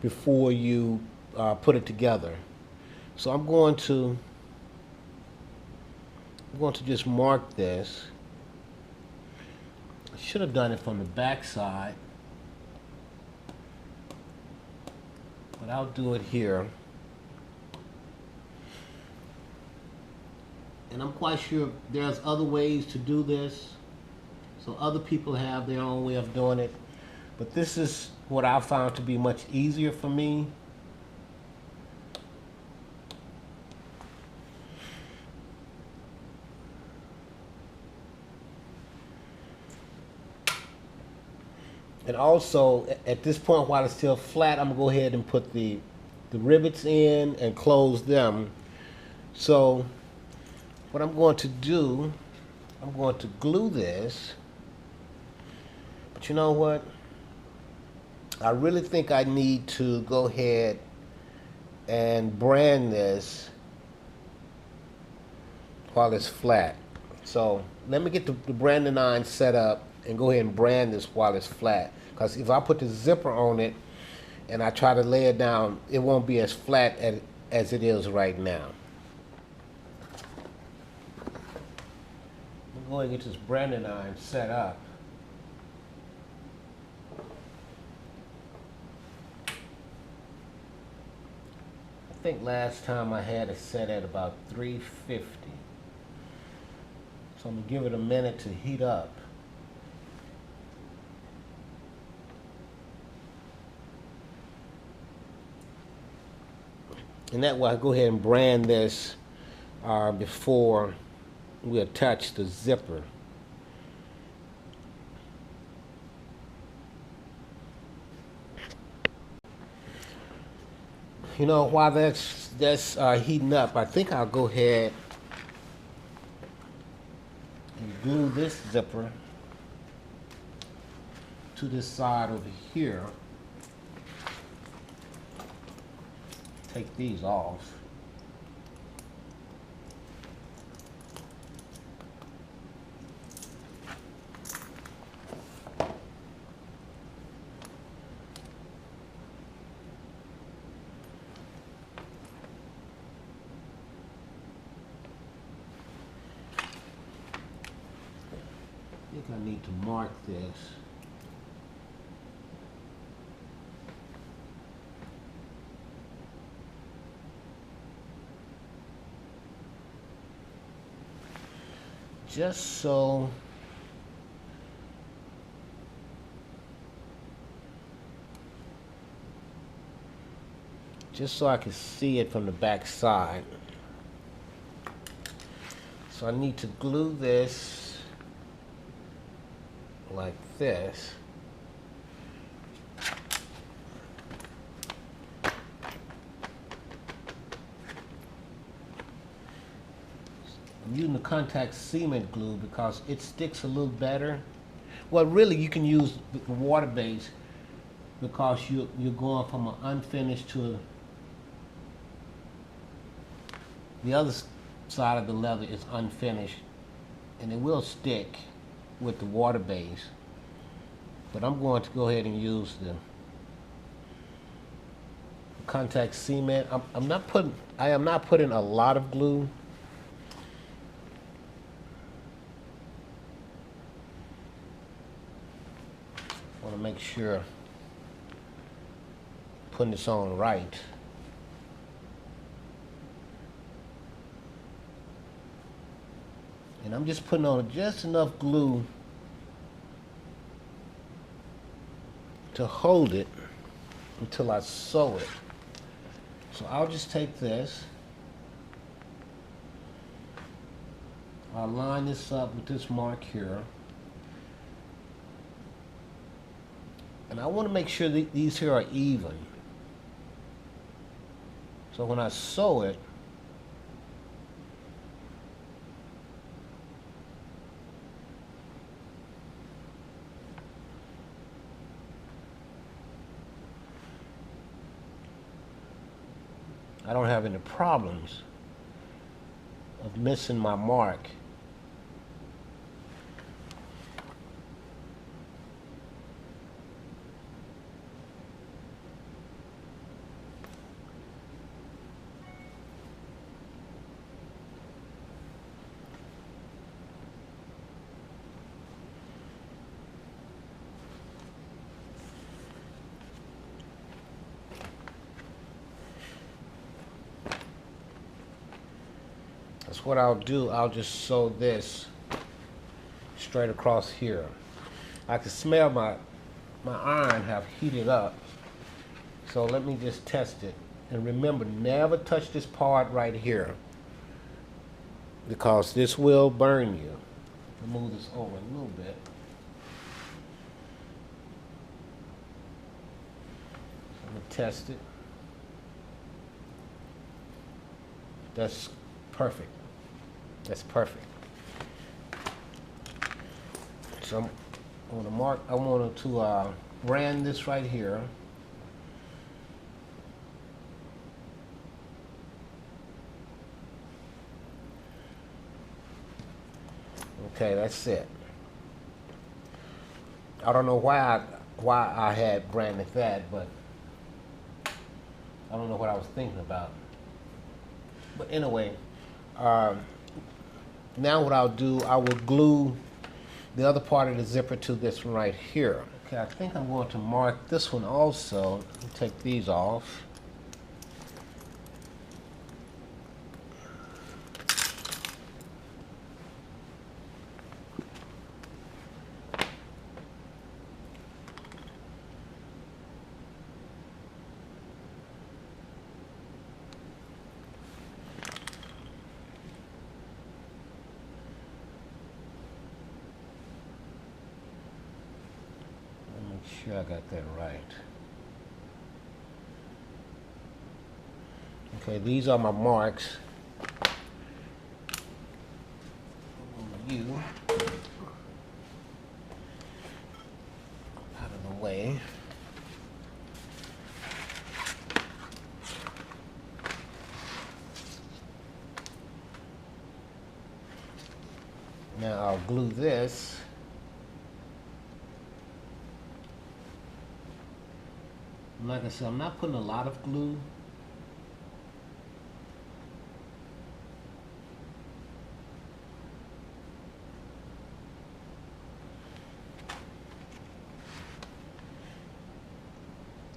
before you put it together. So I'm going to just mark this. I should have done it from the back side, but I'll do it here. And I'm quite sure there's other ways to do this. So other people have their own way of doing it. But this is what I found to be much easier for me. And also, at this point, while it's still flat, I'm going to go ahead and put the the rivets in and close them. So what I'm going to do, I'm going to glue this. But you know what? I really think I need to go ahead and brand this while it's flat. So let me get the branding iron set up and go ahead and brand this while it's flat. Because if I put the zipper on it and I try to lay it down, it won't be as flat as it is right now. I'm going to get this branding iron set up. I think last time I had it set at about 350. So I'm going to give it a minute to heat up. And that way I go ahead and brand this before we attach the zipper. You know, while that's heating up, I think I'll go ahead and glue this zipper to this side over here. Take these off. I think I need to mark this. Just so I can see it from the back side. So I need to glue this like this. I'm using the contact cement glue because it sticks a little better. Well, really, you can use the water base because you're going from an unfinished to the other side of the leather is unfinished, and it will stick with the water base. But I'm going to go ahead and use the contact cement. I am not putting a lot of glue. I want to make sure putting this on right. And I'm just putting on just enough glue to hold it until I sew it. So I'll just take this, I'll line this up with this mark here, and I want to make sure that these here are even. So when I sew it, I don't have any problems of missing my mark. That's what I'll do. I'll just sew this straight across here. I can smell my iron have heated up. So let me just test it. And remember, never touch this part right here, because this will burn you. I'll move this over a little bit. I'm gonna test it. That's perfect. That's perfect. So I want to mark. I want to brand this right here. Okay, that's it. I don't know why I had branded that, but I don't know what I was thinking about. But anyway, now what I'll do, I will glue the other part of the zipper to this one right here. Okay, I think I'm going to mark this one also. Take these off. Sure I got that right. Okay, these are my marks. You out of the way. Now I'll glue this. Like I said, I'm not putting a lot of glue.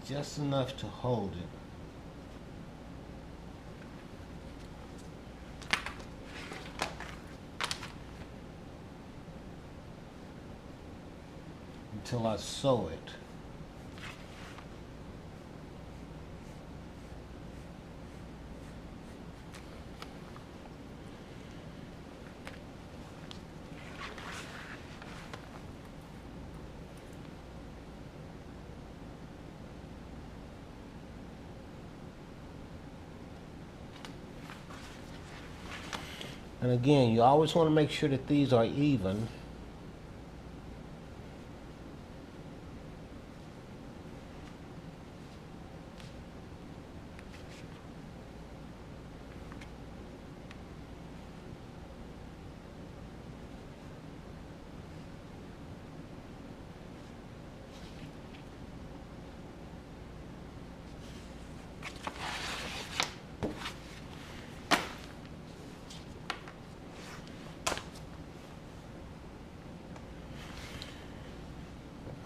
Just enough to hold it. Until I sew it. And again, you always want to make sure that these are even.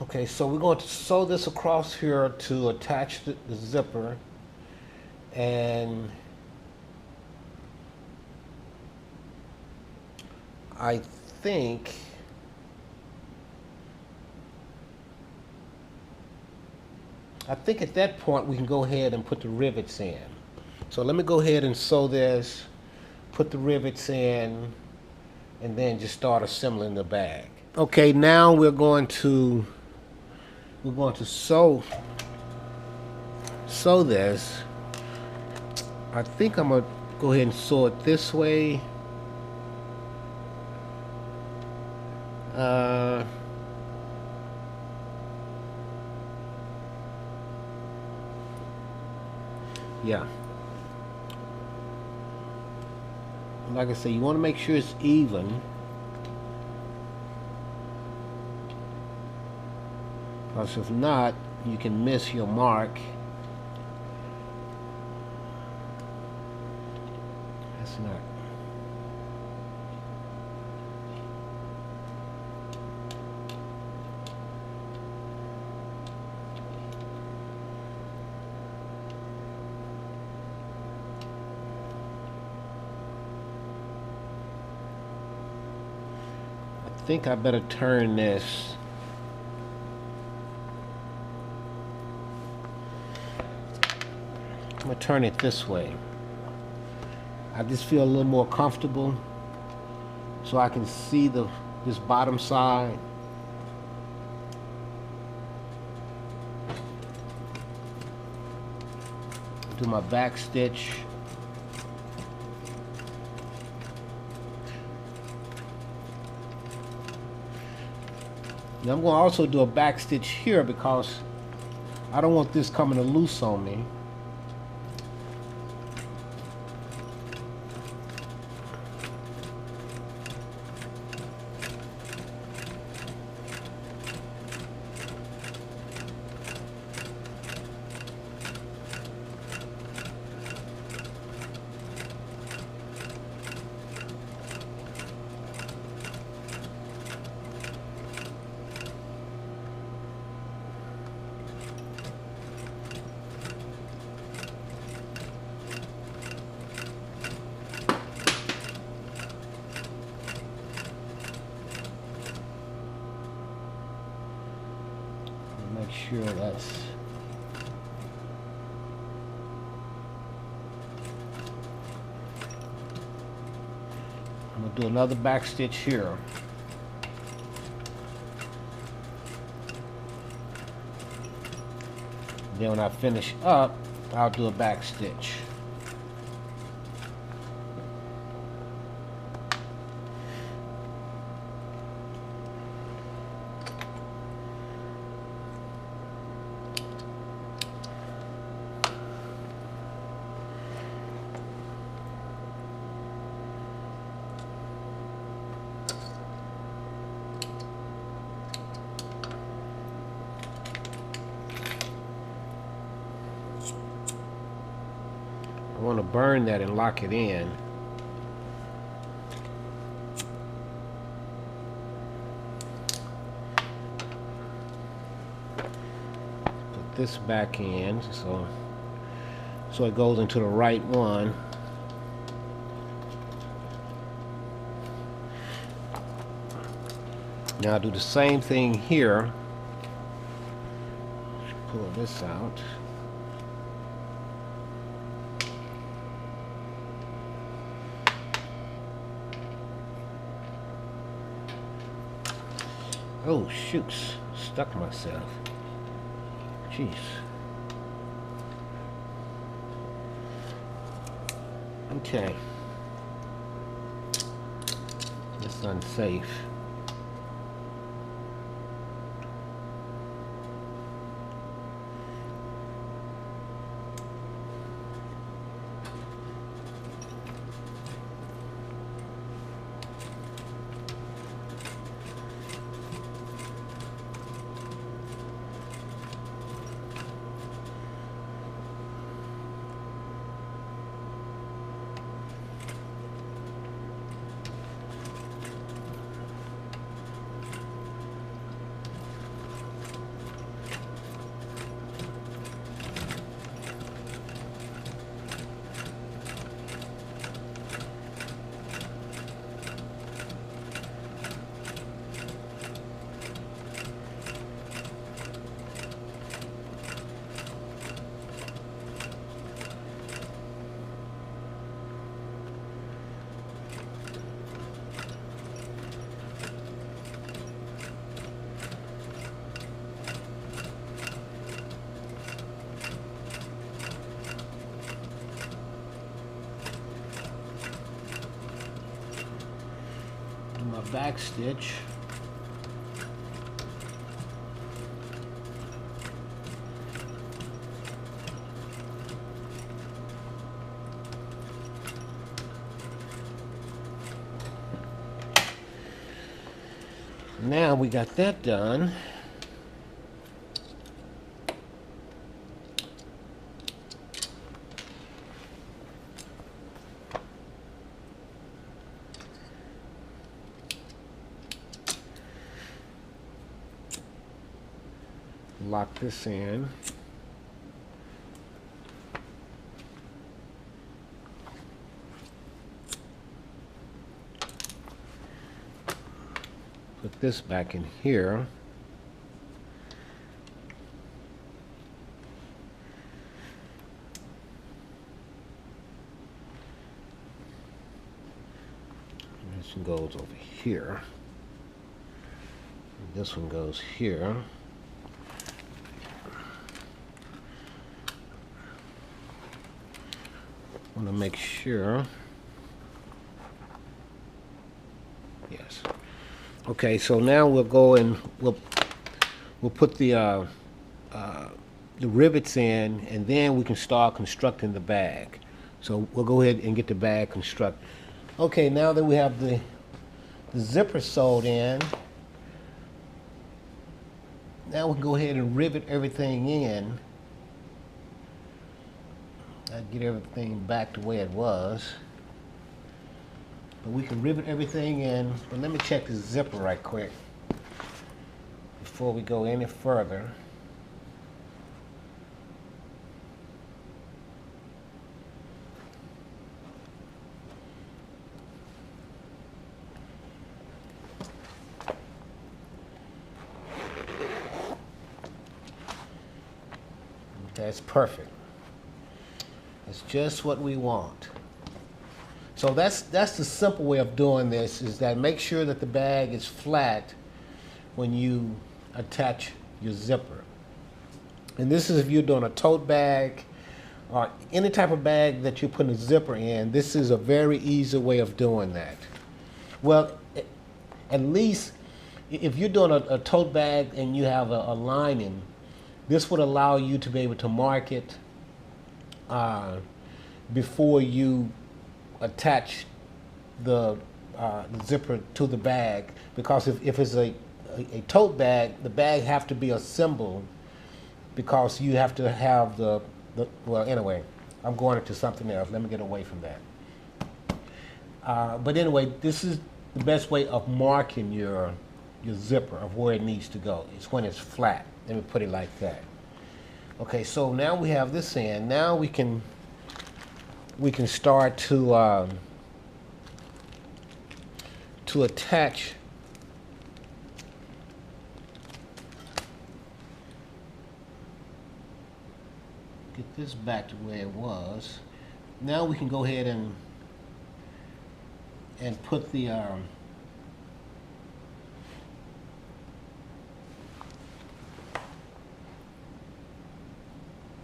Okay, so we're going to sew this across here to attach the zipper, and I think at that point we can go ahead and put the rivets in. So let me go ahead and sew this, put the rivets in, and then just start assembling the bag. Okay, now we're going to sew this. I think I'm gonna go ahead and sew it this way. Yeah. Like I said, you want to make sure it's even. Because if not, you can miss your mark. That's not. I think I better turn this. I'm gonna turn it this way. I just feel a little more comfortable, so I can see this bottom side. Do my back stitch. Now I'm going to also do a back stitch here because I don't want this coming loose on me. Make sure that's I'm going to do another back stitch here. Then when I finish up, I'll do a back stitch. I want to burn that and lock it in. Put this back in so it goes into the right one. Now I'll do the same thing here. Pull this out. Oh, shoots. Stuck myself. Jeez. Okay. That's unsafe. My back stitch. Now we got that done. Lock this in. Put this back in here. And this one goes over here. And this one goes here. I want to make sure. Yes. Okay, so now we'll go and we'll we'll put the rivets in, and then we can start constructing the bag. So we'll go ahead and get the bag constructed. Okay, now that we have the zipper sewed in, now we can go ahead and rivet everything in. Get everything back the way it was. But we can rivet everything in. But let me check the zipper right quick before we go any further. That's perfect. That's just what we want. So that's the simple way of doing this, is that make sure that the bag is flat when you attach your zipper. And this is if you're doing a tote bag or any type of bag that you're putting a zipper in. This is a very easy way of doing that. Well, at least if you're doing a tote bag and you have a lining, this would allow you to be able to mark it before you attach the zipper to the bag. Because if it's a tote bag, the bag have to be assembled, because you have to have well, anyway, I'm going into something else. Let me get away from that. But anyway, this is the best way of marking your zipper of where it needs to go. It's when it's flat. Let me put it like that. Okay, so now we have this in. Now we can start to attach get this back to where it was. Now we can go ahead and put the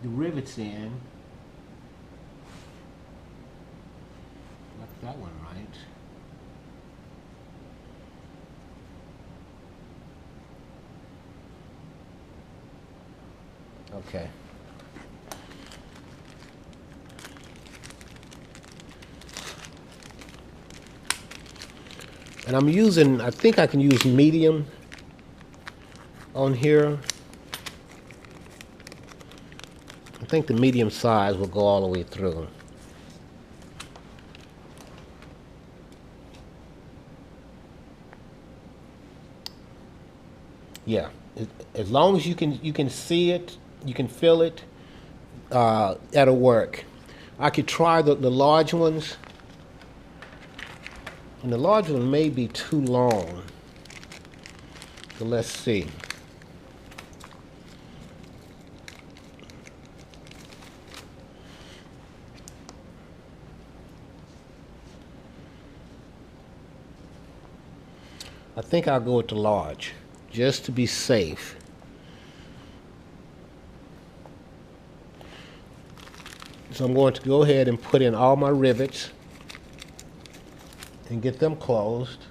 rivets in. Got that one right. Okay. And I'm using, I think I can use medium on here. I think the medium size will go all the way through. Yeah, as long as you can see it, you can feel it, that'll work. I could try the large ones, and the large one may be too long. So let's see. I think I'll go with the large, just to be safe. So I'm going to go ahead and put in all my rivets and get them closed.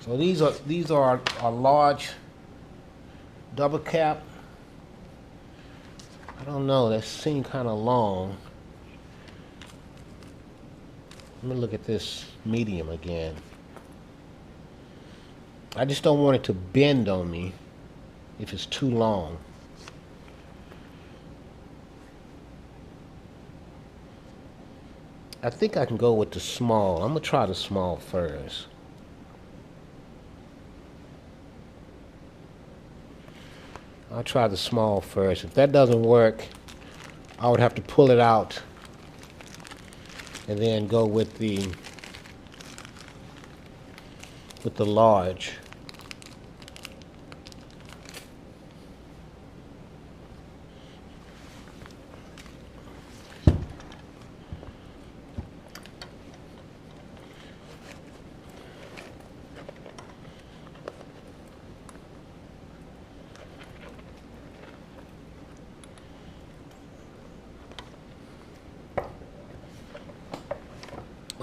So these are a large double cap. I don't know, that seemed kind of long. Let me look at this medium again. I just don't want it to bend on me if it's too long. I think I can go with the small. I'm gonna try the small first. I'll try the small first. If that doesn't work, I would have to pull it out and then go with the large.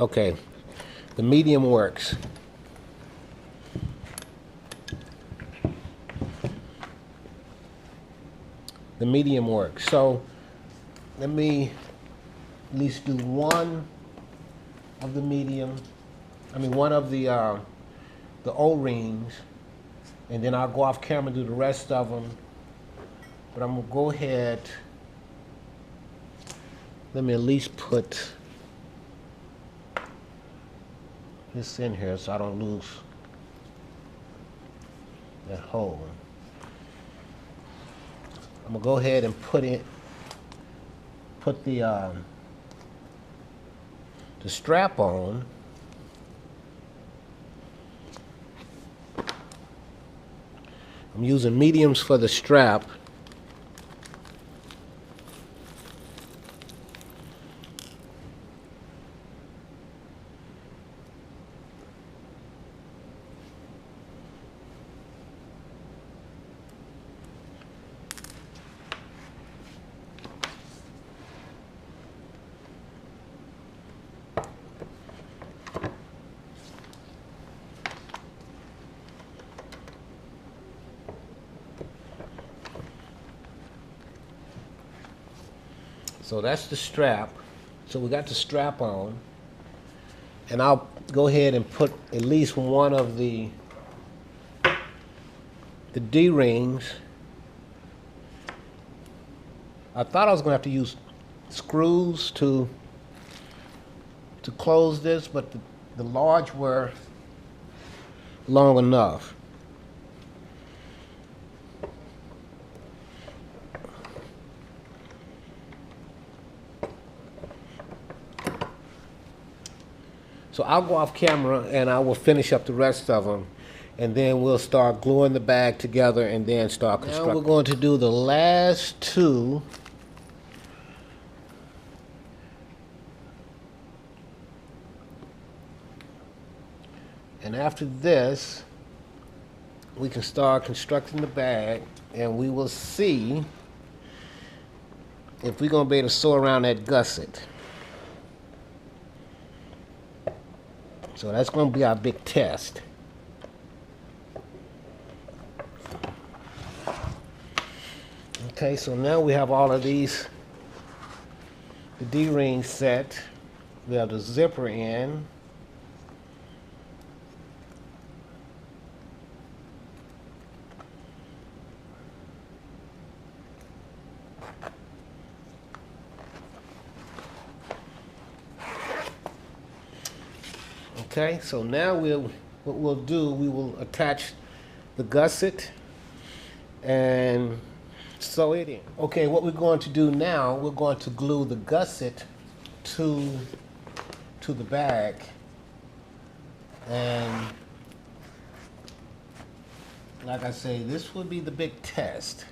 Okay, the medium works. The medium works. So let me at least do one of the medium. I mean, one of the O-rings, and then I'll go off camera and do the rest of them. But I'm gonna go ahead. Let me at least put this in here so I don't lose that hole. I'm gonna go ahead and put the strap on. I'm using mediums for the strap. So that's the strap. So we got the strap on. And I'll go ahead and put at least one of the D-rings. I thought I was going to have to use screws to close this, but the large were long enough. So I'll go off camera and I will finish up the rest of them, and then we'll start gluing the bag together and then start constructing. Now we're going to do the last two. And after this, we can start constructing the bag, and we will see if we're going to be able to sew around that gusset. So that's going to be our big test. Okay, so now we have all of these, the D-ring set. We have the zipper in. Okay, so now what we'll do, we will attach the gusset and sew it in. Okay, what we're going to do now, we're going to glue the gusset to the bag, and like I say, this will be the big test.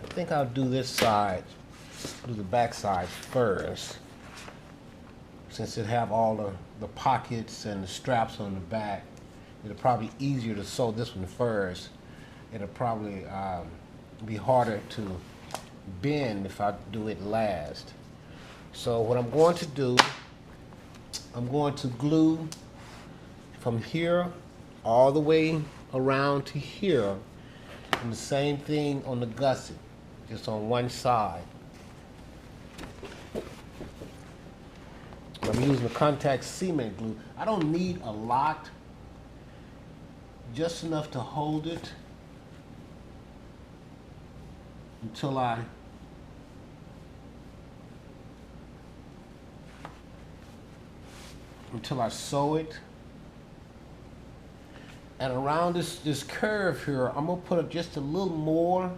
I think I'll do this side, do the back side first, since it have all the pockets and the straps on the back. It'll probably be easier to sew this one first. It'll probably be harder to bend if I do it last. So what I'm going to do, I'm going to glue from here all the way around to here, and the same thing on the gusset, just on one side. I'm using the contact cement glue. I don't need a lot, just enough to hold it until I sew it. And around this curve here, I'm gonna put just a little more,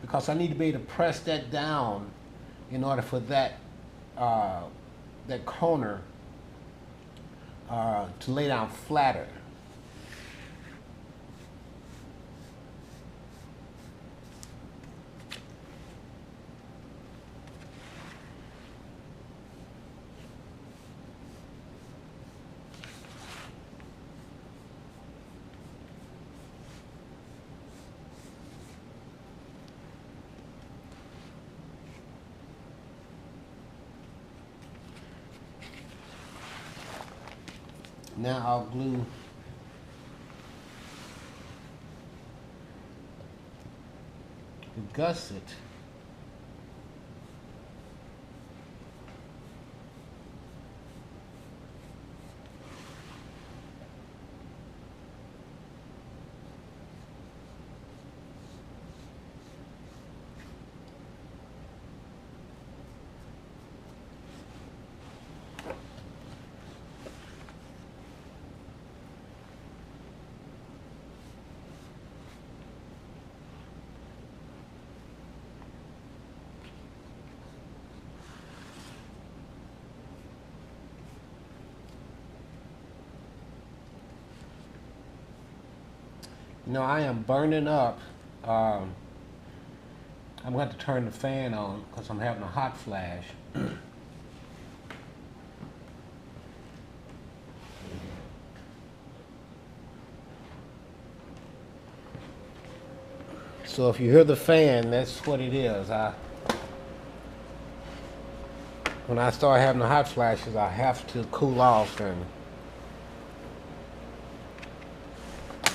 because I need to be able to press that down in order for that that corner to lay down flatter. Now I'll glue the gusset I am burning up. I'm going to turn the fan on because I'm having a hot flash. So if you hear the fan, that's what it is. When I start having the hot flashes, I have to cool off, and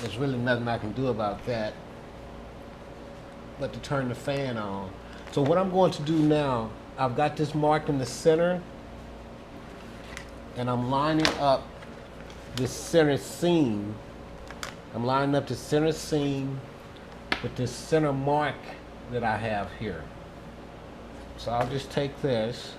there's really nothing I can do about that but to turn the fan on. So what I'm going to do now, I've got this marked in the center, and I'm lining up this center seam. I'm lining up the center seam with this center mark that I have here. So I'll just take this,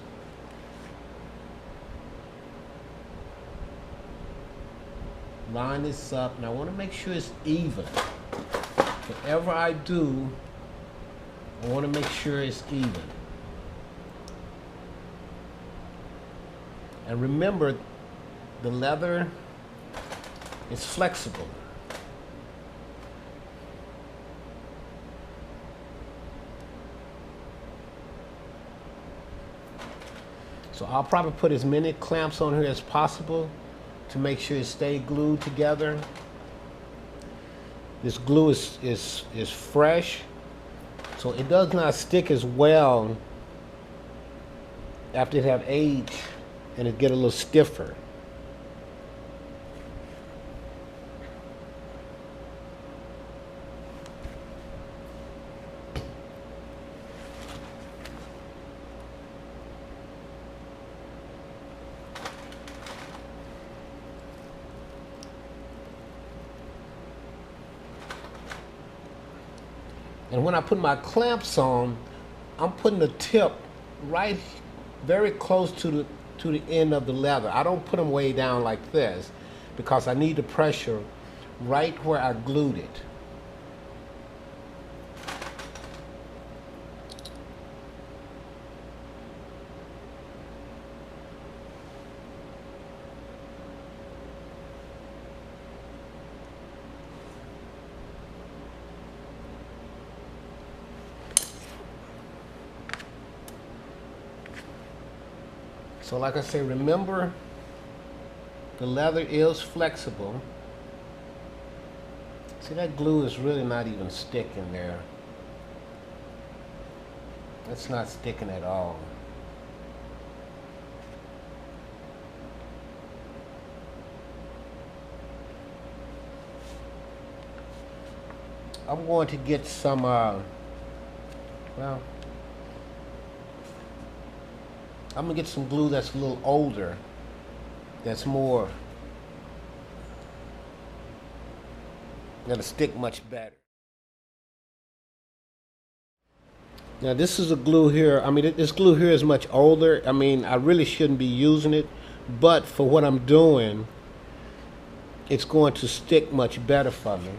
line this up, and I want to make sure it's even. Whatever I do, I want to make sure it's even. And remember, the leather is flexible. So I'll probably put as many clamps on here as possible to make sure it stays glued together. This glue is fresh, so it does not stick as well after it have aged and it get a little stiffer. And when I put my clamps on, I'm putting the tip right very close to the end of the leather. I don't put them way down like this because I need the pressure right where I glued it. So like I say, remember, the leather is flexible. See, that glue is really not even sticking there. It's not sticking at all. I'm going to get some, well, I'm gonna get some glue that's a little older, that's more, that'll stick much better. Now this is a glue here. I mean, this glue here is much older. I mean, I really shouldn't be using it, but for what I'm doing, it's going to stick much better for me.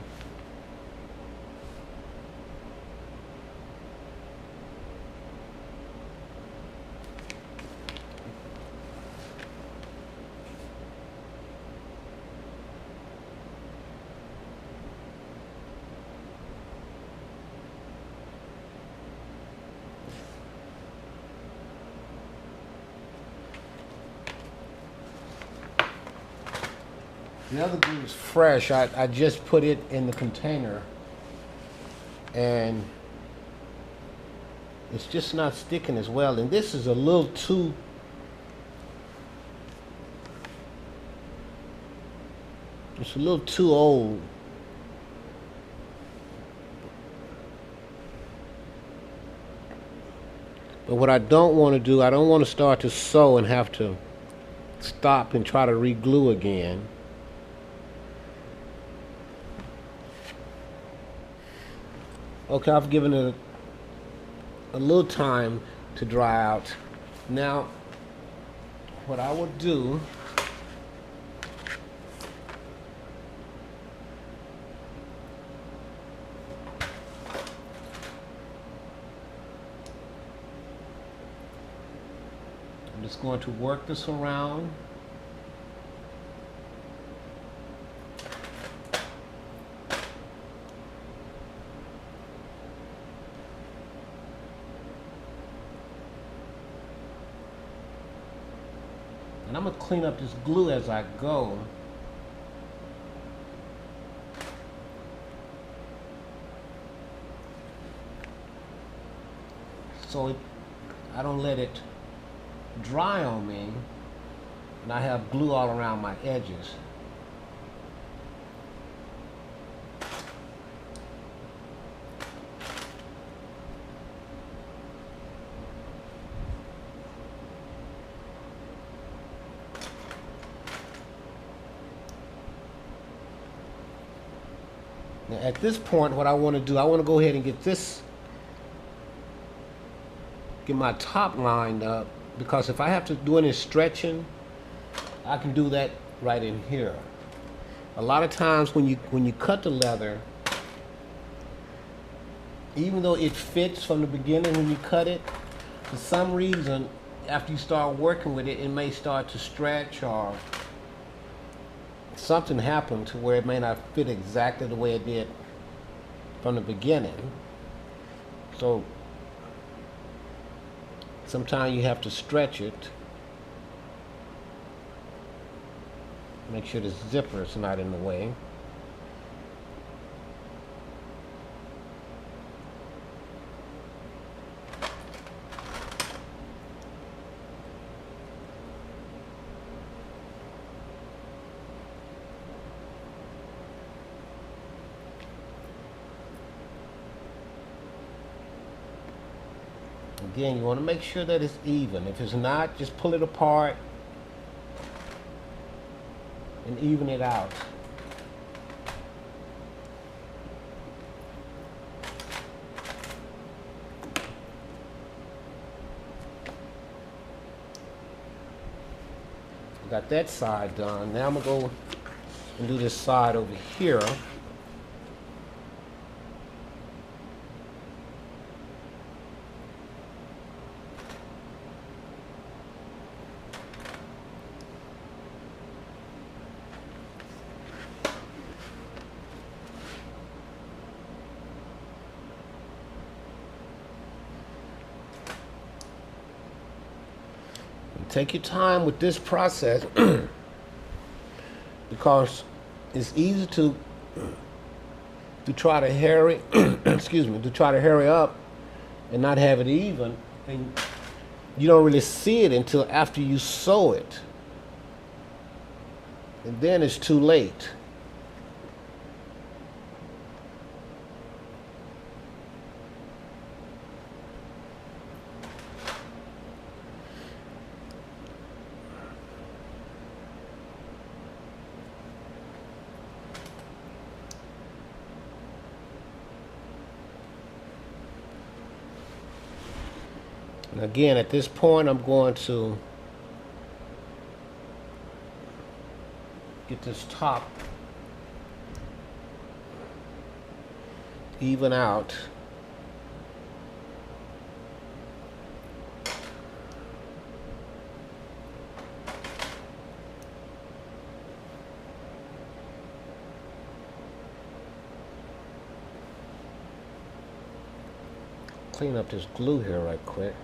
The other glue is fresh. I just put it in the container and it's just not sticking as well. And this is a little too It's a little too old. But what I don't want to do, I don't want to start to sew and have to stop and try to re-glue again. Okay, I've given it a little time to dry out. Now, what I will do, I'm just going to work this around. And I'm going to clean up this glue as I go. So I don't let it dry on me and I have glue all around my edges. Now at this point, what I want to do, I want to go ahead and get my top lined up, because if I have to do any stretching, I can do that right in here. A lot of times when you cut the leather, even though it fits from the beginning when you cut it, for some reason, after you start working with it, it may start to stretch or something happened to where it may not fit exactly the way it did from the beginning. So sometimes you have to stretch it. Make sure the zipper is not in the way. Again, you want to make sure that it's even. If it's not, just pull it apart and even it out. Got that side done. Now I'm going to go and do this side over here. Take your time with this process because it's easy to try to hurry excuse me, to try to hurry up and not have it even, and you don't really see it until after you sew it, and then it's too late. And again, at this point, I'm going to get this top even out. Clean up this glue here right quick.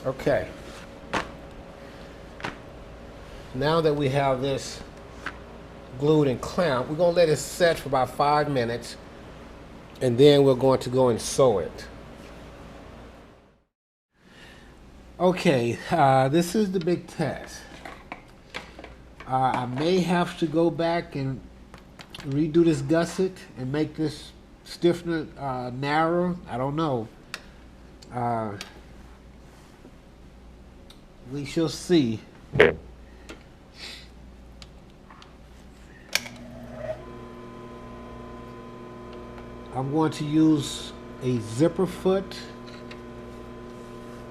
Okay. Now that we have this glued and clamped, we're going to let it set for about 5 minutes, and then we're going to go and sew it. Okay, this is the big test. I may have to go back and redo this gusset and make this stiffener narrower. I don't know. We shall see. I'm going to use a zipper foot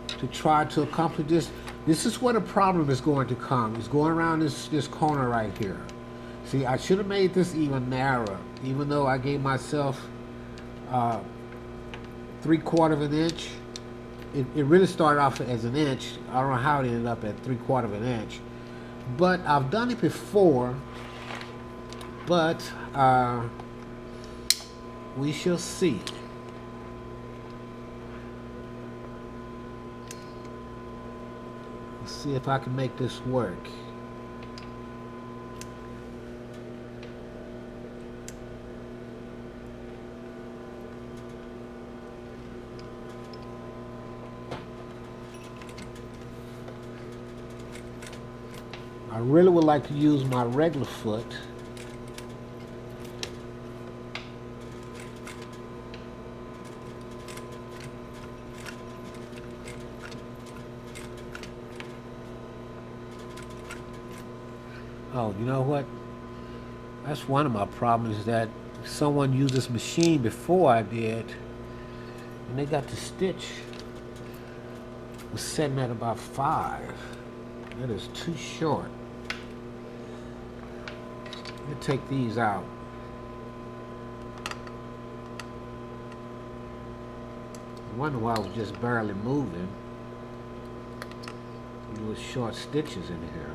to try to accomplish this. This is where the problem is going to come. It's going around this corner right here. See, I should have made this even narrower, even though I gave myself 3/4 of an inch. It really started off as an inch. I don't know how it ended up at 3/4 of an inch. But I've done it before. But we shall see. Let's see if I can make this work. I really would like to use my regular foot. Oh, you know what? That's one of my problems, is that someone used this machine before I did, and they got the stitch was setting at about 5. That is too short. Let me take these out. I wonder why I was just barely moving. Little short stitches in here.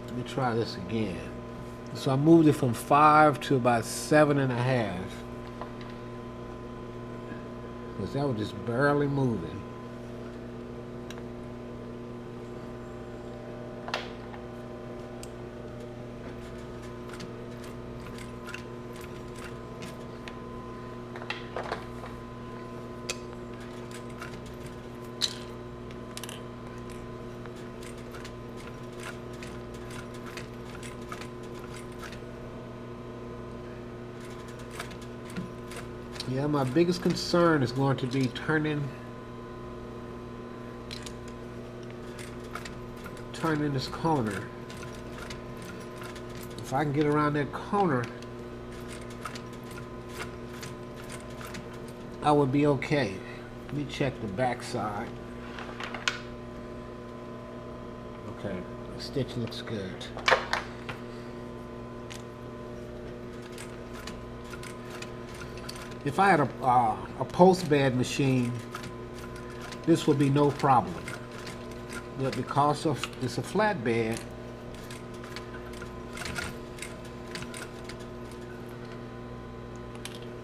Let me try this again. So I moved it from 5 to about 7.5. Because that was just barely moving. Yeah, my biggest concern is going to be turning this corner. If I can get around that corner, I would be okay. Let me check the back side. Okay, the stitch looks good. If I had a post bed machine, this would be no problem. But because it's a flat bed,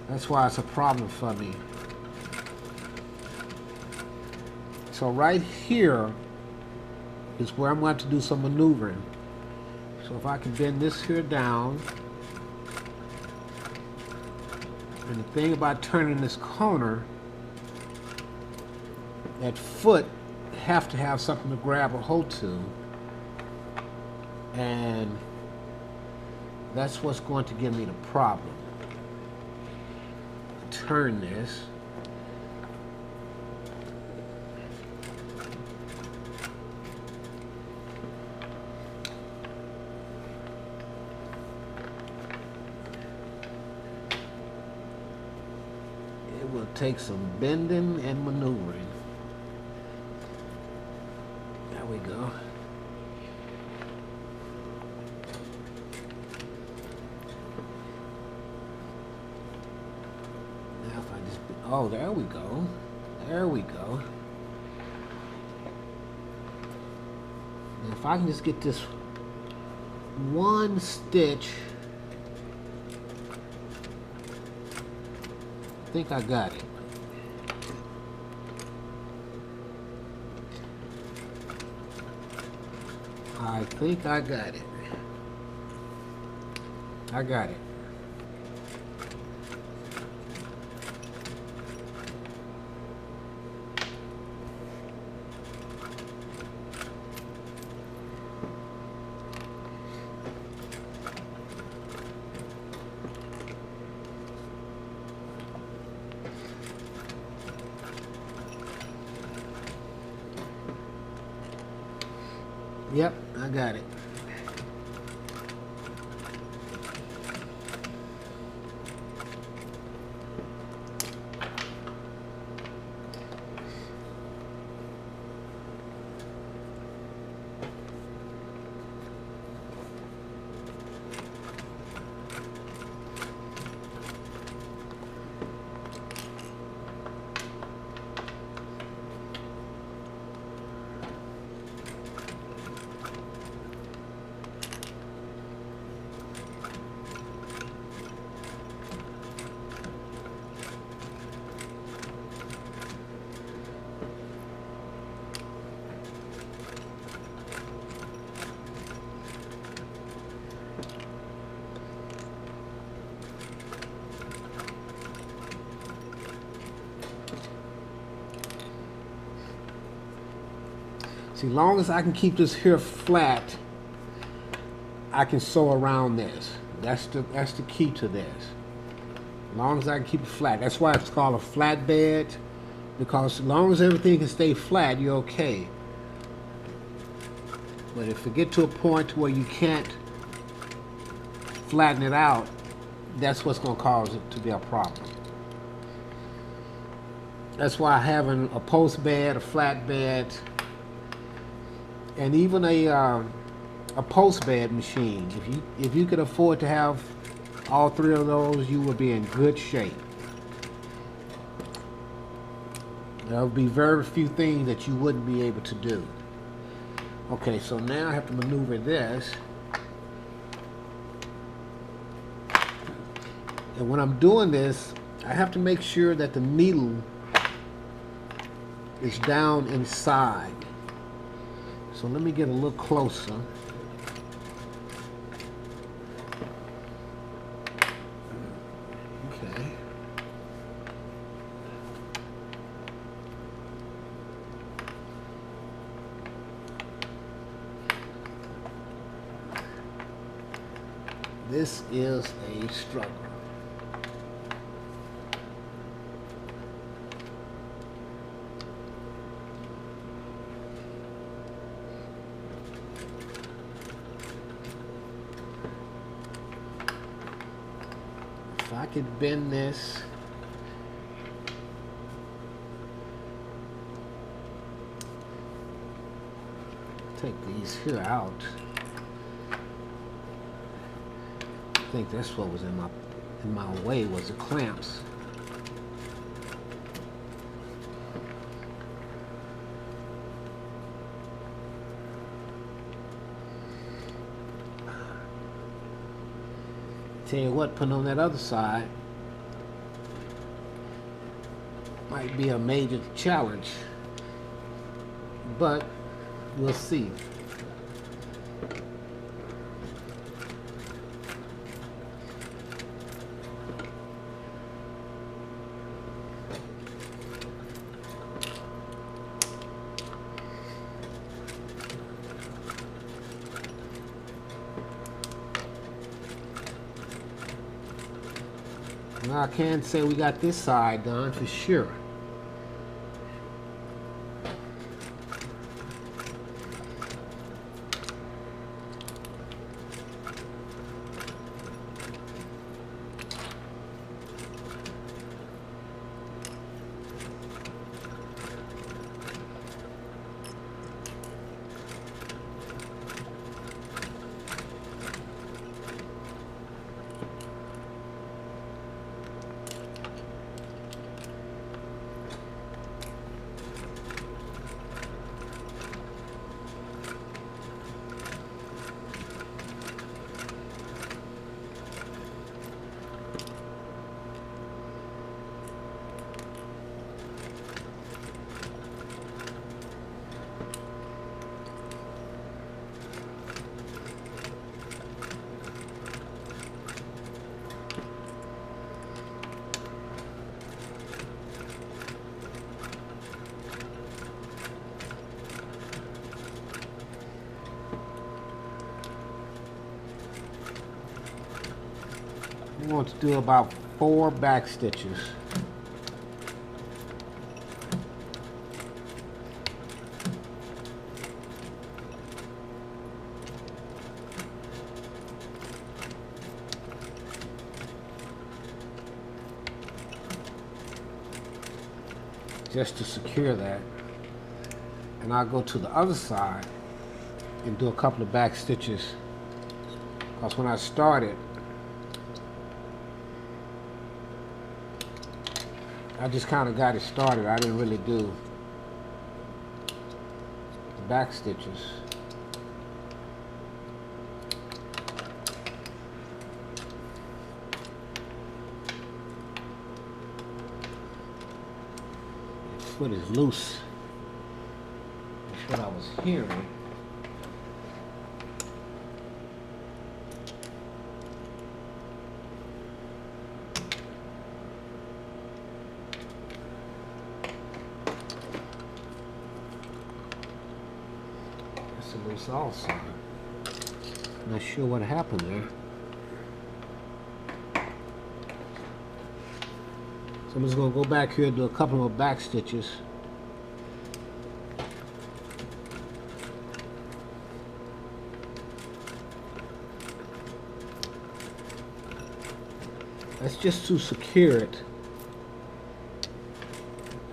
that's why it's a problem for me. So right here is where I'm going to do some maneuvering. So if I can bend this here down. And the thing about turning this corner, that foot have to have something to grab a hold to. And that's what's going to give me the problem. Turn this. It will take some bending and maneuvering. There we go. Oh, there we go. There we go. Now if I can just get this one stitch, I think I got it. I think I got it. I got it. Yep, I got it. See, long as I can keep this here flat, I can sew around this. That's the key to this. As long as I can keep it flat. That's why it's called a flat bed, because as long as everything can stay flat, you're okay. But if you get to a point where you can't flatten it out, that's what's going to cause it to be a problem. That's why having a post bed, a flat bed, and even a post bed machine. If you could afford to have all three of those, you would be in good shape. There would be very few things that you wouldn't be able to do. Okay, so now I have to maneuver this. And when I'm doing this, I have to make sure that the needle is down inside. So let me get a little closer. Okay. This is a struggle. If I could bend this, take these here out. I think that's what was in my way, was the clamps. Tell you what, putting on that other side might be a major challenge, but we'll see. Now I can say we got this side done for sure. I'm going to do about 4 back stitches. Just to secure that. And I'll go to the other side and do a couple of back stitches, because when I started, I just kind of got it started. I didn't really do the back stitches. His foot is loose. That's what I was hearing. Loose also. Not sure what happened there. So I'm just going to go back here and do a couple more back stitches. That's just to secure it.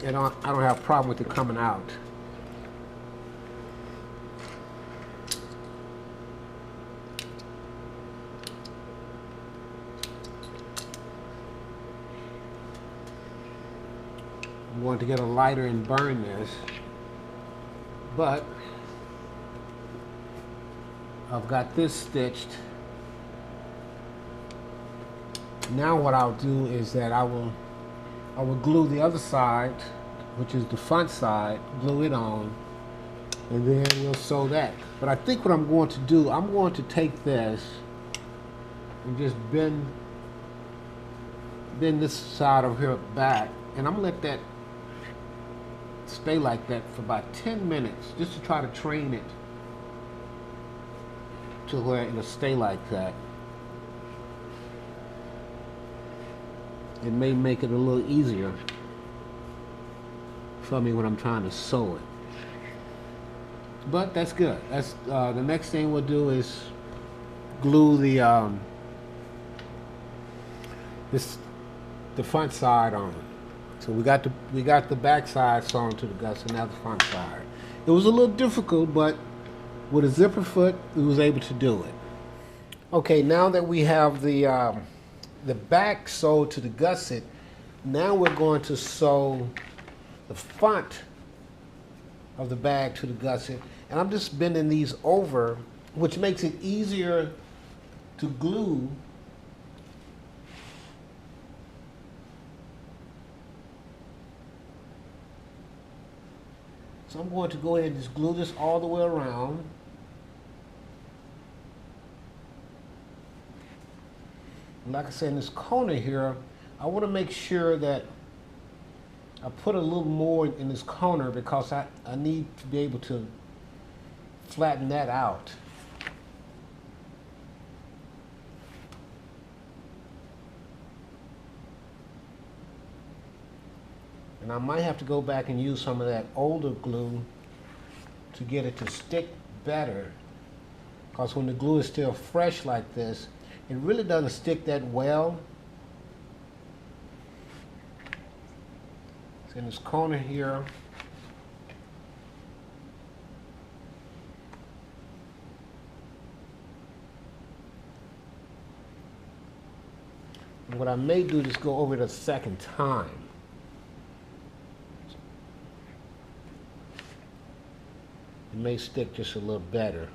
And I don't have a problem with it coming out. I'm going to get a lighter and burn this, but I've got this stitched. Now what I'll do is that I will glue the other side, which is the front side, glue it on, and then we'll sew that. But I think what I'm going to do, I'm going to take this and just bend this side over here back, and I'm gonna let that stay like that for about 10 minutes, just to try to train it to where it'll stay like that. It may make it a little easier for me when I'm trying to sew it. But that's good. That's the next thing we'll do is glue the front side on. So we got the back side sewn to the guts, and now the front side. It was a little difficult, but with a zipper foot, we was able to do it. Okay, now that we have the back sewed to the gusset, now we're going to sew the front of the bag to the gusset, and I'm just bending these over, which makes it easier to glue. So I'm going to go ahead and just glue this all the way around. And like I said, in this corner here, I want to make sure that I put a little more in this corner, because I need to be able to flatten that out. And I might have to go back and use some of that older glue to get it to stick better, because when the glue is still fresh like this, it really doesn't stick that well. So in this corner here, and what I may do is go over it a second time. It may stick just a little better.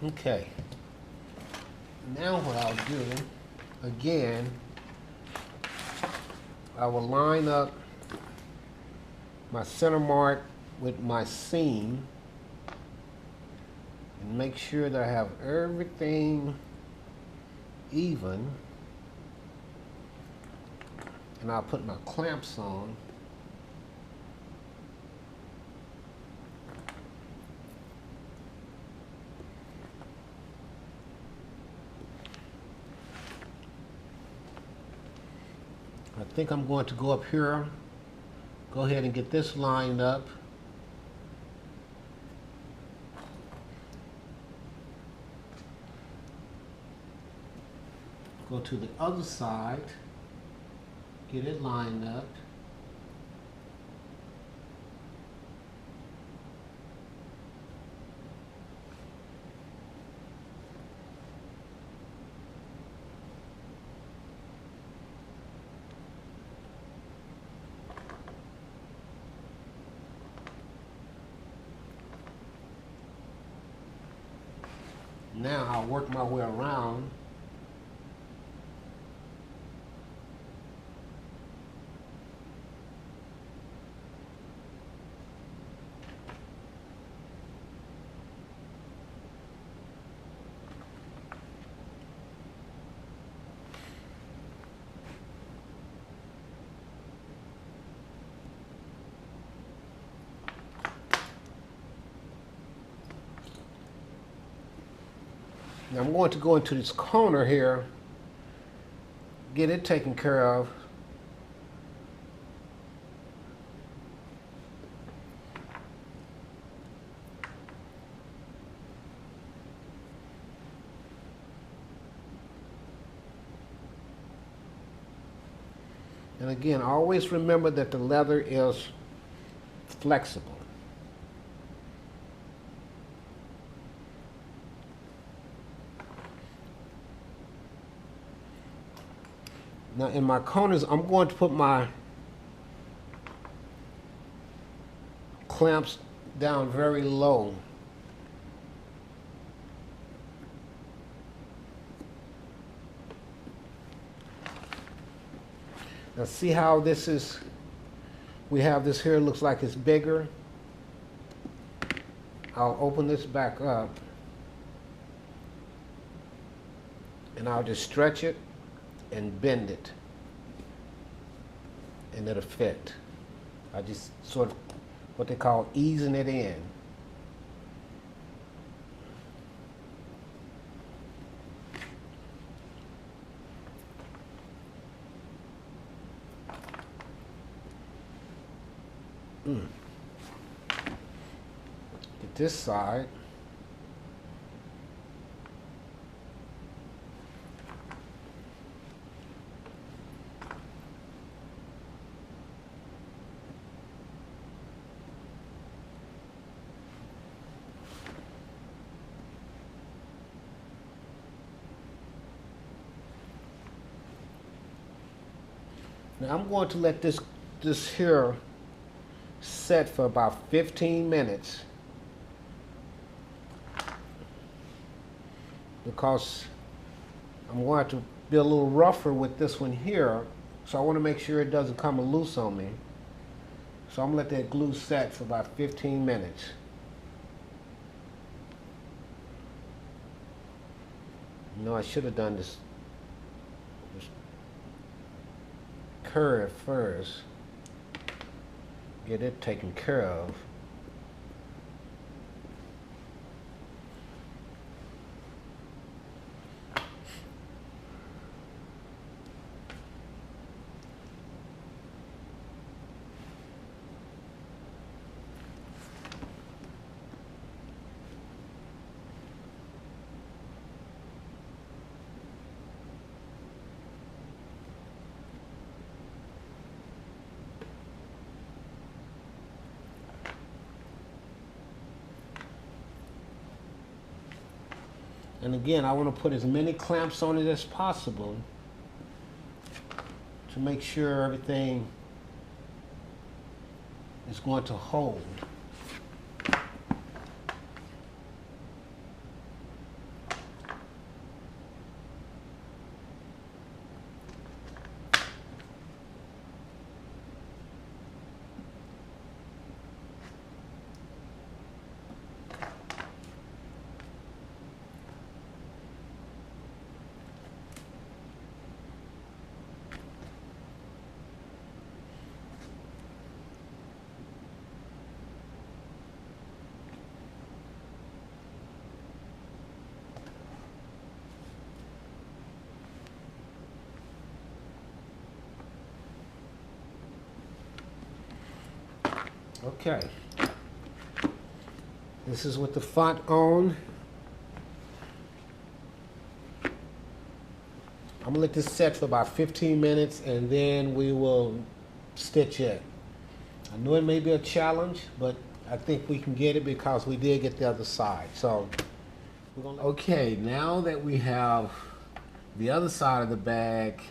Okay. Now what I'll do, again, I will line up my center mark with my seam and make sure that I have everything even. And I'll put my clamps on. I think I'm going to go up here, go ahead and get this lined up. Go to the other side, get it lined up. Now I'll work my way around. Now I'm going to go into this corner here, get it taken care of. And again, always remember that the leather is flexible. Now in my corners, I'm going to put my clamps down very low. Now see how this is, we have this here, looks like it's bigger. I'll open this back up and I'll just stretch it and bend it and it'll fit. I just sort of what they call easing it in. Get this side. Now I'm going to let this here set for about 15 minutes because I'm going to be a little rougher with this one here, so I want to make sure it doesn't come loose on me. So I'm going to let that glue set for about 15 minutes. You know, I should have done this curve first, get it taken care of. And again, I want to put as many clamps on it as possible to make sure everything is going to hold. Okay. This is with the font on. I'm gonna let this set for about 15 minutes and then we will stitch it. I know it may be a challenge, but I think we can get it because we did get the other side. So, okay, now that we have the other side of the bag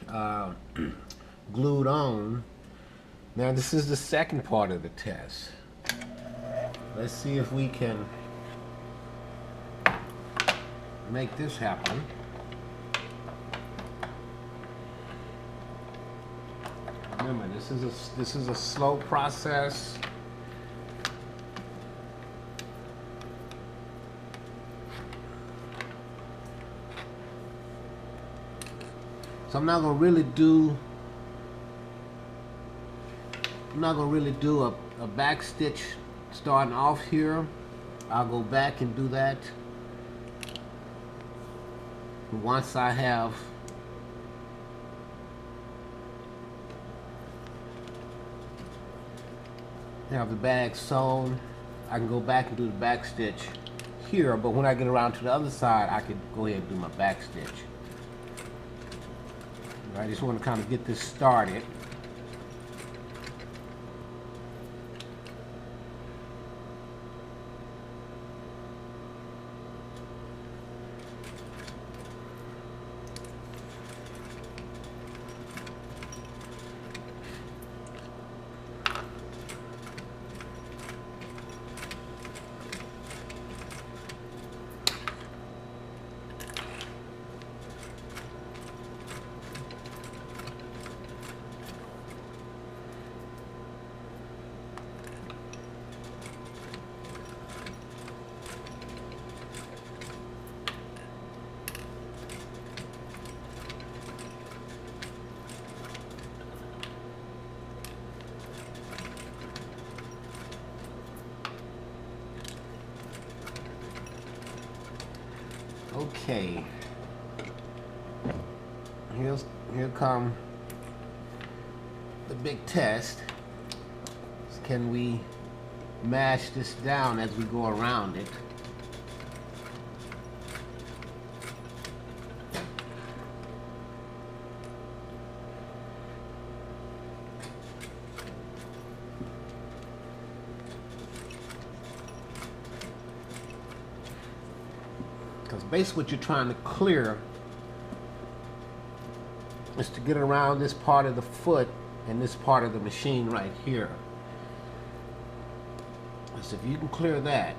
glued on, now this is the second part of the test. Let's see if we can make this happen. Remember, this is a slow process. So I'm not gonna really do a back stitch starting off here. I'll go back and do that once I have the bag sewn. I can go back and do the back stitch here, but when I get around to the other side, I can go ahead and do my back stitch. I just want to kind of get this started. Okay, here come the big test. Can we mash this down as we go around it? Because basically what you're trying to clear is to get around this part of the foot and this part of the machine right here. So if you can clear that,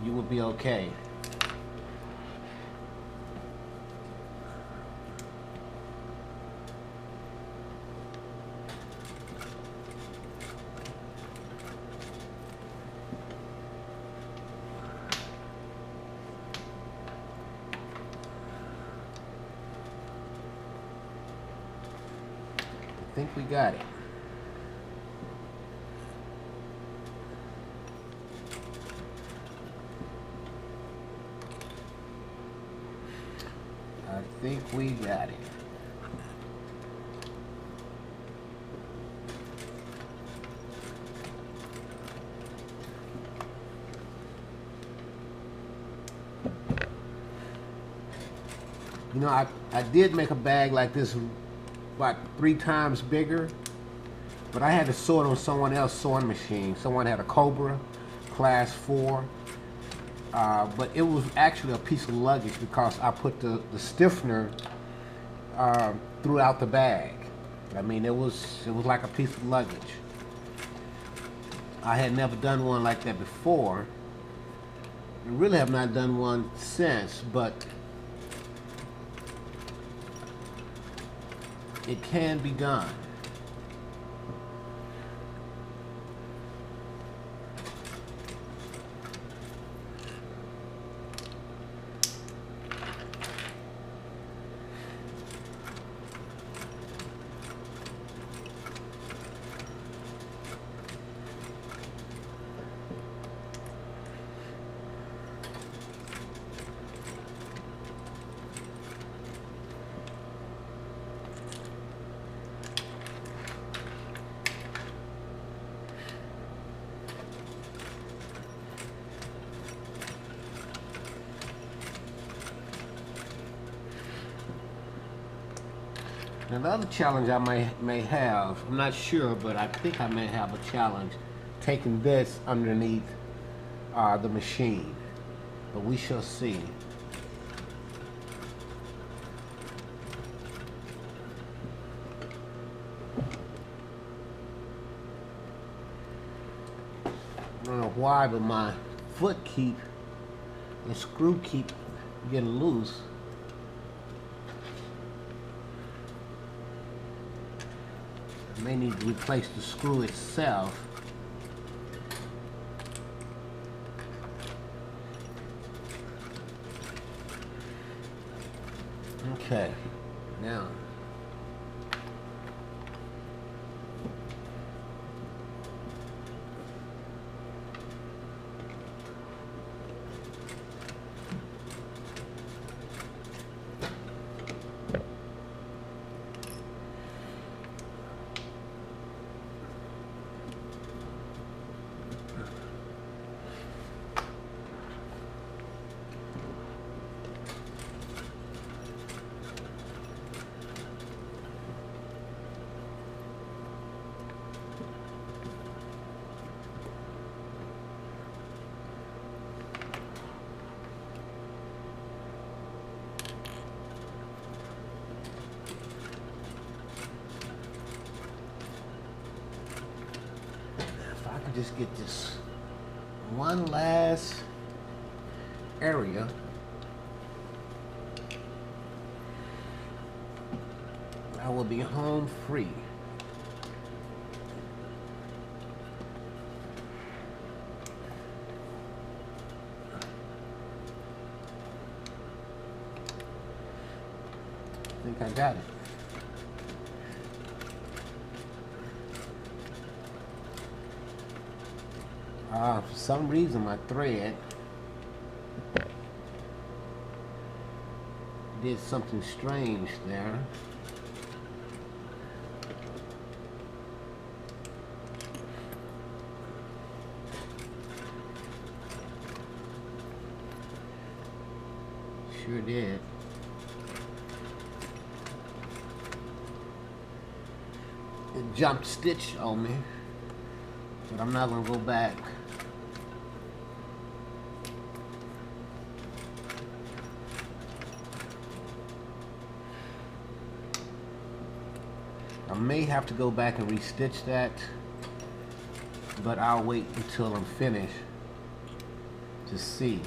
you will be okay. I think we got it. I think we got it. You know, I did make a bag like this about 3 times bigger, but I had to sew it on someone else's sewing machine. Someone had a Cobra class 4, but it was actually a piece of luggage because I put the stiffener throughout the bag. I mean, it was like a piece of luggage. I had never done one like that before. I really have not done one since, but it can be done. Now the other challenge I may have, I'm not sure, but I think I may have a challenge taking this underneath the machine, but we shall see. I don't know why, but my the screw keep getting loose. I may need to replace the screw itself. Okay, now just get this one last area. I will be home free. I think I got it. For some reason my thread did something strange there. Sure did. It jumped stitch on me, but I'm not gonna go back. I may have to go back and restitch that, but I'll wait until I'm finished to see.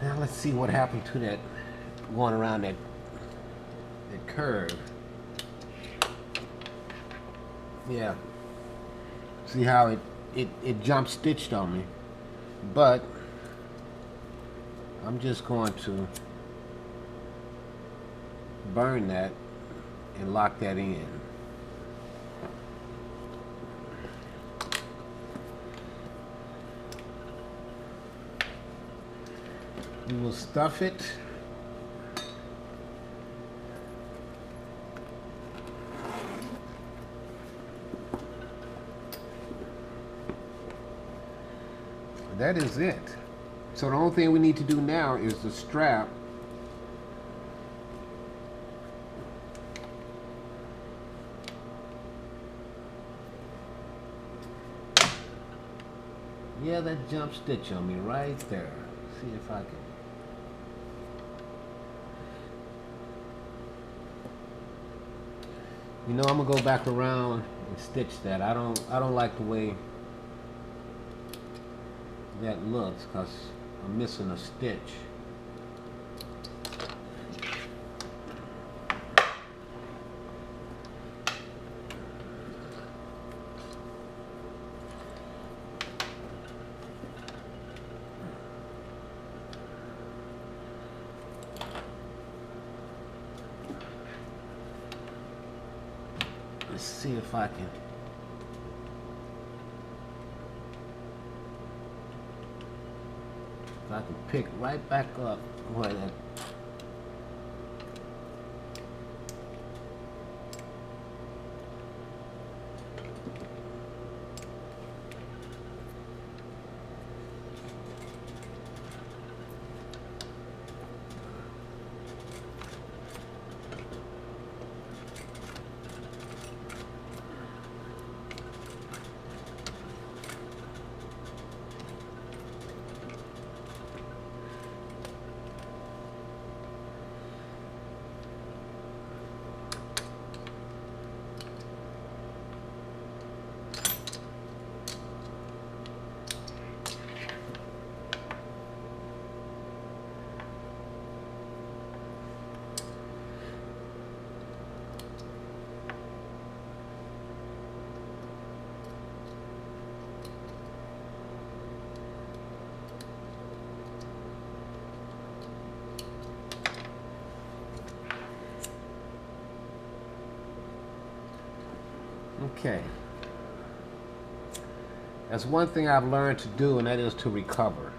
Now let's see what happened to that going around that curve. Yeah. See how it jump stitched on me. But I'm just going to burn that and lock that in. We will stuff it. That is it. So the only thing we need to do now is the strap. Yeah, that jump stitch on me right there. See if I can. You know, I'm gonna go back around and stitch that. I don't like the way that looks because I'm missing a stitch. Let's see if I can. If I can pick right back up where that. Okay. That's one thing I've learned to do, and that is to recover.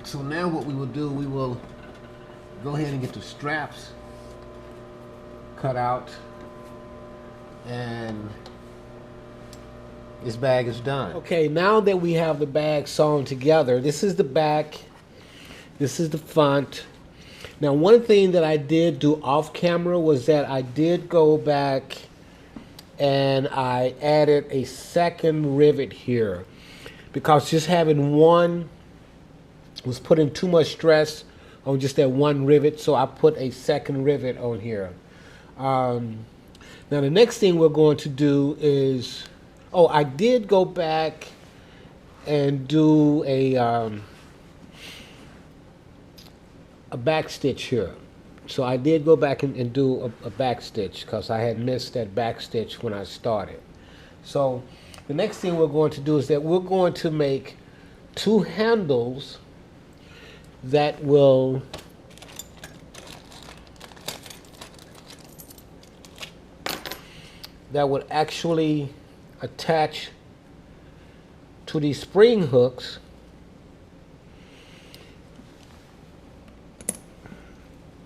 So now what we will do, we will go ahead and get the straps cut out, and this bag is done. Okay, now that we have the bag sewn together, this is the back, this is the front. Now, one thing that I did do off camera was that I did go back and I added a second rivet here because just having one was putting too much stress on just that one rivet, so I put a second rivet on here. Now, the next thing we're going to do is, oh, I did go back and do a back stitch here. So I did go back and do a back stitch because I had missed that back stitch when I started. So the next thing we're going to do is that we're going to make two handles that will actually attach to these spring hooks.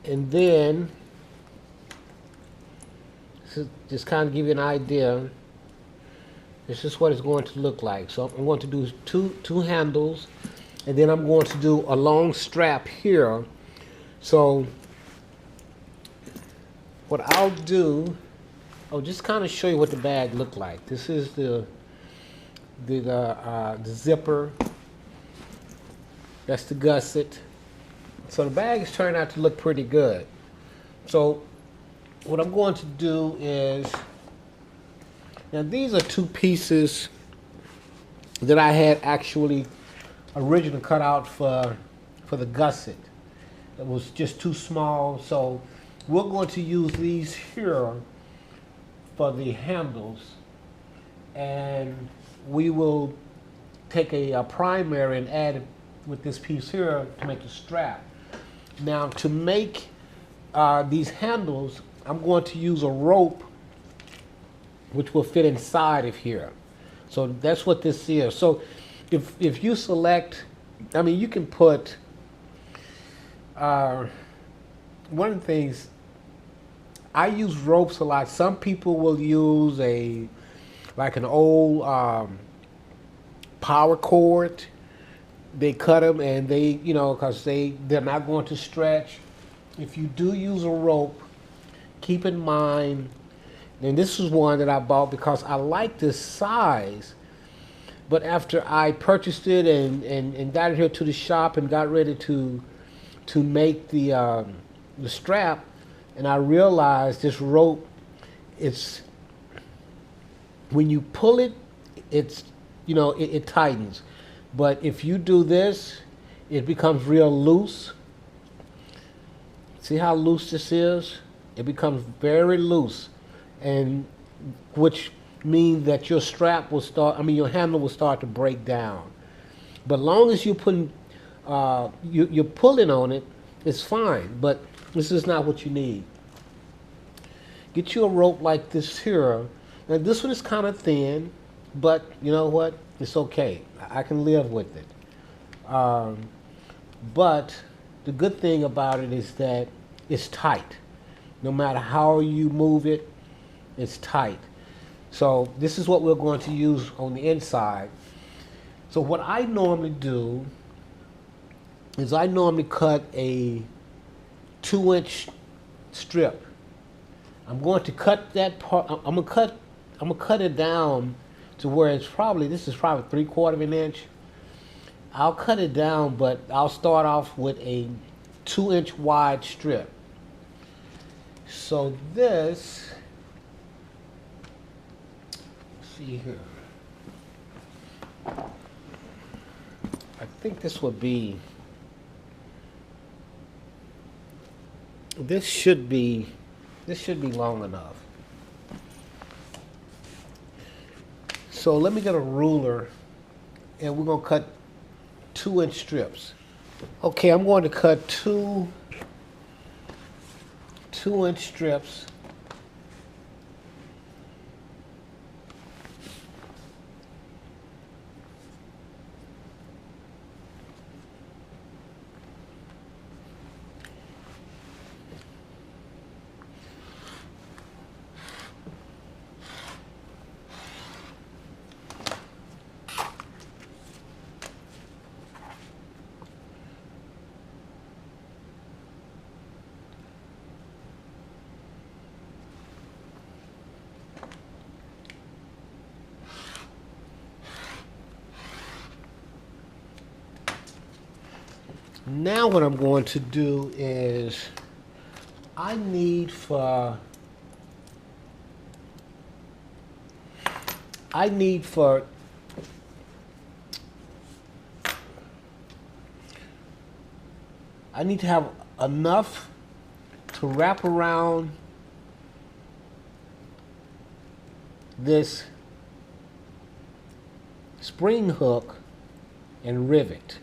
And then, just kind of give you an idea, this is what it's going to look like. So I'm going to do two handles, and then I'm going to do a long strap here. So what I'll do, I'll just kind of show you what the bag looked like. This is the zipper. That's the gusset. So the bag is turning out to look pretty good. So what I'm going to do is, now these are two pieces that I had actually originally cut out for the gusset. It was just too small, so we're going to use these here for the handles, and we will take a primary and add it with this piece here to make the strap. Now, to make these handles, I'm going to use a rope which will fit inside of here. So that's what this is. So if you select, I mean, you can put, one of the things, I use ropes a lot. Some people will use like an old power cord. They cut them and they, you know, because they're not going to stretch. If you do use a rope, keep in mind, and this is one that I bought because I like this size, but after I purchased it and got it here to the shop and got ready to to make the strap, and I realized this rope, it's when you pull it, it's it tightens, but if you do this, it becomes real loose. See how loose this is? It becomes very loose, and which means that your strap will start. I mean, your handle will start to break down. But long as you're putting, you're pulling on it, it's fine. But this is not what you need. Get you a rope like this here. Now this one is kind of thin, but you know what? It's okay. I can live with it. But the good thing about it is that it's tight. No matter how you move it, it's tight. So this is what we're going to use on the inside. So what I normally do is I normally cut a 2-inch strip. I'm going to cut that part. I'm gonna cut it down to where it's probably, this is probably 3/4 of an inch. I'll cut it down, but I'll start off with a 2-inch wide strip. So this, let's see here. I think this would be, this should be long enough. So let me get a ruler, and we're going to cut 2-inch strips. Okay, I'm going to cut two 2-inch strips. Now what I'm going to do is I need for 'I need to have enough to wrap around this spring hook and rivet.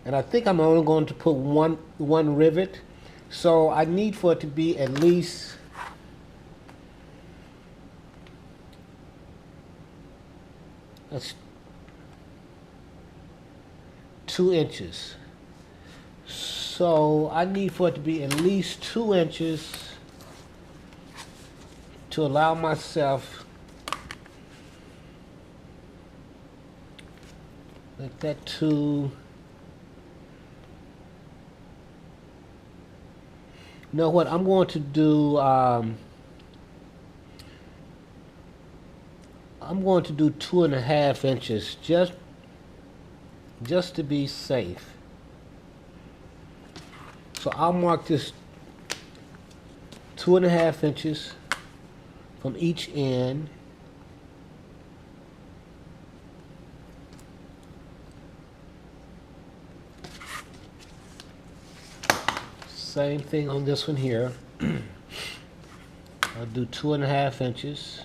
And I think I'm only going to put one rivet, so I need for it to be at least that's 2 inches. So I need for it to be at least 2 inches to allow myself like that to. You know what I'm going to do? I'm going to do 2.5 inches, just to be safe. So I'll mark this 2.5 inches from each end. Same thing on this one here. I'll do 2.5 inches.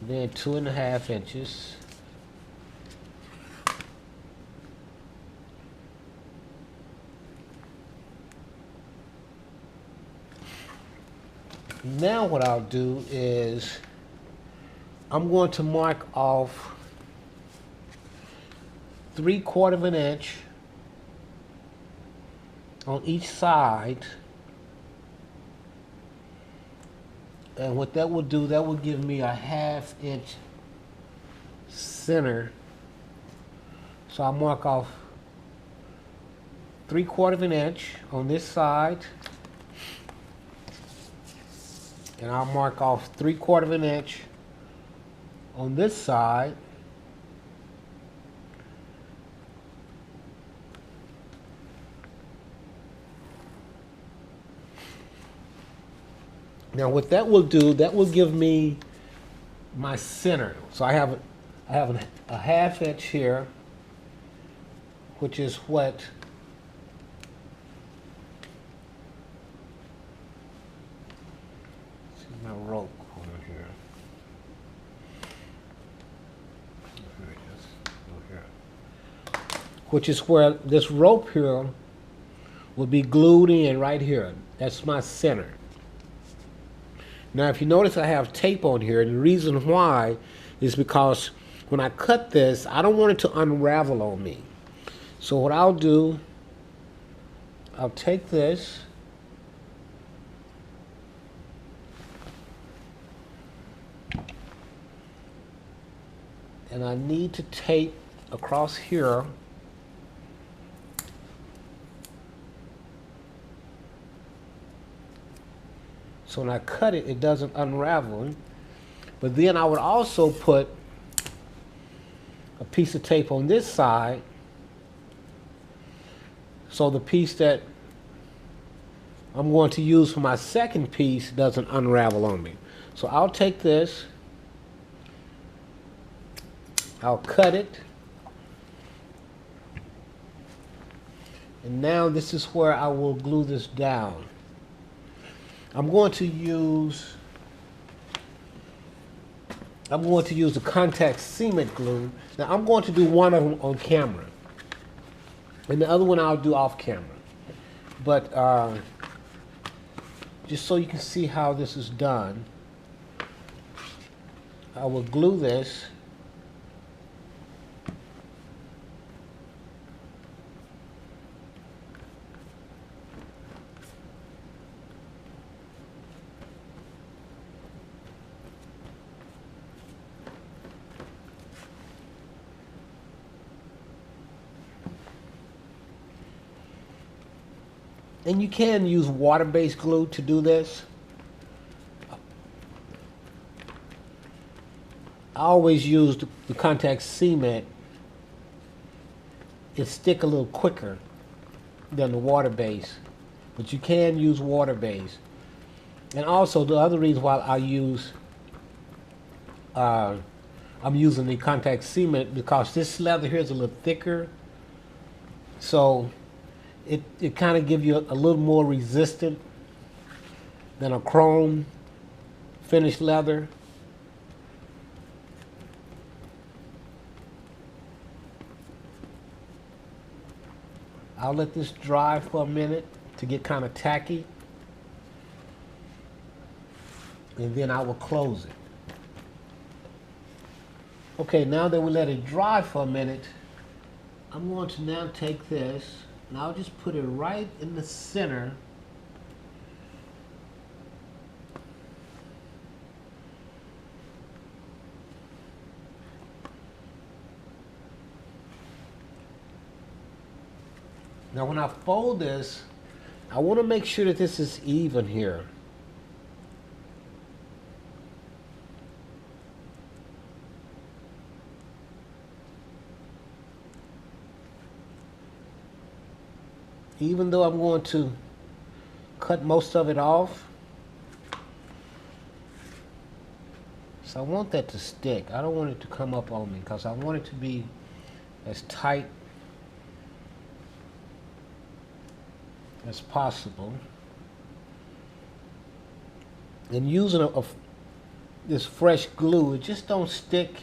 Then 2.5 inches. Now what I'll do is I'm going to mark off 3/4 of an inch on each side. And what that will do, that will give me a 1/2 inch center. So I'll mark off 3/4 of an inch on this side. And I'll mark off 3/4 of an inch on this side. Now what that will do, that will give me my center. So I have a 1/2 inch here, which is what my rope over here. Here it is. Over here. Which is where this rope here will be glued in right here. That's my center. Now if you notice I have tape on here, and the reason why is because when I cut this, I don't want it to unravel on me. So what I'll do, I'll take this, and I need to tape across here so when I cut it, it doesn't unravel. But then I would also put a piece of tape on this side so the piece that I'm going to use for my second piece doesn't unravel on me. So I'll take this, I'll cut it, and now this is where I will glue this down. I'm going to use the contact cement glue. Now I'm going to do one of them on camera, and the other one I'll do off camera. But just so you can see how this is done, I will glue this. And you can use water-based glue to do this. I always use the contact cement. It sticks a little quicker than the water-based, but you can use water-based. And also the other reason why I'm using the contact cement, because this leather here is a little thicker, so it kind of gives you a little more resistant than a chrome finished leather. I'll let this dry for a minute to get kind of tacky, and then I will close it. Okay, now that we let it dry for a minute, I'm going to now take this and I'll just put it right in the center . Now when I fold this, I want to make sure that this is even here. Even though I'm going to cut most of it off, so I want that to stick. I don't want it to come up on me because I want it to be as tight as possible. And using this fresh glue, it just don't stick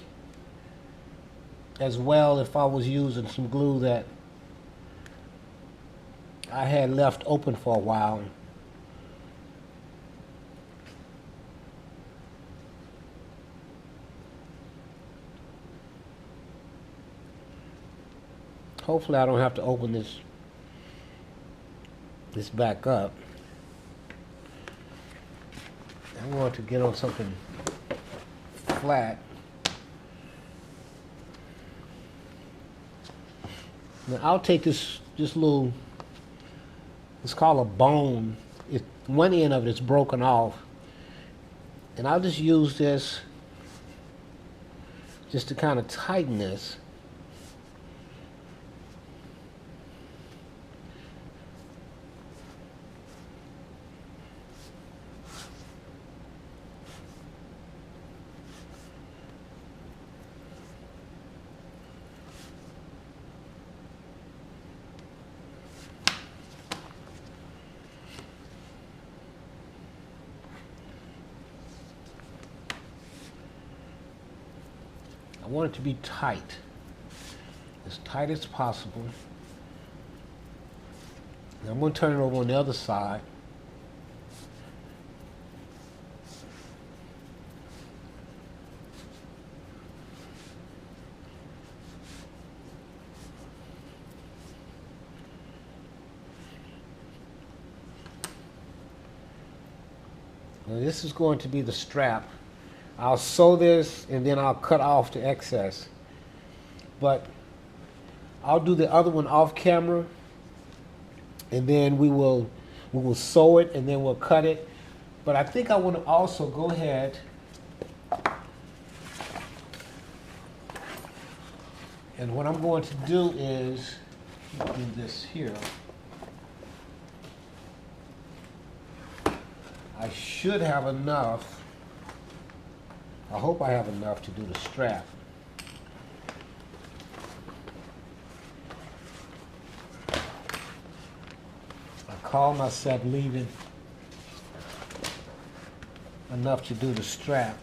as well if I was using some glue that I had left open for a while. Hopefully I don't have to open this back up. I'm going to get on something flat. Now I'll take this little it's called a bone. One end of it is broken off. And I'll just use this just to kind of tighten this. I want it to be tight as possible. And I'm going to turn it over on the other side. Now this is going to be the strap. I'll sew this and then I'll cut off the excess. But I'll do the other one off camera, and then we will sew it and then we'll cut it. But I think I want to also go ahead and what I'm going to do is do this here. I should have enough. I hope I have enough to do the strap. I call myself leaving enough to do the strap.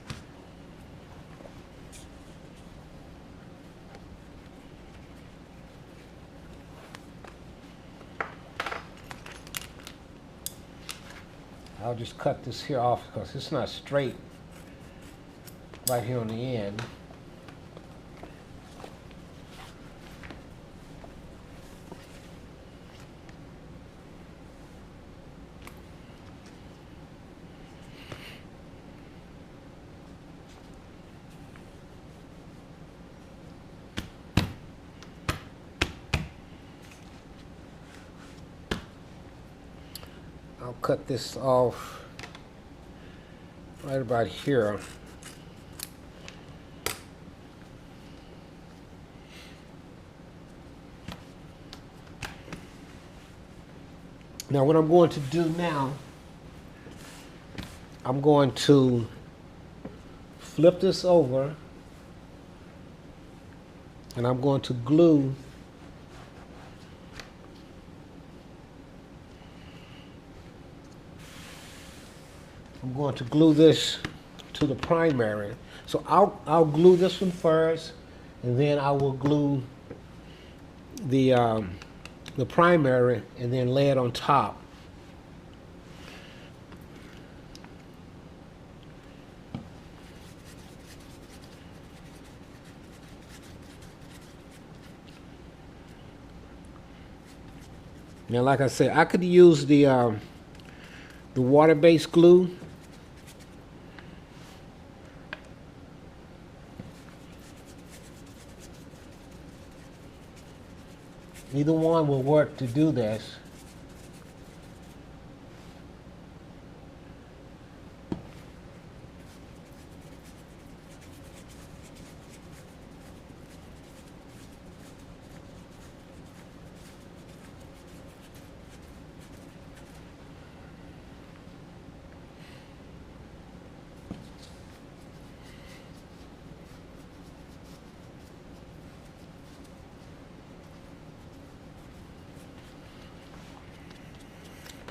I'll just cut this here off because it's not straight right here on the end. I'll cut this off right about here. Now what I'm going to do now, I'm going to flip this over and I'm going to glue this to the primary. So I'll glue this one first, and then I will glue the primary and then lay it on top. Now, like I said, I could use the water-based glue. Either one will work to do this.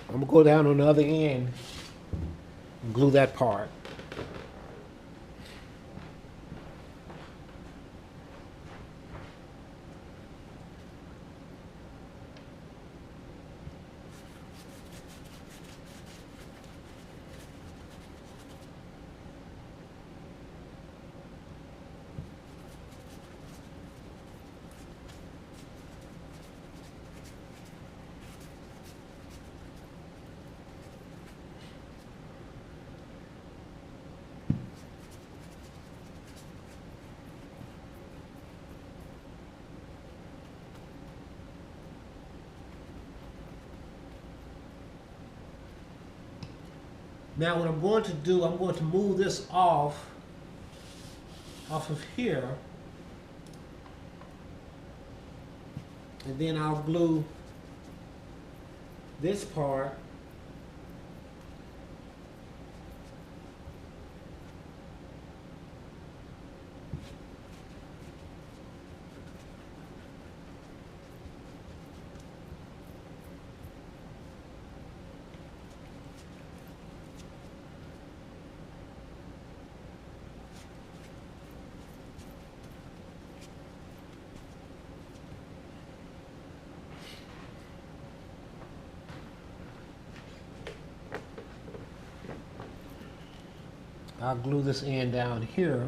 I'm going to go down on the other end and glue that part. Now what I'm going to do, I'm going to move this off of here, and then I'll glue this part I'll glue this end down here.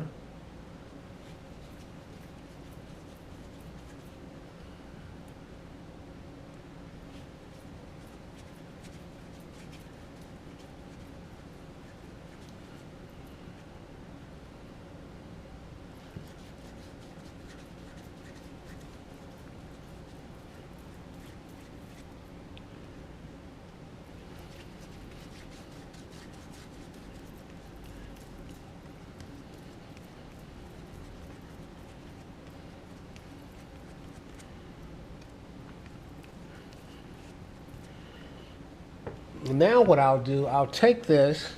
Now what I'll do, I'll take this,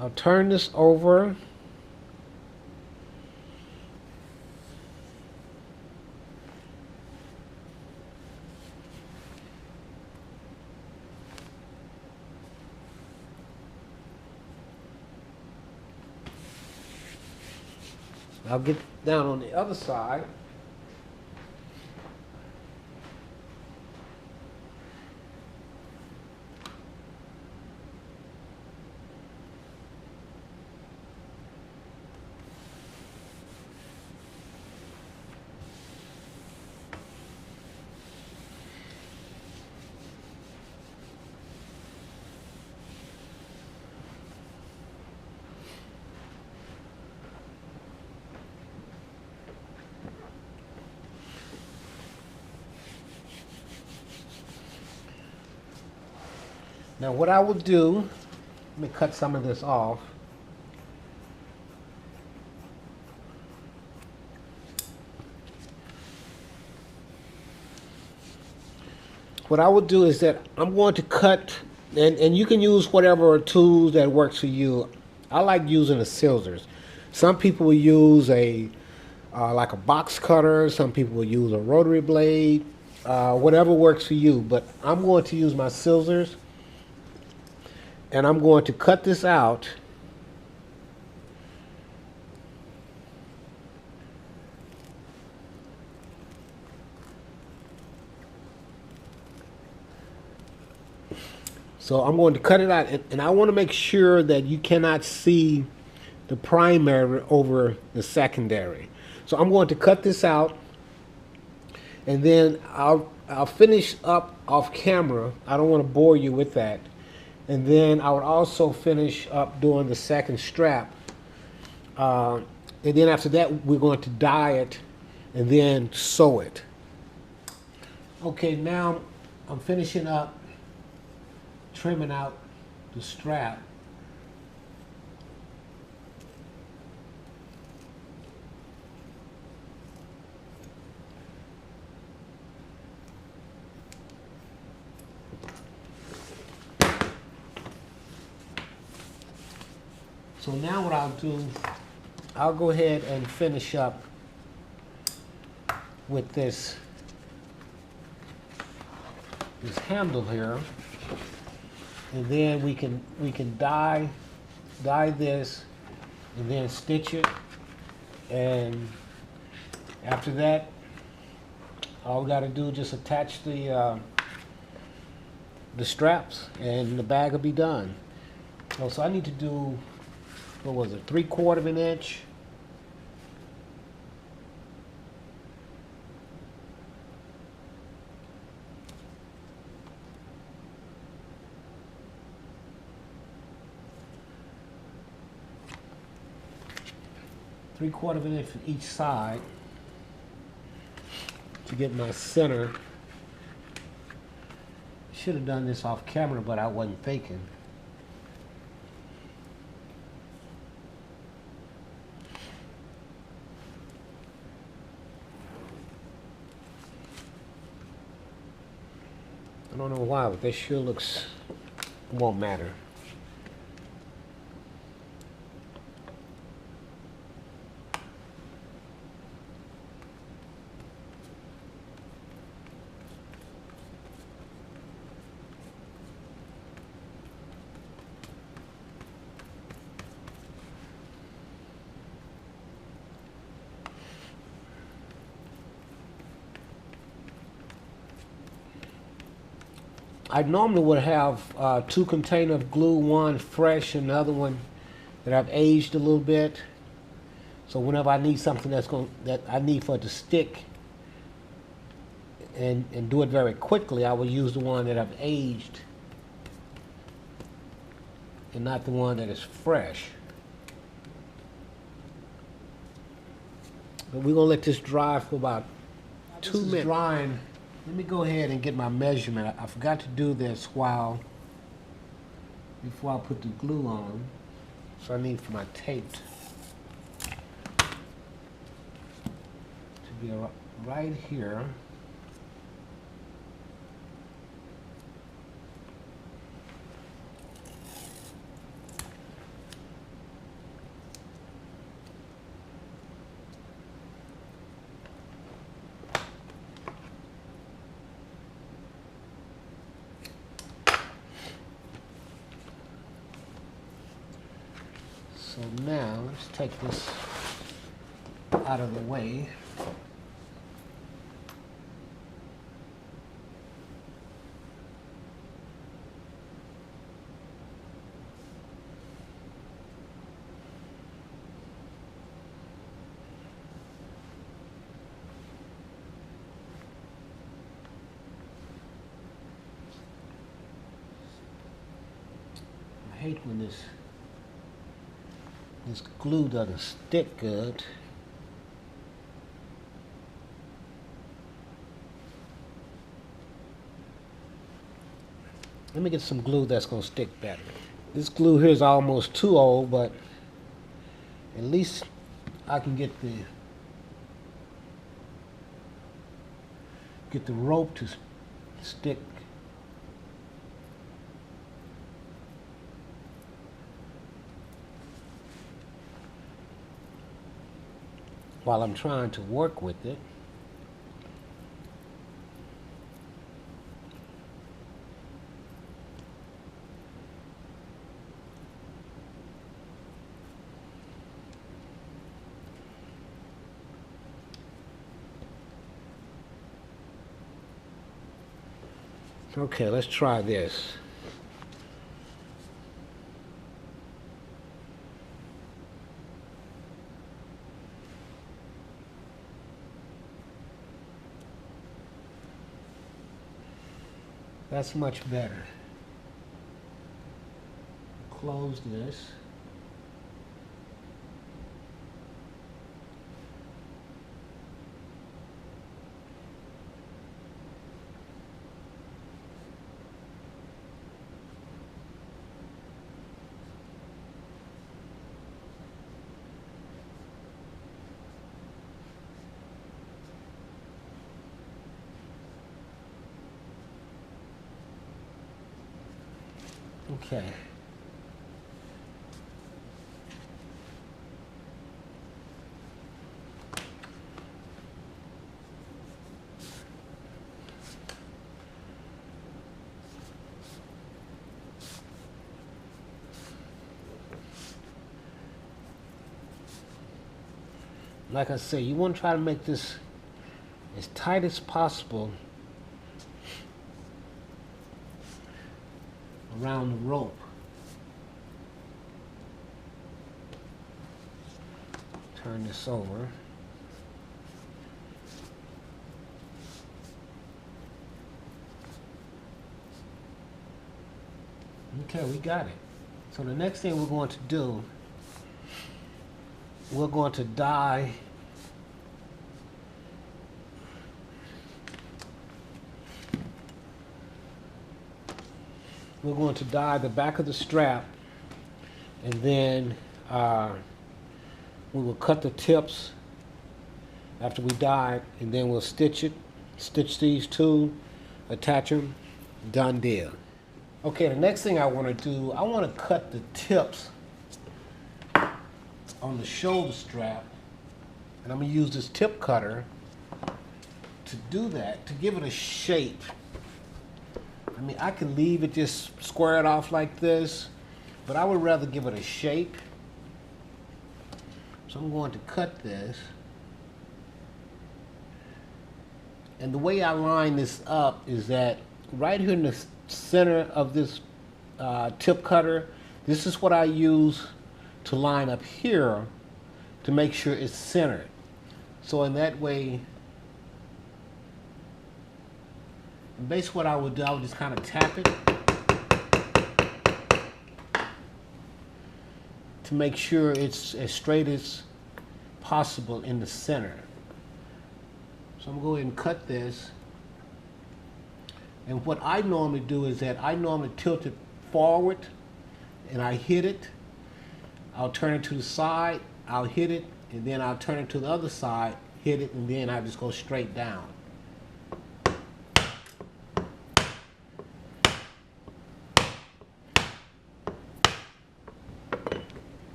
I'll turn this over, I'll get down on the other side. Now what I will do, let me cut some of this off. What I will do is that I'm going to cut, and you can use whatever tools that works for you. I like using the scissors. Some people will use a like a box cutter. Some people will use a rotary blade. Whatever works for you. But I'm going to use my scissors, and I'm going to cut this out. So I'm going to cut it out, and I want to make sure that you cannot see the primary over the secondary. So I'm going to cut this out, and then I'll finish up off camera. I don't want to bore you with that. And then I would also finish up doing the second strap. And then after that, we're going to dye it and then sew it. Okay, now I'm finishing up trimming out the strap. So now what I'll do, I'll go ahead and finish up with this handle here, and then we can dye this and then stitch it, and after that all we got to do is just attach the straps and the bag will be done. So I need to do, what was it, 3/4 of an inch. Three-quarter of an inch from each side to get my center should have done this off camera, but I wasn't thinking. I don't know why, but this sure looks, won't matter. I normally would have 2 containers of glue, one fresh and the other one that I've aged a little bit. So whenever I need something that I need for it to stick and do it very quickly, I will use the one that I've aged and not the one that is fresh. But we're gonna let this dry for about 2 minutes. Drying. Let me go ahead and get my measurement. I forgot to do this before I put the glue on. So I need for my tape to be right here. So now, let's take this out of the way. I hate when this glue doesn't stick good. Let me get some glue that's going to stick better. This glue here is almost too old, but at least I can get the rope to stick. While I'm trying to work with it. Okay, let's try this. That's much better. Close this. Okay. Like I say, you want to try to make this as tight as possible around the rope. Turn this over. Okay, we got it. So the next thing we're going to do, we're going to dye we're going to dye the back of the strap, and then we will cut the tips after we dye, and then we'll stitch these two, attach them, done deal. Okay, the next thing I want to do, I want to cut the tips on the shoulder strap, and I'm going to use this tip cutter to do that, to give it a shape. I mean, I can leave it just square it off like this, but I would rather give it a shape. So I'm going to cut this. And the way I line this up is that right here in the center of this tip cutter, this is what I use to line up here to make sure it's centered. So in that way, basically what I would do, I would just kind of tap it to make sure it's as straight as possible in the center. So I'm going to go ahead and cut this. And what I normally do is that I normally tilt it forward and I hit it. I'll turn it to the side, I'll hit it, and then I'll turn it to the other side, hit it, and then I just go straight down.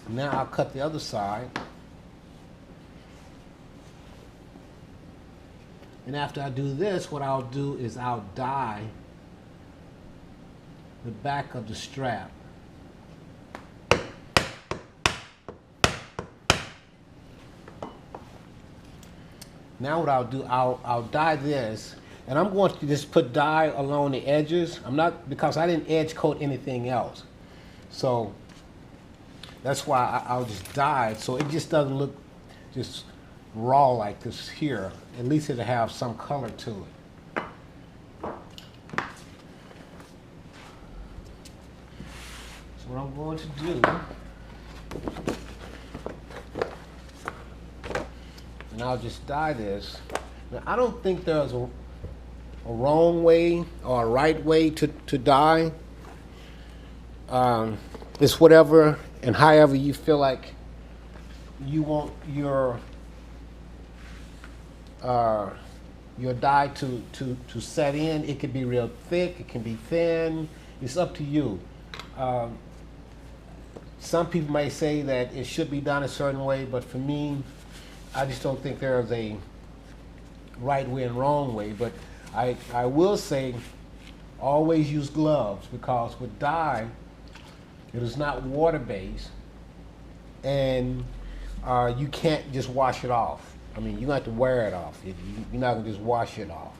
Now I'll cut the other side. And after I do this, what I'll do is I'll dye the back of the strap. Now what I'll do, I'll dye this, and I'm going to just put dye along the edges. I'm not, because I didn't edge coat anything else. So that's why I'll just dye it so it just doesn't look just raw like this here. At least it'll have some color to it. So what I'm going to do, and I'll just dye this. Now I don't think there's a wrong way or a right way to dye. It's whatever and however you feel like you want your dye to set in. It could be real thick, it can be thin, it's up to you. Some people may say that it should be done a certain way, but for me, I just don't think there's a right way and wrong way. But I will say, always use gloves, because with dye, it is not water-based, and you can't just wash it off. I mean, you have to wear it off. You're not gonna just wash it off.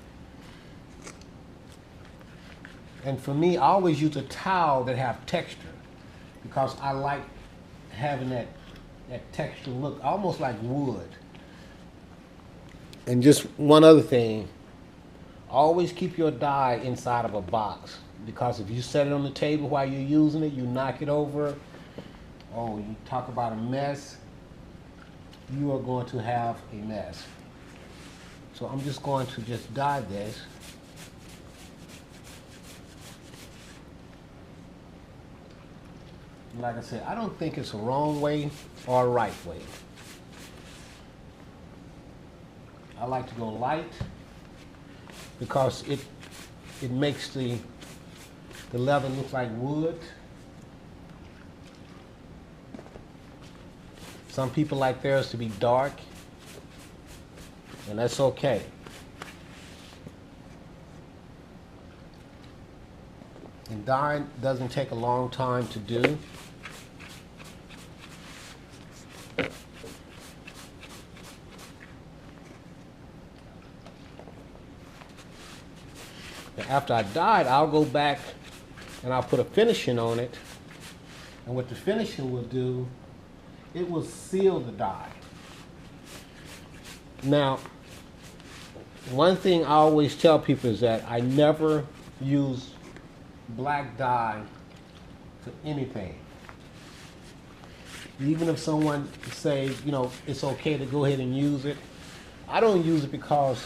And for me, I always use a towel that have texture, because I like having that texture look, almost like wood. And just one other thing, always keep your dye inside of a box, because if you set it on the table while you're using it, you knock it over, oh, you talk about a mess, you are going to have a mess. So I'm just going to just dye this. Like I said, I don't think it's a wrong way or a right way. I like to go light because it makes the leather look like wood. Some people like theirs to be dark, and that's okay. And dyeing doesn't take a long time to do. After I dyed, I'll go back and I'll put a finishing on it. And what the finishing will do, it will seal the dye. Now, one thing I always tell people is that I never use black dye for anything. Even if someone says, you know, it's okay to go ahead and use it, I don't use it because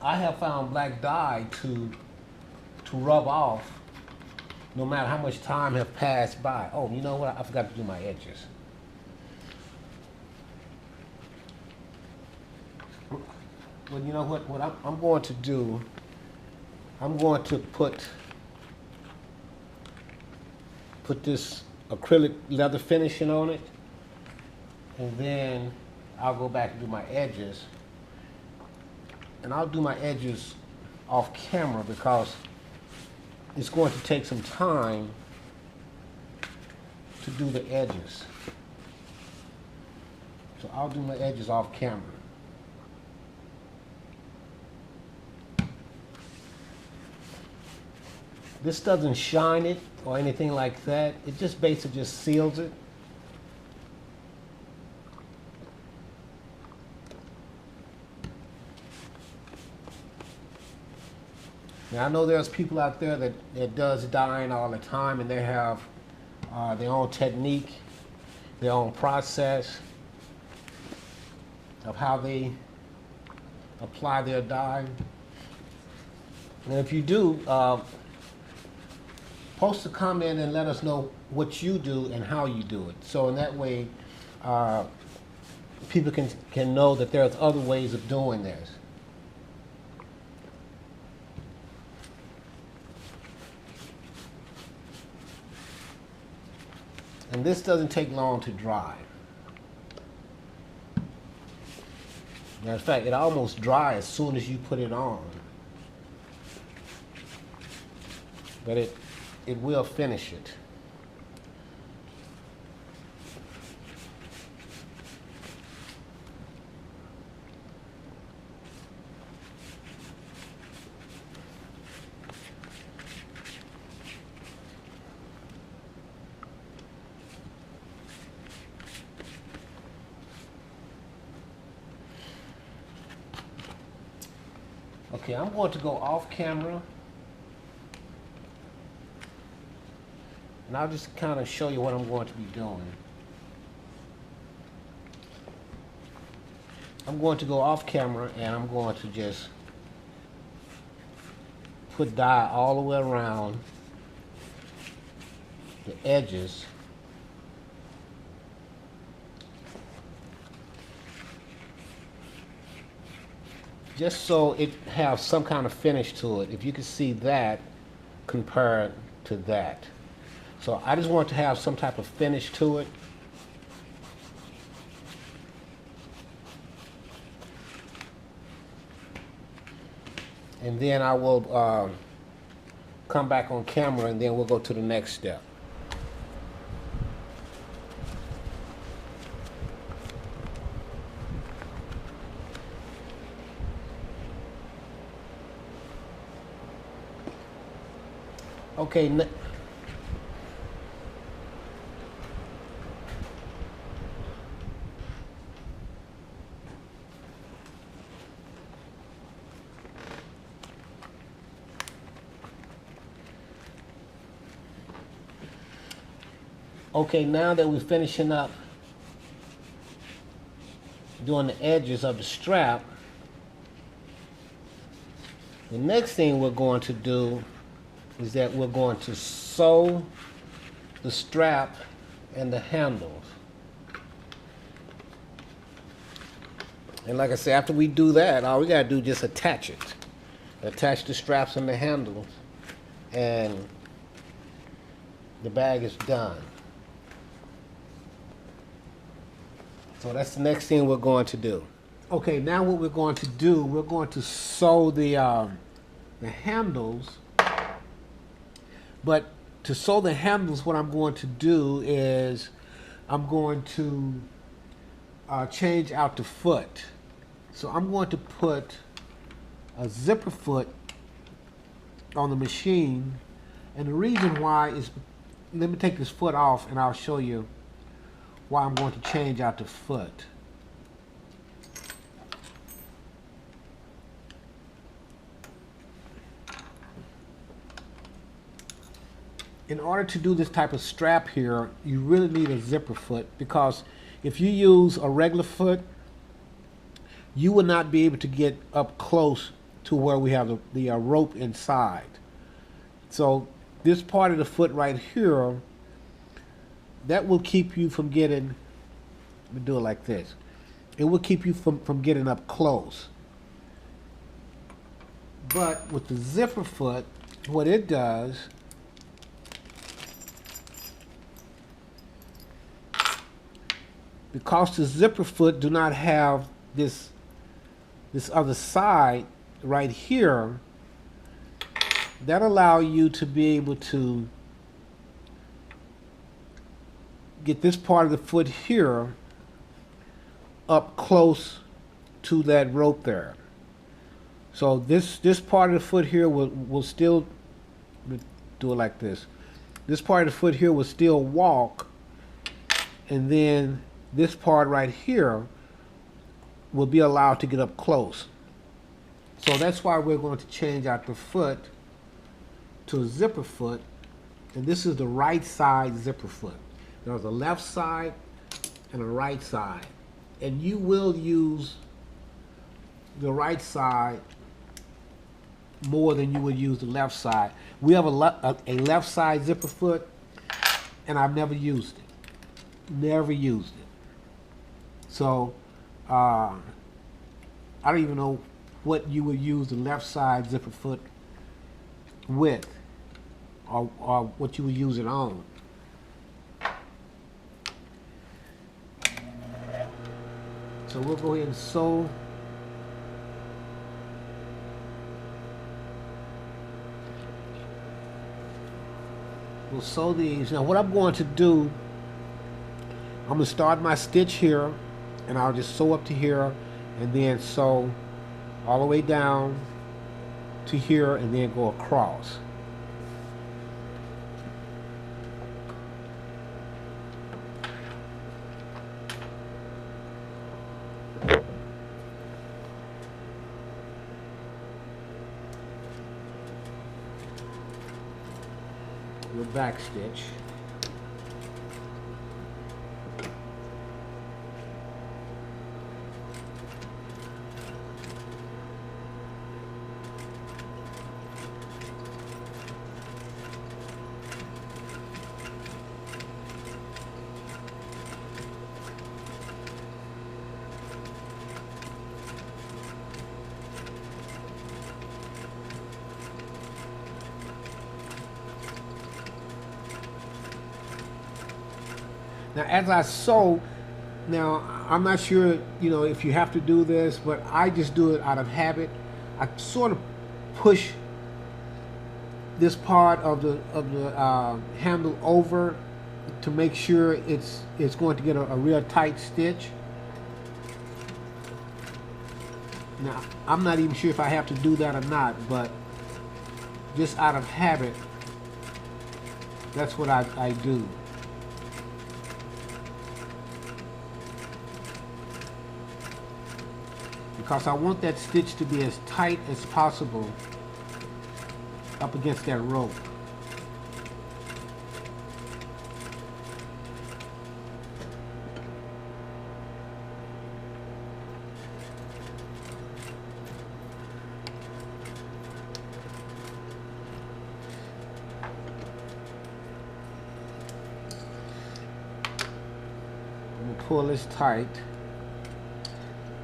I have found black dye to rub off no matter how much time have passed by. Oh, you know what? I forgot to do my edges. Well, you know what I'm going to do, I'm going to put this acrylic leather finishing on it, and then I'll go back and do my edges. And I'll do my edges off camera because it's going to take some time to do the edges. So I'll do my edges off camera. This doesn't shine it or anything like that. It just basically just seals it. Now I know there's people out there that does dyeing all the time, and they have their own technique, their own process of how they apply their dye. And if you do, post a comment and let us know what you do and how you do it. So in that way, people can know that there's other ways of doing this. And this doesn't take long to dry. Matter of fact, it almost dries as soon as you put it on. But it will finish it. Okay, I'm going to go off camera, and I'll just kind of show you what I'm going to be doing. I'm going to go off camera, and I'm going to just put dye all the way around the edges. Just so it has some kind of finish to it. If you can see that compared to that. So I just want to have some type of finish to it. And then I will come back on camera, and then we'll go to the next step. Okay. Okay, now that we're finishing up doing the edges of the strap, the next thing we're going to do is that we're going to sew the strap and the handles. And like I said, after we do that, all we gotta do is just attach it. Attach the straps and the handles, and the bag is done. So that's the next thing we're going to do. Okay, now what we're going to do, we're going to sew the handles. But to sew the handles, what I'm going to do is I'm going to change out the foot. So I'm going to put a zipper foot on the machine. And the reason why is, let me take this foot off and I'll show you why I'm going to change out the foot. In order to do this type of strap here, you really need a zipper foot, because if you use a regular foot, you will not be able to get up close to where we have the rope inside. So this part of the foot right here, that will keep you from getting, let me do it like this. It will keep you from getting up close. But with the zipper foot, what it does, because the zipper foot do not have this other side right here, that allow you to be able to get this part of the foot here up close to that rope there. So this part of the foot here will still, do it like this. This part of the foot here will still walk, and then this part right here will be allowed to get up close. So that's why we're going to change out the foot to a zipper foot, and this is the right side zipper foot. There's a left side and a right side, and you will use the right side more than you would use the left side. We have a left side zipper foot, and I've never used it. Never used it. So I don't even know what you would use the left side zipper foot with, or what you would use it on. So we'll go ahead and sew. We'll sew these. Now what I'm going to do, I'm going to start my stitch here, and I'll just sew up to here, and then sew all the way down to here, and then go across. The back stitch. Now, as I sew, now I'm not sure, if you have to do this, but I just do it out of habit. I sort of push this part of the handle over to make sure it's going to get a real tight stitch. Now, I'm not even sure if I have to do that or not, but just out of habit, that's what I do. Because I want that stitch to be as tight as possible up against that rope. I'm going to pull this tight.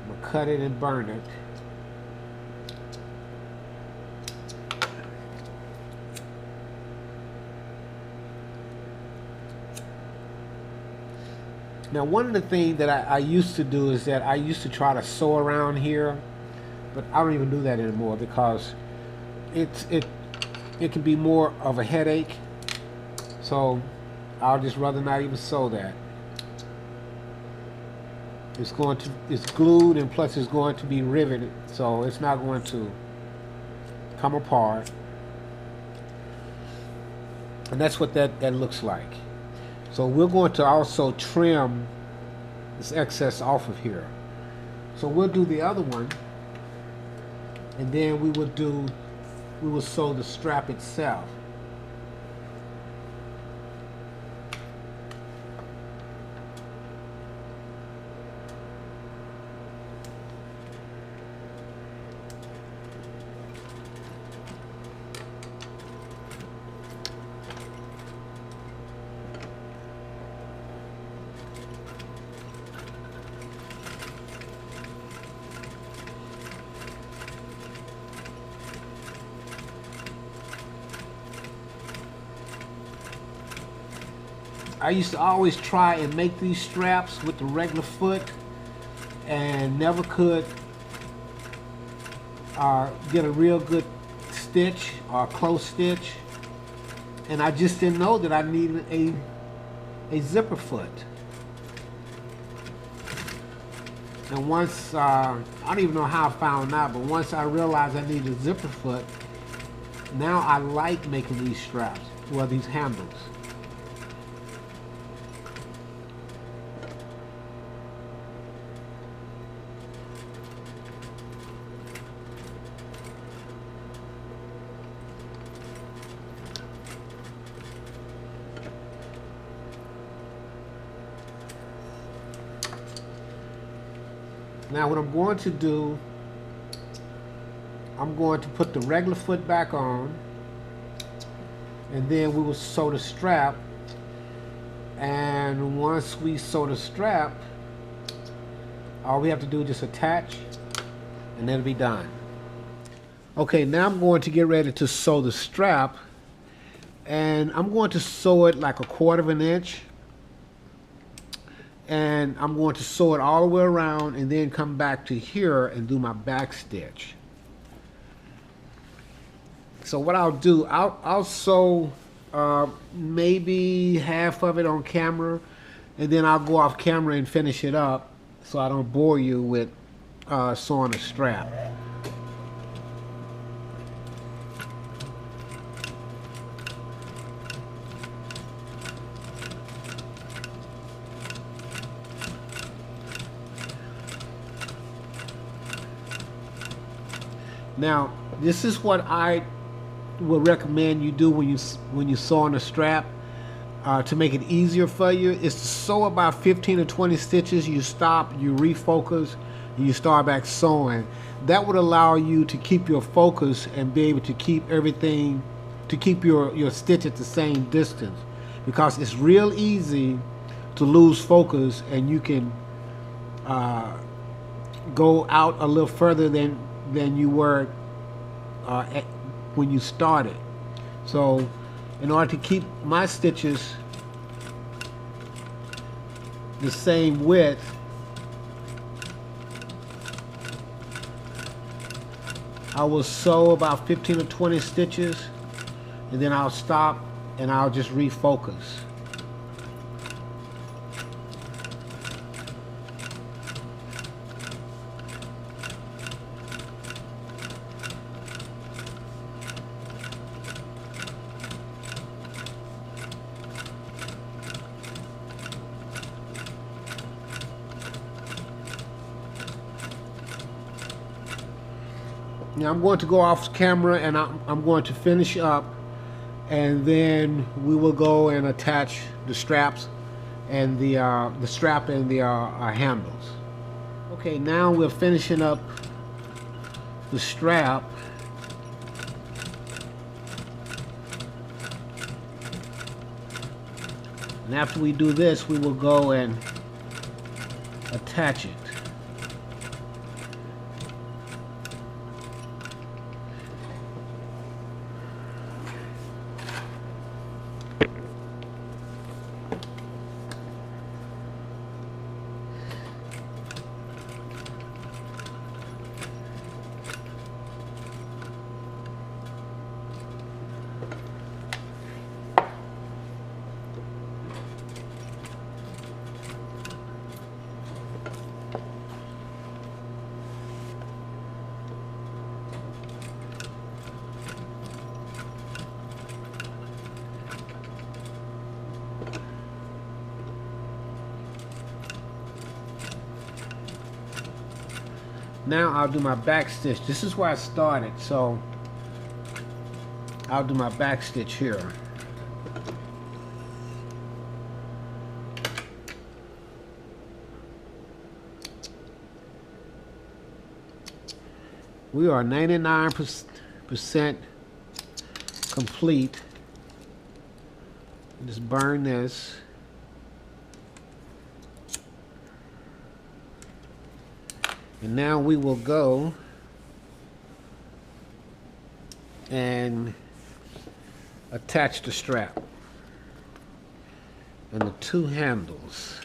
I'm going to cut it and burn it. Now, one of the things that I used to do is that I used to try to sew around here, but I don't even do that anymore because it can be more of a headache. So I'll just rather not even sew that. It's glued, and plus it's going to be riveted, so it's not going to come apart. And that's what that looks like. So we're going to also trim this excess off of here. So we'll do the other one, and then we will sew the strap itself. I used to always try and make these straps with the regular foot and never could get a real good stitch or close stitch, and I just didn't know that I needed a zipper foot. And once, I don't even know how I found out, but once I realized I needed a zipper foot, now I like making these straps, well, these handles. Now what I'm going to do, I'm going to put the regular foot back on, and then we will sew the strap. And once we sew the strap, all we have to do is just attach, and it'll be done. Okay, now I'm going to get ready to sew the strap, and I'm going to sew it like 1/4 inch. And I'm going to sew it all the way around and then come back to here and do my back stitch. So what I'll do, I'll sew maybe half of it on camera, and then I'll go off camera and finish it up so I don't bore you with sewing a strap. Now, this is what I would recommend you do when you sew on a strap to make it easier for you. Is to sew about 15 or 20 stitches. You stop, you refocus, and you start back sewing. That would allow you to keep your focus and be able to keep everything, to keep your stitch at the same distance. Because it's real easy to lose focus, and you can go out a little further than you were when you started. So in order to keep my stitches the same width, I will sew about 15 or 20 stitches, and then I'll stop and I'll just refocus. Now I'm going to go off camera, and I'm going to finish up, and then we will go and attach the straps and the strap and the handles. Okay, now we're finishing up the strap. And after we do this, we will go and attach it. Now I'll do my back stitch. This is where I started, so I'll do my back stitch here. We are 99% complete. Just burn this. And now we will go and attach the strap. and the two handles.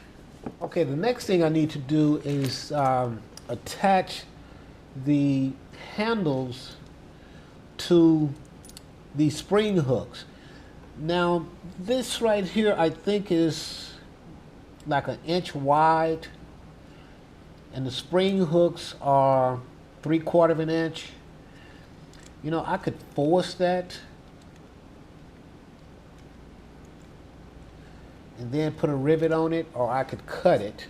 Okay, the next thing I need to do is attach the handles to the spring hooks. Now, this right here I think is like 1 inch wide, and the spring hooks are 3/4 of an inch. You know, I could force that and then put a rivet on it, or I could cut it.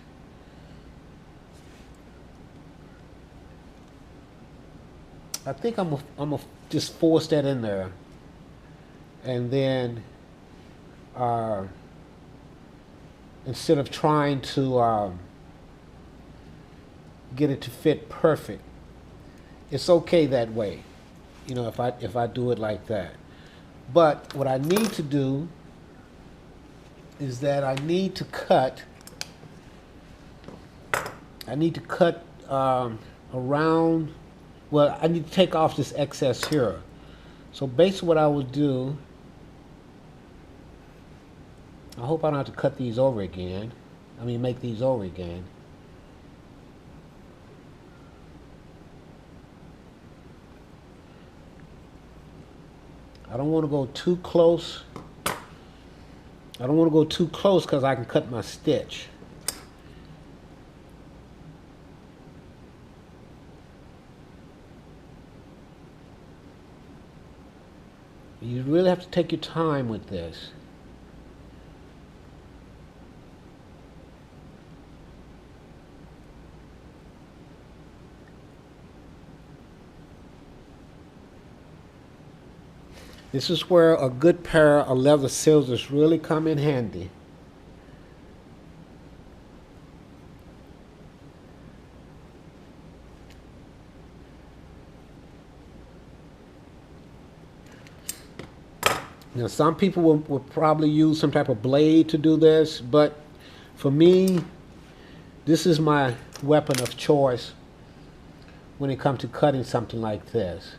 I think I'm gonna just force that in there, and then instead of trying to get it to fit perfect, it's okay that way. You know, if I do it like that. But what I need to do is that I need to cut around, well, I need to take off this excess here. So basically what I will do, I hope I don't have to cut these over again. I mean, make these over again. I don't want to go too close. I don't want to go too close because I can cut my stitch. You really have to take your time with this. This is where a good pair of leather scissors really come in handy. Now, some people will probably use some type of blade to do this, but for me, this is my weapon of choice when it comes to cutting something like this.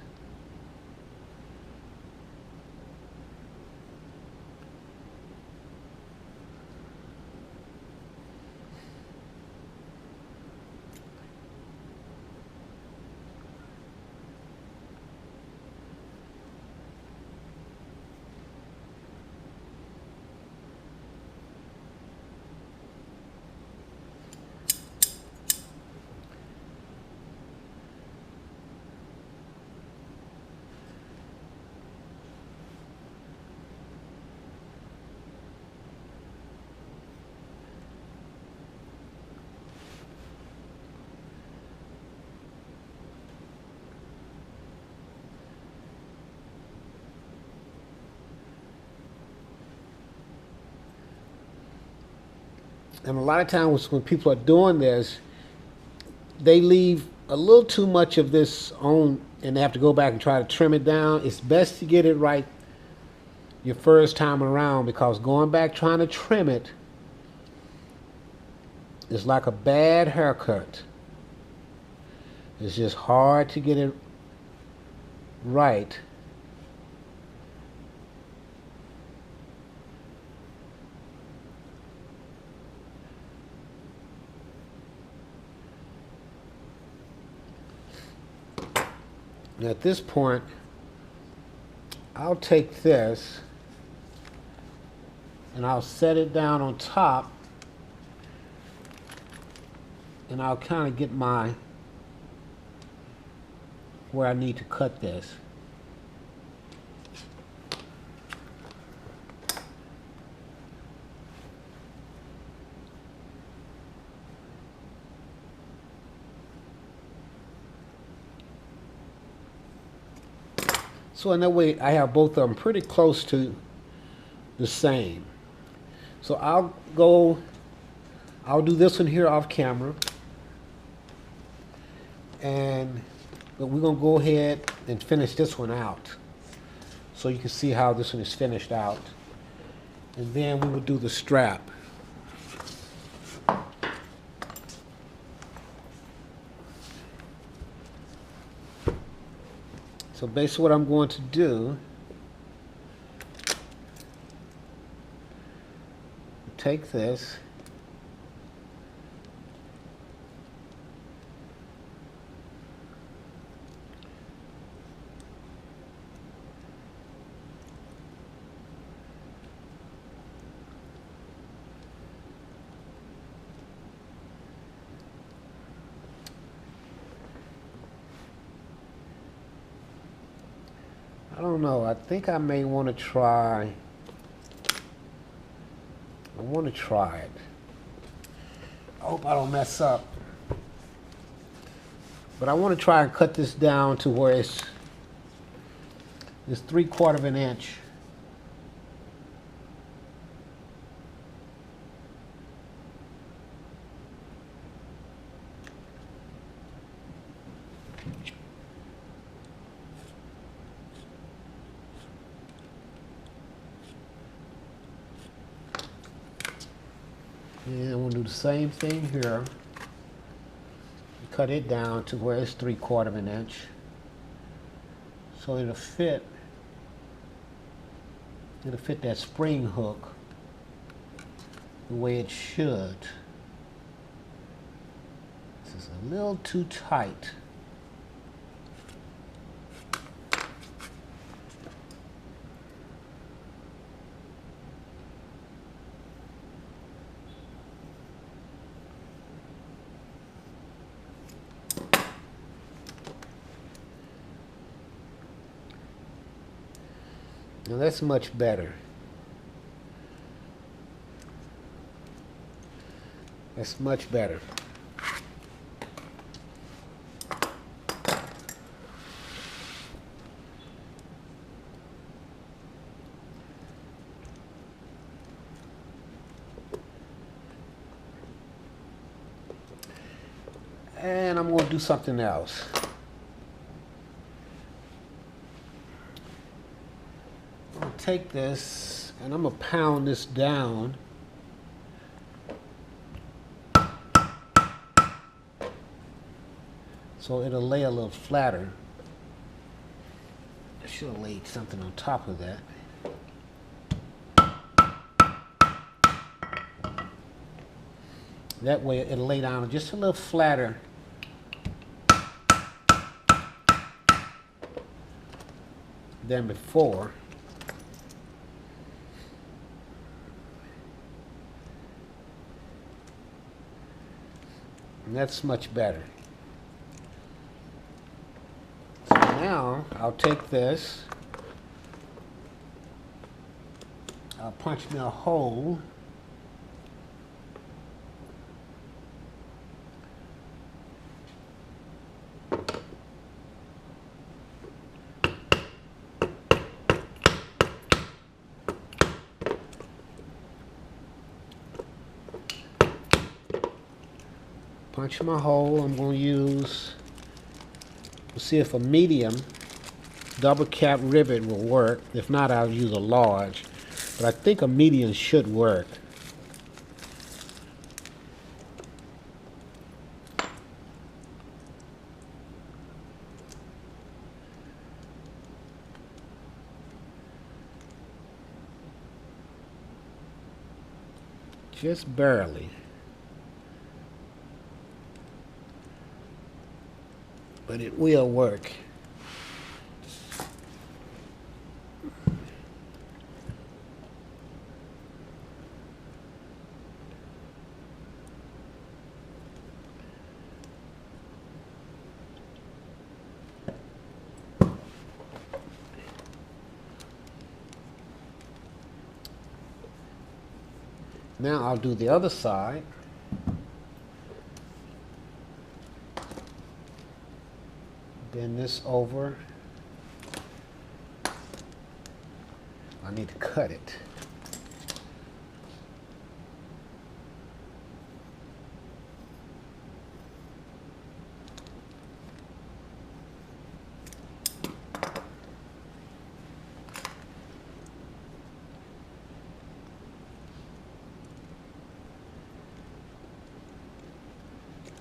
And a lot of times when people are doing this, they leave a little too much of this on and they have to go back and try to trim it down. It's best to get it right your first time around, because going back trying to trim it is like a bad haircut. It's just hard to get it right. Now at this point, I'll take this and I'll set it down on top, and I'll kind of get where I need to cut this. So in that way, I have both of them pretty close to the same. So I'll do this one here off camera, but we're gonna go ahead and finish this one out, so you can see how this one is finished out, and then we will do the strap. So basically what I'm going to do, take this. I don't know. I think I may want to try. I want to try it. I hope I don't mess up. But I want to try and cut this down to where it's 3/4 of an inch. And I'm going to do the same thing here. Cut it down to where it's 3/4 of an inch. So it'll fit that spring hook the way it should. This is a little too tight. Now that's much better. That's much better. And I'm going to do something else. Take this and I'm going to pound this down so it'll lay a little flatter. I should have laid something on top of that. That way it'll lay down just a little flatter. Than before. And that's much better. So now I'll take this, I'll punch me a hole. Punch my hole. I'm going to use, we'll see if a medium double cap rivet will work. If not, I'll use a large. But I think a medium should work. Just barely. But it will work. Now I'll do the other side. Bend this over. I need to cut it.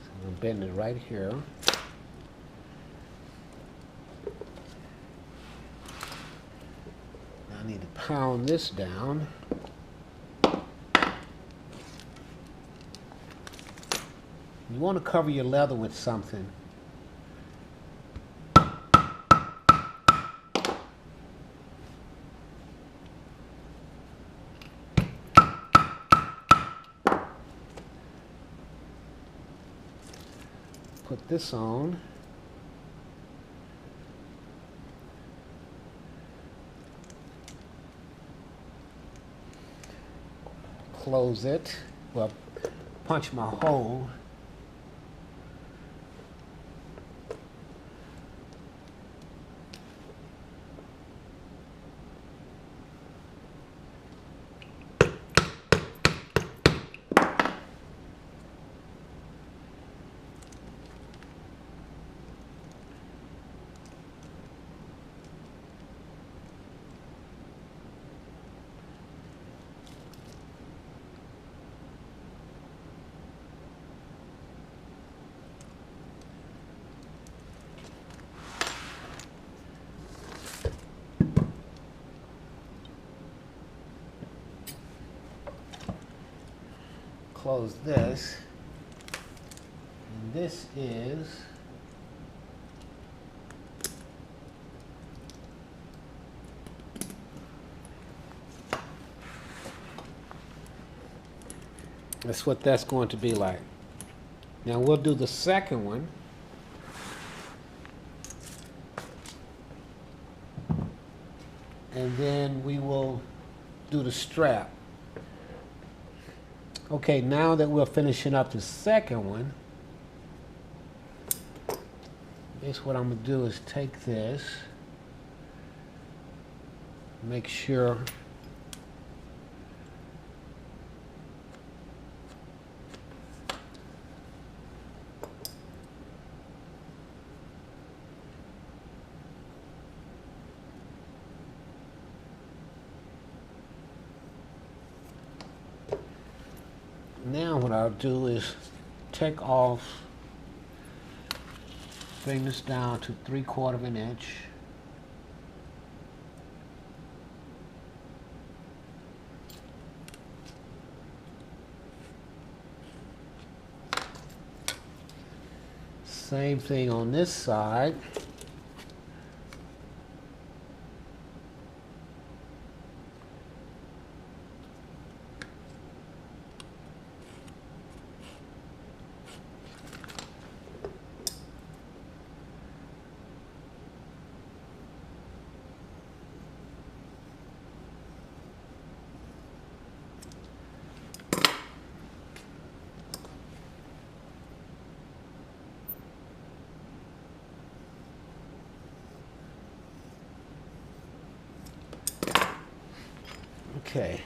So I'm bending it right here. I need to pound this down. You want to cover your leather with something. Put this on. Close it. Well, punch my hole. Close this, and this is that's what that's going to be like. Now we'll do the second one. And then we will do the strap. Okay, now that we're finishing up the second one, what I'm gonna do is take this, make sure now what I'll do is take off, bring this down to 3/4 of an inch. Same thing on this side. Okay.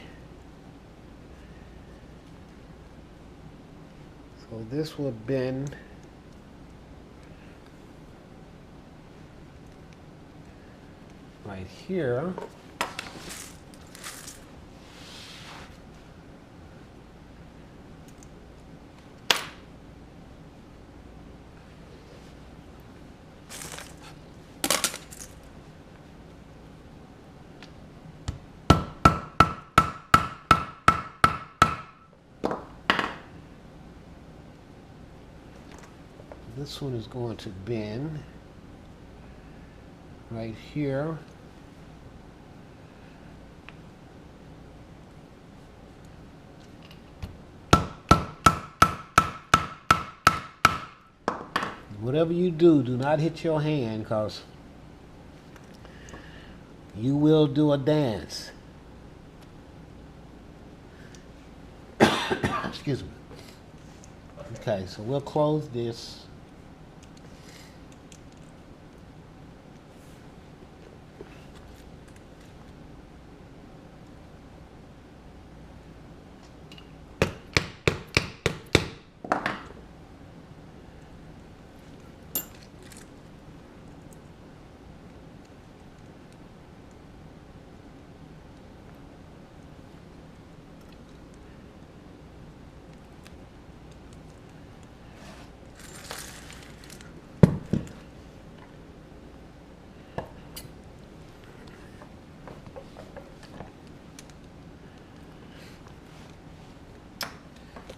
So this will bend right here. This one is going to bend right here. Whatever you do, do not hit your hand, because you will do a dance. Excuse me. Okay, so we'll close this.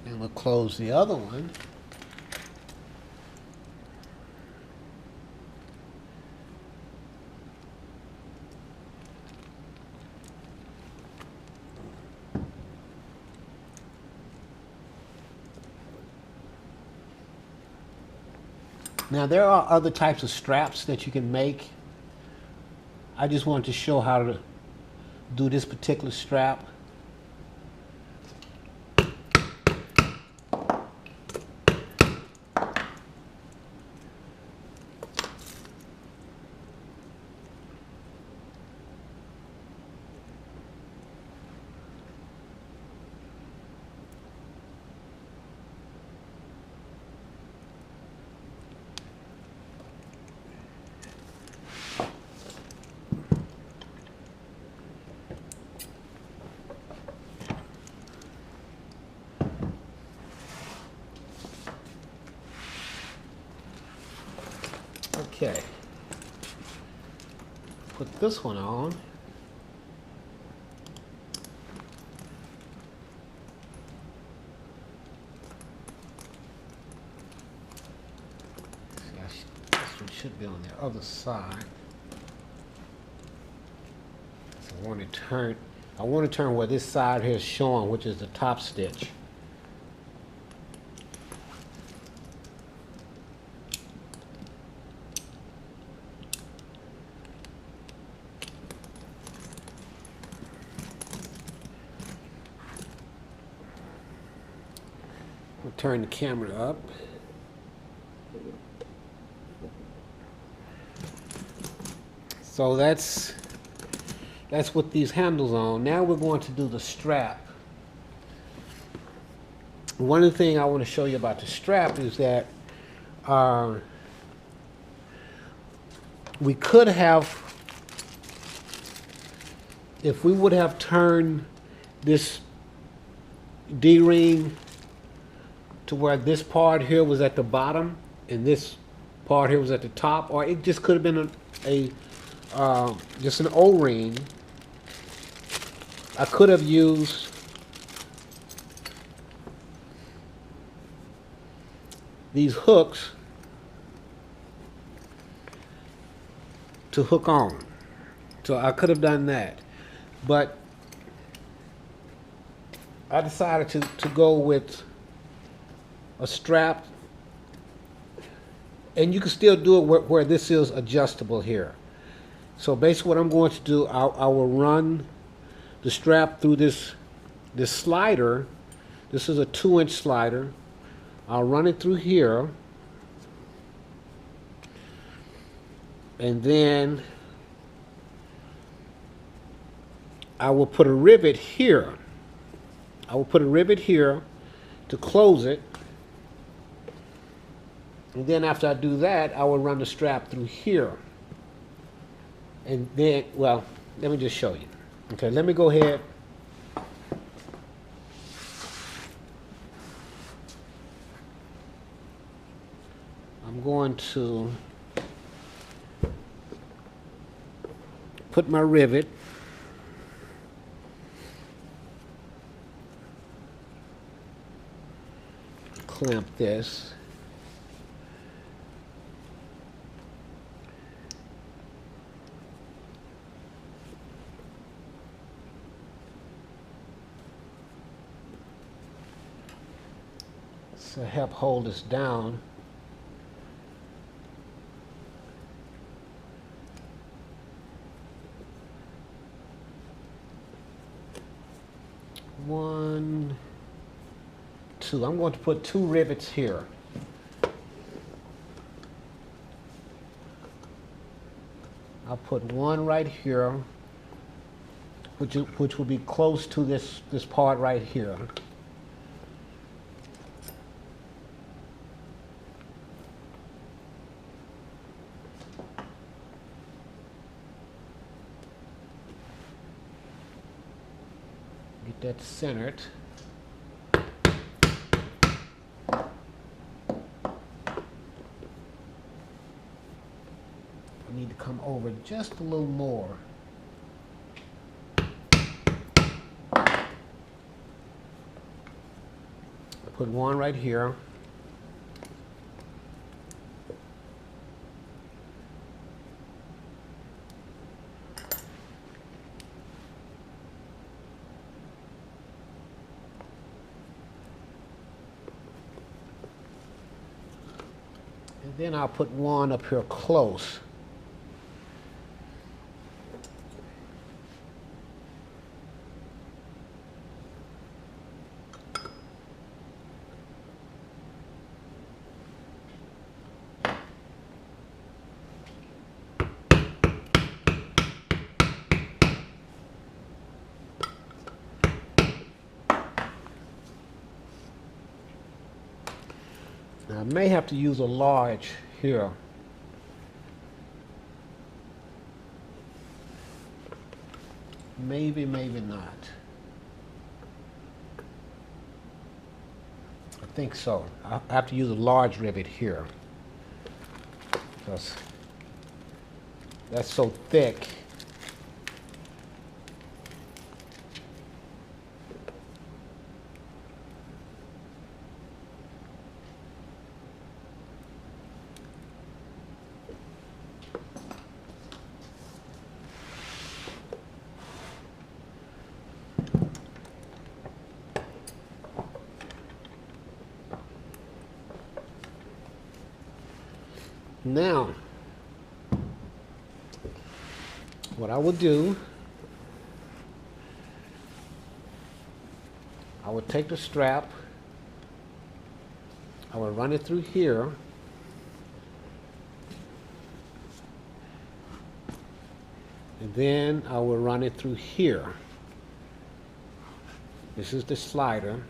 And we'll close the other one. Now there are other types of straps that you can make. I just wanted to show how to do this particular strap. Okay, put this one on. See, this one should be on the other side. So I want to turn where this side here is showing, which is the top stitch. We'll turn the camera up. So that's what these handles on. Now we're going to do the strap. One of the things I want to show you about the strap is that we could have, if we would have turned this D-ring to where this part here was at the bottom and this part here was at the top, or it just could have been just an O-ring. I could have used these hooks to hook on. So I could have done that, but I decided to go with a strap, and you can still do it where this is adjustable here. So basically what I'm going to do, I will run the strap through this slider. This is a 2-inch slider. I'll run it through here, and then I will put a rivet here. I will put a rivet here to close it. And then after I do that, I will run the strap through here. And then, well, let me just show you. Okay, let me go ahead. I'm going to put my rivet. Clamp this. To help hold this down. One, two. I'm going to put 2 rivets here. I'll put one right here, which will be close to this part right here. Get that centered. I need to come over just a little more. Put one right here. Then I'll put one up here close. Now I may have to use a large here. Maybe, maybe not. I think so. I have to use a large rivet here because that's so thick. Now, what I would do, I would take the strap, I would run it through here, and then I will run it through here. This is the slider.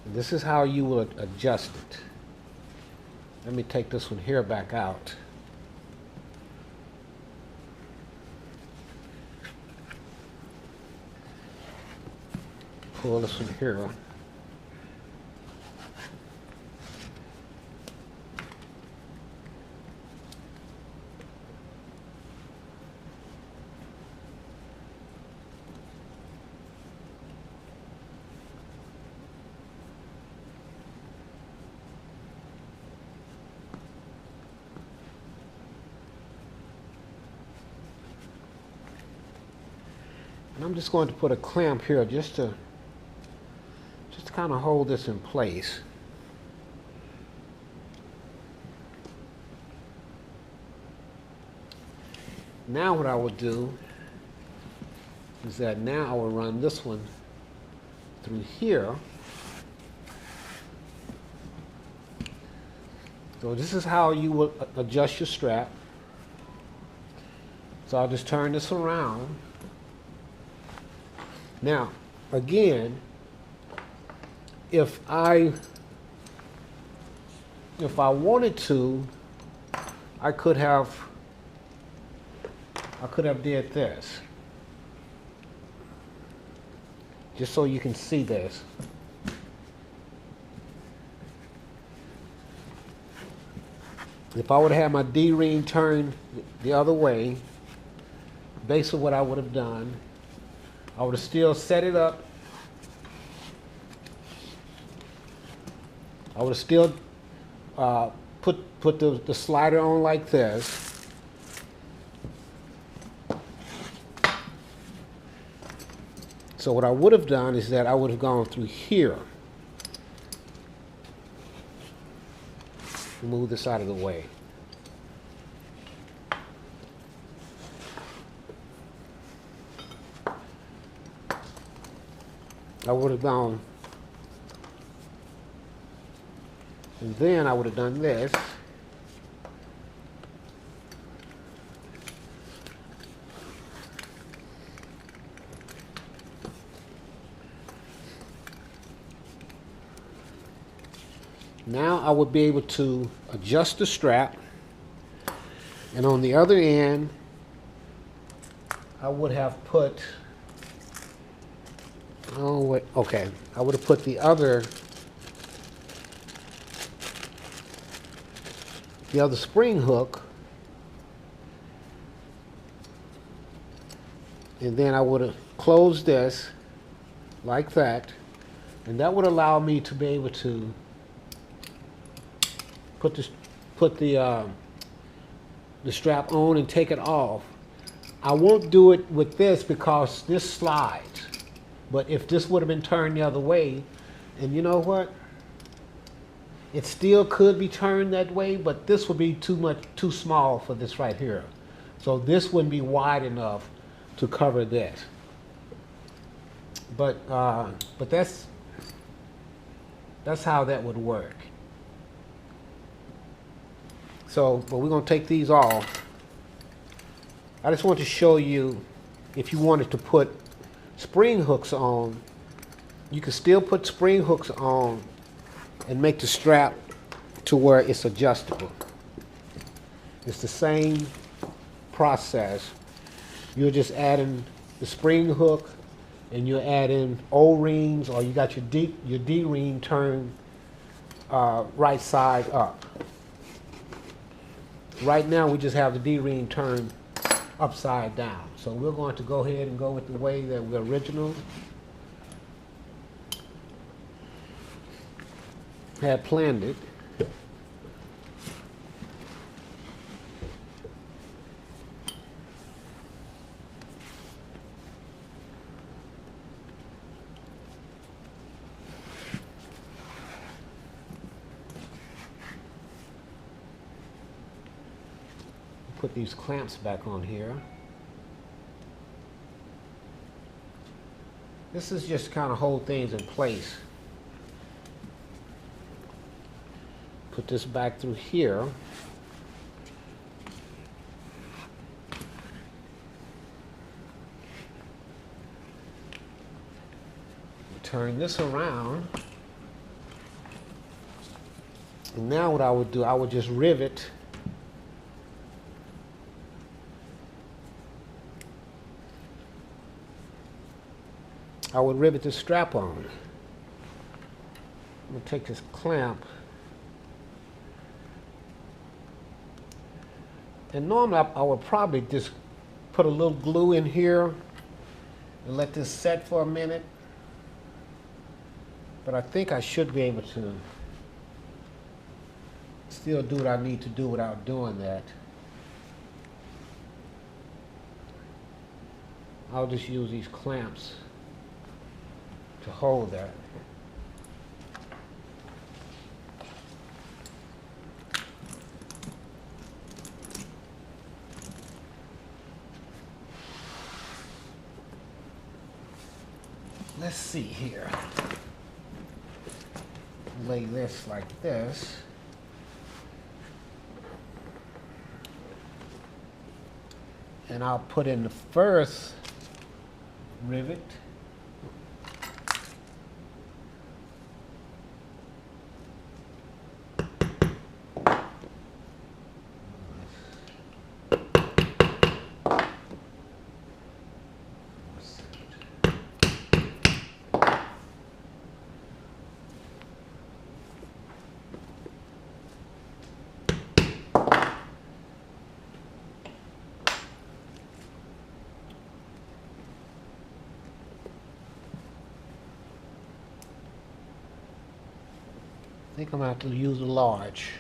This is how you will adjust it. Let me take this one here back out. Pull this one here. And I'm just going to put a clamp here just to kind of hold this in place. Now what I will do is that now I will run this one through here. So this is how you will adjust your strap. So I'll just turn this around. Now, again, if I wanted to, I could have did this. Just so you can see this. If I would have had my D-ring turned the other way, basically what I would have done, I would have still set it up. I would have still put the slider on like this. So what I would have done is that I would have gone through here. Move this out of the way. I would have gone, and then I would have done this. Now I would be able to adjust the strap, and on the other end, I would have put, oh wait, okay, I would have put the other spring hook, and then I would have closed this like that, and that would allow me to be able to put the strap on and take it off I won't do it with this because this slides. But if this would have been turned the other way, and you know what? It still could be turned that way, but this would be too small for this right here. So this wouldn't be wide enough to cover this. But that's how that would work. So, but we're gonna take these off. I just want to show you, if you wanted to put spring hooks on, you can still put spring hooks on and make the strap to where it's adjustable. It's the same process. You're just adding the spring hook, and you're adding O-rings, or you got your D-ring turned right side up. Right now we just have the D-ring turned upside down. So we're going to go ahead and go with the way that we're original had planned it. Put these clamps back on here. This is just kind of hold things in place. Put this back through here. Turn this around. And now what I would do, I would just rivet the strap on. I'm going to take this clamp, and normally I would probably just put a little glue in here and let this set for a minute, but I think I should be able to still do what I need to do without doing that. I'll just use these clamps to hold that. Let's see here. Lay this like this. And I'll put in the first rivet. I think I'm going to have to use a large.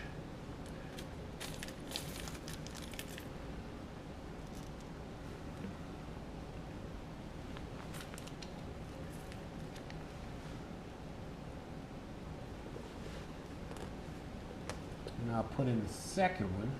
And I'll put in the second one.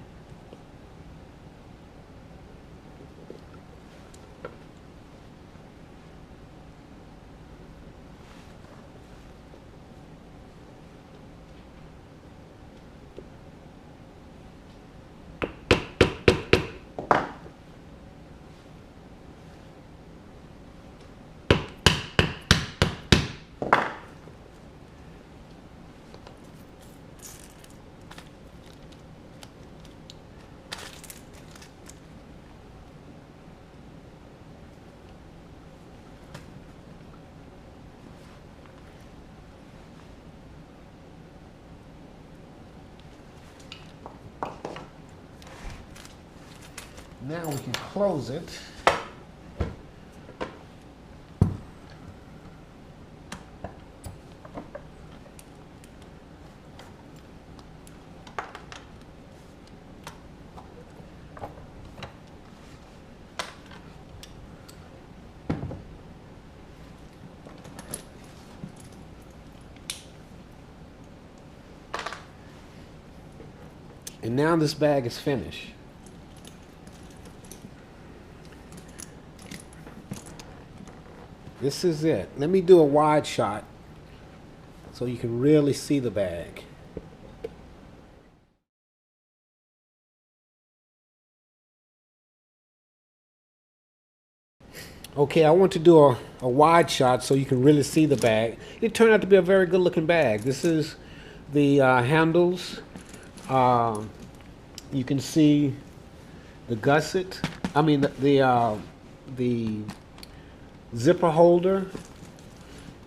Now we can close it. And now this bag is finished. This is it. Let me do a wide shot so you can really see the bag. Okay, I want to do a wide shot so you can really see the bag. It turned out to be a very good looking bag. This is the handles. You can see the gusset. I mean the zipper holder,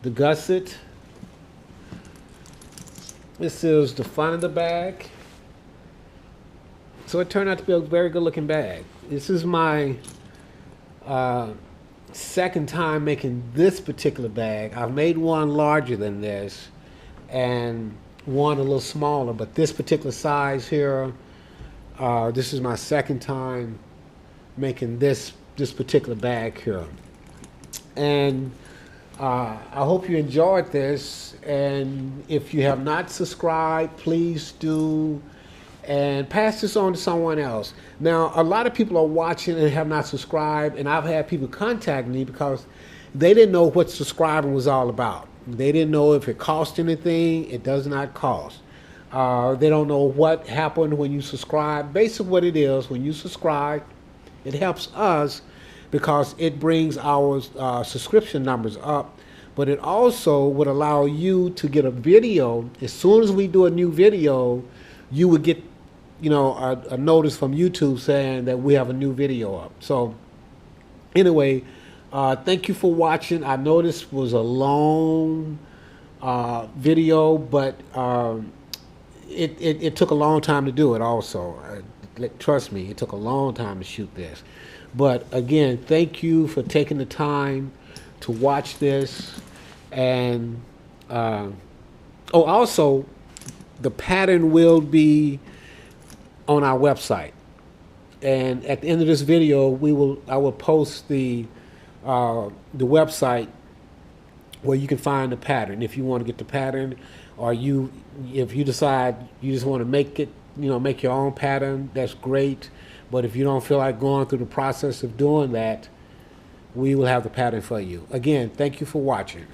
the gusset. This is the front of the bag. So it turned out to be a very good looking bag. This is my second time making this particular bag. I've made one larger than this and one a little smaller, but this particular size here, this is my second time making this particular bag here. And I hope you enjoyed this, and if you have not subscribed, please do, and pass this on to someone else. Now, a lot of people are watching and have not subscribed, and I've had people contact me because they didn't know what subscribing was all about. They didn't know if it cost anything. It does not cost. They don't know what happened when you subscribe. Basically what it is, when you subscribe, it helps us because it brings our subscription numbers up, but it also would allow you to get a video. As soon as we do a new video, you would get, you know, a notice from YouTube saying that we have a new video up. So anyway, thank you for watching. I know this was a long video, but it took a long time to do it also. Trust me, it took a long time to shoot this. But again, thank you for taking the time to watch this. And also, the pattern will be on our website. And at the end of this video, I will post the website where you can find the pattern. If you want to get the pattern, or if you decide you just want to make it, you know, make your own pattern, that's great. But if you don't feel like going through the process of doing that, we will have the pattern for you. Again, thank you for watching.